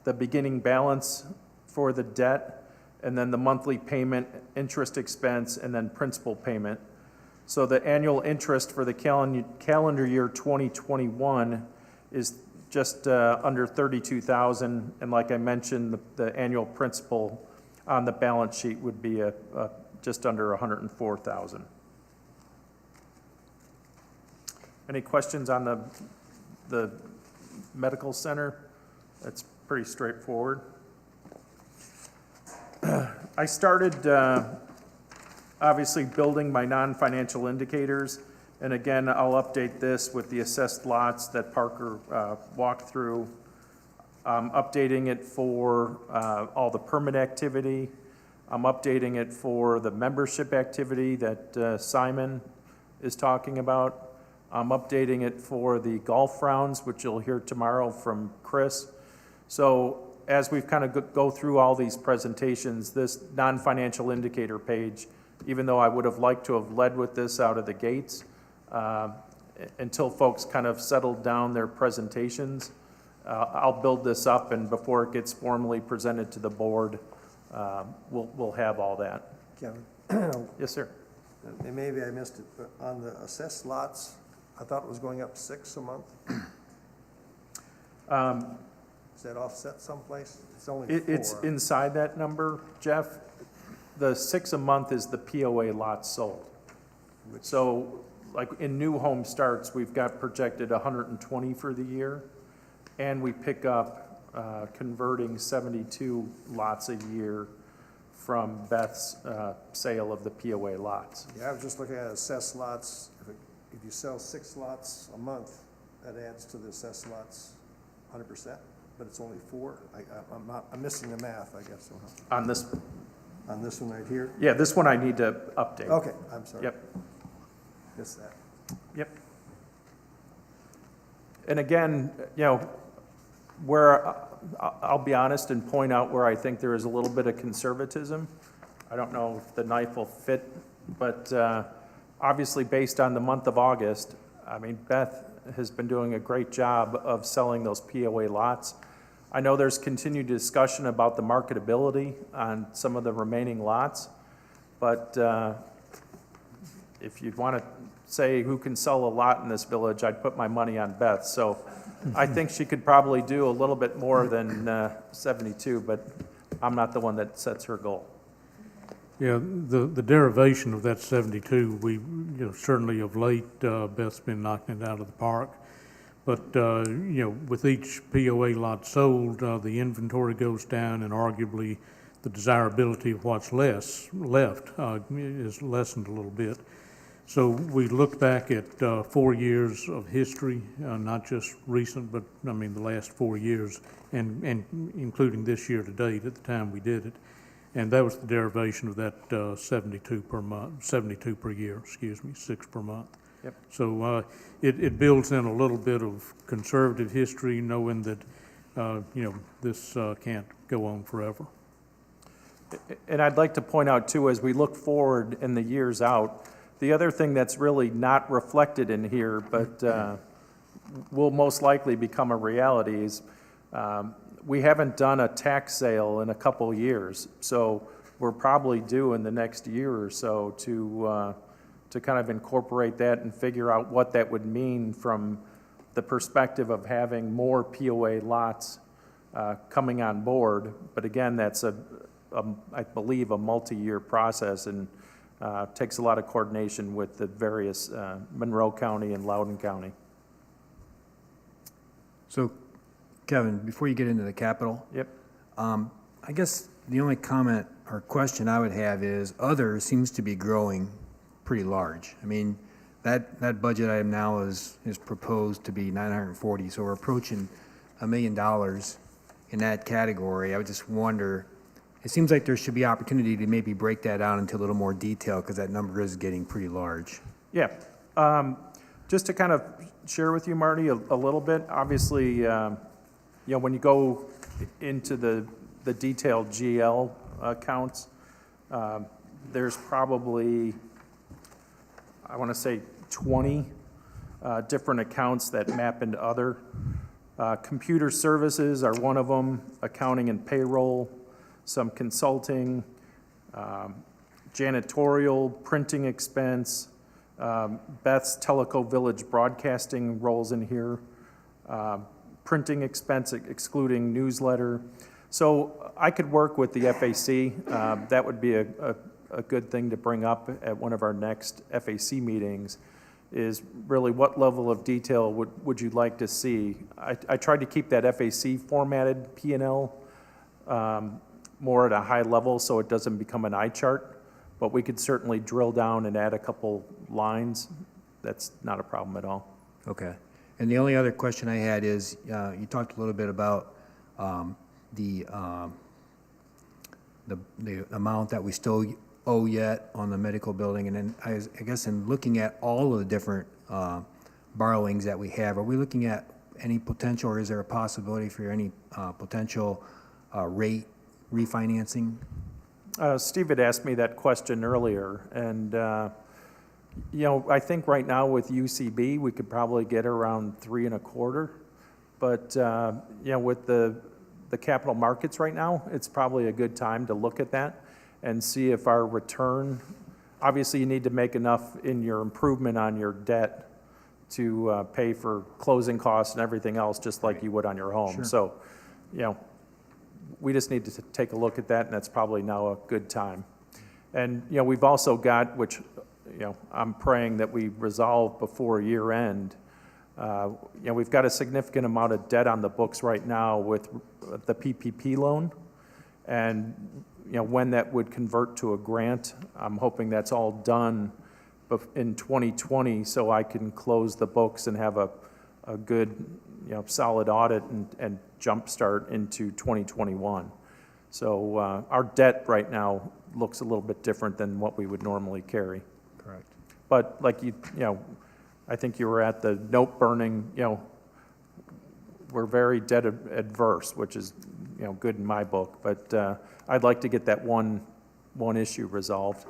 the beginning balance for the debt, and then the monthly payment, interest expense, and then principal payment. So the annual interest for the calendar year 2021 is just under 32,000, and like I mentioned, the annual principal on the balance sheet would be just under 104,000. Any questions on the medical center? That's pretty straightforward. I started obviously building my non-financial indicators, and again, I'll update this with the assessed lots that Parker walked through. I'm updating it for all the permit activity. I'm updating it for the membership activity that Simon is talking about. I'm updating it for the golf rounds, which you'll hear tomorrow from Chris. So as we've kind of go through all these presentations, this non-financial indicator page, even though I would have liked to have led with this out of the gates, until folks kind of settled down their presentations, I'll build this up, and before it gets formally presented to the board, we'll have all that. Kevin? Yes, sir. And maybe I missed it, but on the assessed lots, I thought it was going up 6 a month. Is that offset someplace? It's only 4. It's inside that number, Jeff. The 6 a month is the POA lots sold. So like in new home starts, we've got projected 120 for the year, and we pick up converting 72 lots a year from Beth's sale of the POA lots. Yeah, I was just looking at assessed lots. If you sell 6 lots a month, that adds to the assessed lots 100%, but it's only 4. I'm missing the math, I guess. On this? On this one right here? Yeah, this one I need to update. Okay, I'm sorry. Yep. Missed that. Yep. And again, where I'll be honest and point out where I think there is a little bit of conservatism. I don't know if the knife will fit, but obviously based on the month of August, I mean, Beth has been doing a great job of selling those POA lots. I know there's continued discussion about the marketability on some of the remaining lots, but if you'd want to say who can sell a lot in this village, I'd put my money on Beth. So I think she could probably do a little bit more than 72, but I'm not the one that sets her goal. Yeah, the derivation of that 72, we certainly of late, Beth's been knocking it out of the park. But, with each POA lot sold, the inventory goes down and arguably the desirability of what's left is lessened a little bit. So we look back at 4 years of history, not just recent, but the last 4 years, and including this year to date at the time we did it. And that was the derivation of that 72 per year, 6 per month. Yep. So it builds in a little bit of conservative history, knowing that, this can't go on forever. And I'd like to point out too, as we look forward in the years out, the other thing that's really not reflected in here, but will most likely become a reality is we haven't done a tax sale in a couple years. So we're probably due in the next year or so to kind of incorporate that and figure out what that would mean from the perspective of having more POA lots coming on board. But again, that's I believe a multi-year process, and takes a lot of coordination with the various Monroe County and Loudoun County. So, Kevin, before you get into the capital. Yep. I guess the only comment or question I would have is other seems to be growing pretty large. That budget item now is proposed to be 940, so we're approaching $1 million in that category. I would just wonder, it seems like there should be opportunity to maybe break that down into a little more detail, because that number is getting pretty large. Yeah. Just to kind of share with you, Marty, a little bit, obviously, when you go into the detailed GL accounts, there's probably, I want to say 20 different accounts that map into other. Computer services are one of them, accounting and payroll, some consulting, janitorial, printing expense, Beth's Telica Village broadcasting rolls in here, printing expense excluding newsletter. So I could work with the FAC. That would be a good thing to bring up at one of our next FAC meetings, is really what level of detail would you like to see? I tried to keep that FAC formatted P&L more at a high level so it doesn't become an eye chart, but we could certainly drill down and add a couple lines. That's not a problem at all. Okay. And the only other question I had is, you talked a little bit about the amount that we still owe yet on the medical building, and then I guess in looking at all of the different borrowings that we have, are we looking at any potential, or is there a possibility for any potential rate refinancing? Steve had asked me that question earlier, and I think right now with UCB we could probably get around 3.25, but with the capital markets right now, it's probably a good time to look at that and see if our return, obviously you need to make enough in your improvement on your debt to pay for closing costs and everything else, just like you would on your home. Sure. So, we just need to take a look at that, and that's probably now a good time. And, we've also got, which, I'm praying that we resolve before year end, we've got a significant amount of debt on the books right now with the PPP loan. And, when that would convert to a grant, I'm hoping that's all done in 2020 so I can close the books and have a good, solid audit and jumpstart into 2021. So our debt right now looks a little bit different than what we would normally carry. Correct. But like I think you were at the note burning, we're very debt adverse, which is, good in my book. But I'd like to get that one issue resolved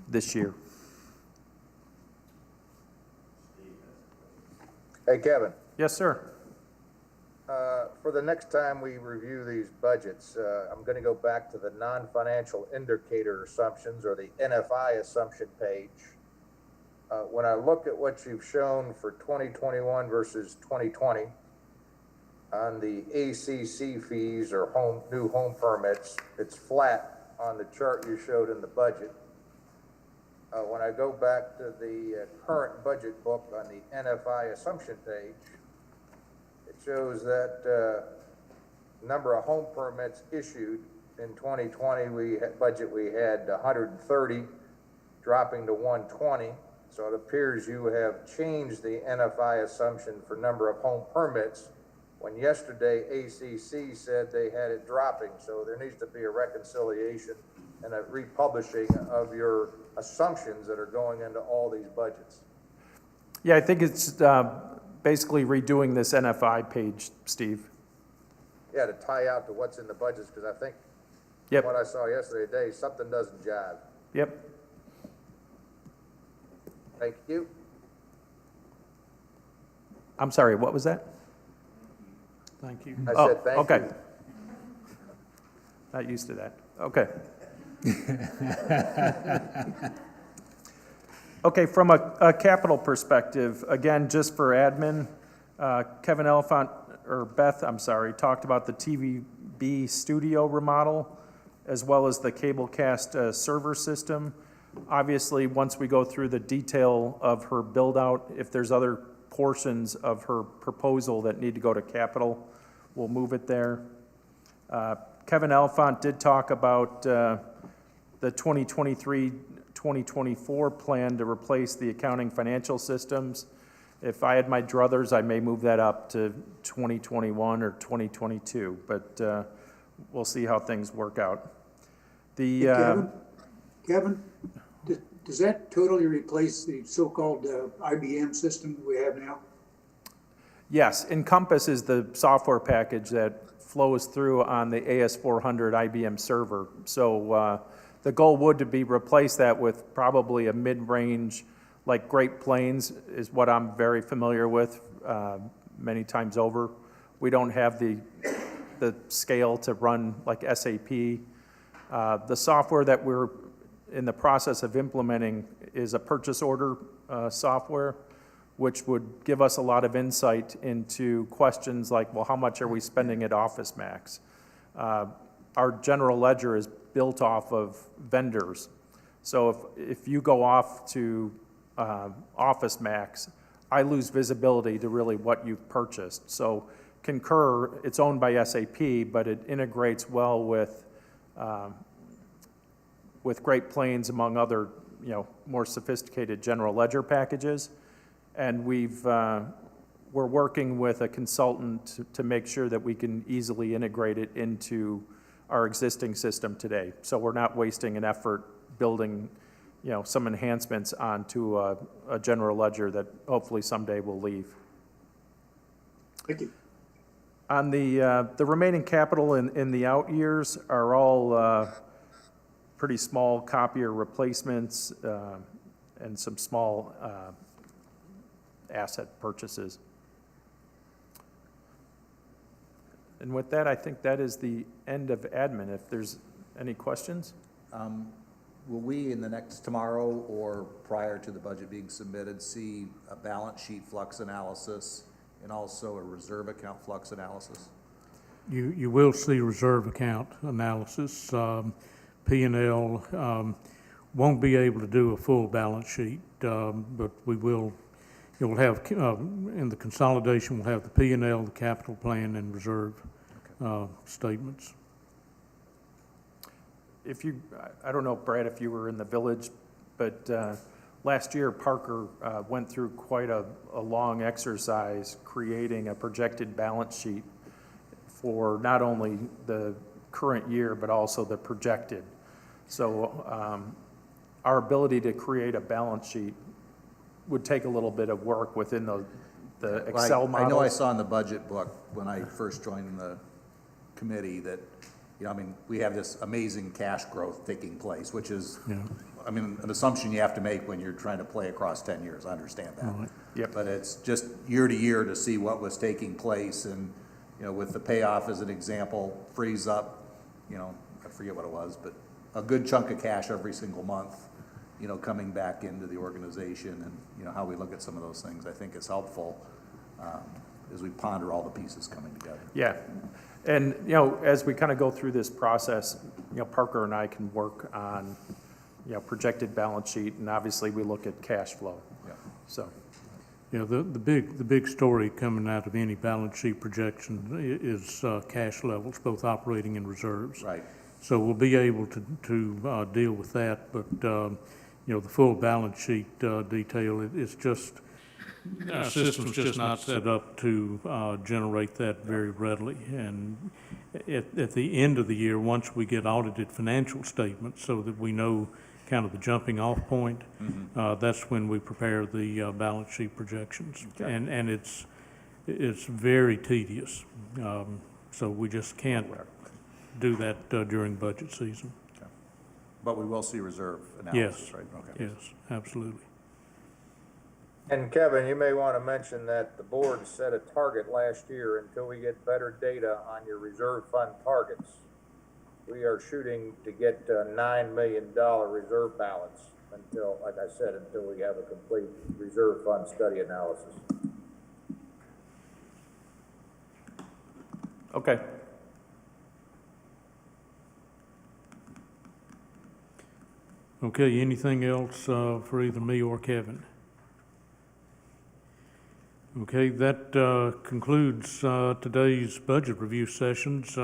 this year. Hey, Kevin. Yes, sir. For the next time we review these budgets, I'm going to go back to the non-financial indicator assumptions, or the NFI assumption page. When I look at what you've shown for 2021 versus 2020 on the ACC fees or new home permits, it's flat on the chart you showed in the budget. When I go back to the current budget book on the NFI assumption page, shows that, number of home permits issued in 2020, budget we had 130, dropping to 120. So it appears you have changed the NFI assumption for number of home permits, when yesterday ACC said they had it dropping. So there needs to be a reconciliation and a republishing of your assumptions that are going into all these budgets. Yeah, I think it's basically redoing this NFI page, Steve. Yeah, to tie out to what's in the budgets, because I think Yep. what I saw yesterday, something doesn't jive. Yep. Thank you. I'm sorry, what was that? Thank you. I said thank okay. you. Not used to that. Okay. Okay, from a capital perspective, again, just for admin, Kevin Elefant, or Beth, I'm sorry, talked about the TVB studio remodel, as well as the Cablecast server system. Obviously, once we go through the detail of her build-out, if there's other portions of her proposal that need to go to capital, we'll move it there. Kevin Elefant did talk about the 2023-2024 plan to replace the accounting financial systems. If I had my druthers, I may move that up to 2021 or 2022, but we'll see how things work out. Kevin, does that totally replace the so-called IBM system that we have now? Yes, Encompass is the software package that flows through on the AS400 IBM server. So the goal would to be replace that with probably a mid-range, like Great Plains is what I'm very familiar with many times over. We don't have the scale to run like SAP. The software that we're in the process of implementing is a purchase order software, which would give us a lot of insight into questions like, well, how much are we spending at Office Max? Our general ledger is built off of vendors. So if you go off to Office Max, I lose visibility to really what you've purchased. So Concur, it's owned by SAP, but it integrates well with Great Plains, among other, more sophisticated general ledger packages. And we're working with a consultant to make sure that we can easily integrate it into our existing system today. So we're not wasting an effort building, some enhancements onto a general ledger that hopefully someday will leave. Thank you. On the remaining capital in the out years are all pretty small copier replacements and some small asset purchases. And with that, I think that is the end of admin. If there's any questions? Will we, in the next tomorrow or prior to the budget being submitted, see a balance sheet flux analysis and also a reserve account flux analysis? You will see reserve account analysis. P&L won't be able to do a full balance sheet, but we will. You'll have, in the consolidation, we'll have the P&L, the capital plan, and reserve statements. I don't know, Brad, if you were in the village, but last year Parker went through quite a long exercise creating a projected balance sheet for not only the current year, but also the projected. So our ability to create a balance sheet would take a little bit of work within the Excel model. I know I saw in the budget book when I first joined the committee that, we have this amazing cash growth taking place, which is, an assumption you have to make when you're trying to play across 10 years. I understand that. Right. Yep. But it's just year to year to see what was taking place, and, with the payoff as an example, frees up, I forget what it was, but a good chunk of cash every single month, coming back into the organization, and, how we look at some of those things, I think is helpful as we ponder all the pieces coming together. Yeah. And, as we kind of go through this process, Parker and I can work on, projected balance sheet, and obviously we look at cash flow. Yeah. So. Yeah, the big story coming out of any balance sheet projection is cash levels, both operating and reserves. Right. So we'll be able to deal with that, but, you know, the full balance sheet detail, it's just, our system's just not set up to generate that very readily. And at the end of the year, once we get audited financial statements so that we know kind of the jumping off point, that's when we prepare the balance sheet projections. Okay. And it's very tedious. So we just can't do that during budget season. Okay. But we will see reserve Yes, analysis, right? Okay. yes, absolutely. And Kevin, you may want to mention that the board set a target last year until we get better data on your reserve fund targets. We are shooting to get a $9 million reserve balance until, like I said, until we have a complete reserve fund study analysis. Okay. Okay, anything else for either me or Kevin? Okay, that concludes today's budget review sessions.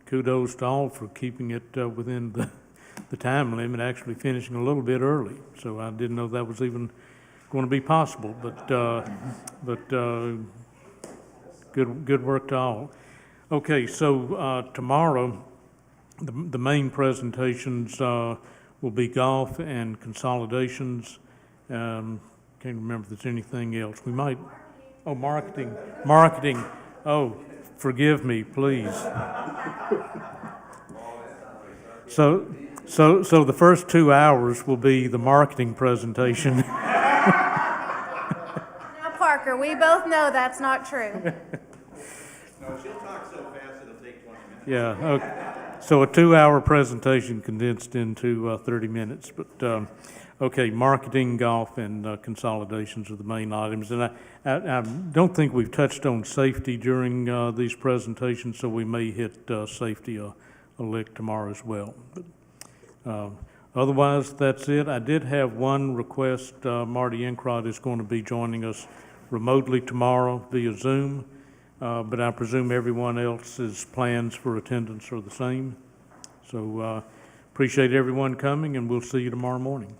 Kudos to all for keeping it within the time limit, actually finishing a little bit early. So I didn't know that was even going to be possible, but good work to all. Okay, so tomorrow, the main presentations will be golf and consolidations. Can't remember if there's anything else. We might, oh, marketing. Oh, forgive me, please. So the first 2 hours will be the marketing presentation. Now, Parker, we both know that's not true. No, she'll talk so fast it'll take 20 minutes. Yeah, okay. So a 2-hour presentation condensed into 30 minutes, but, okay, marketing, golf, and consolidations are the main items. And I don't think we've touched on safety during these presentations, so we may hit safety a lick tomorrow as well. But, otherwise, that's it. I did have one request. Marty Encrod is going to be joining us remotely tomorrow via Zoom, but I presume everyone else's plans for attendance are the same. So appreciate everyone coming, and we'll see you tomorrow morning.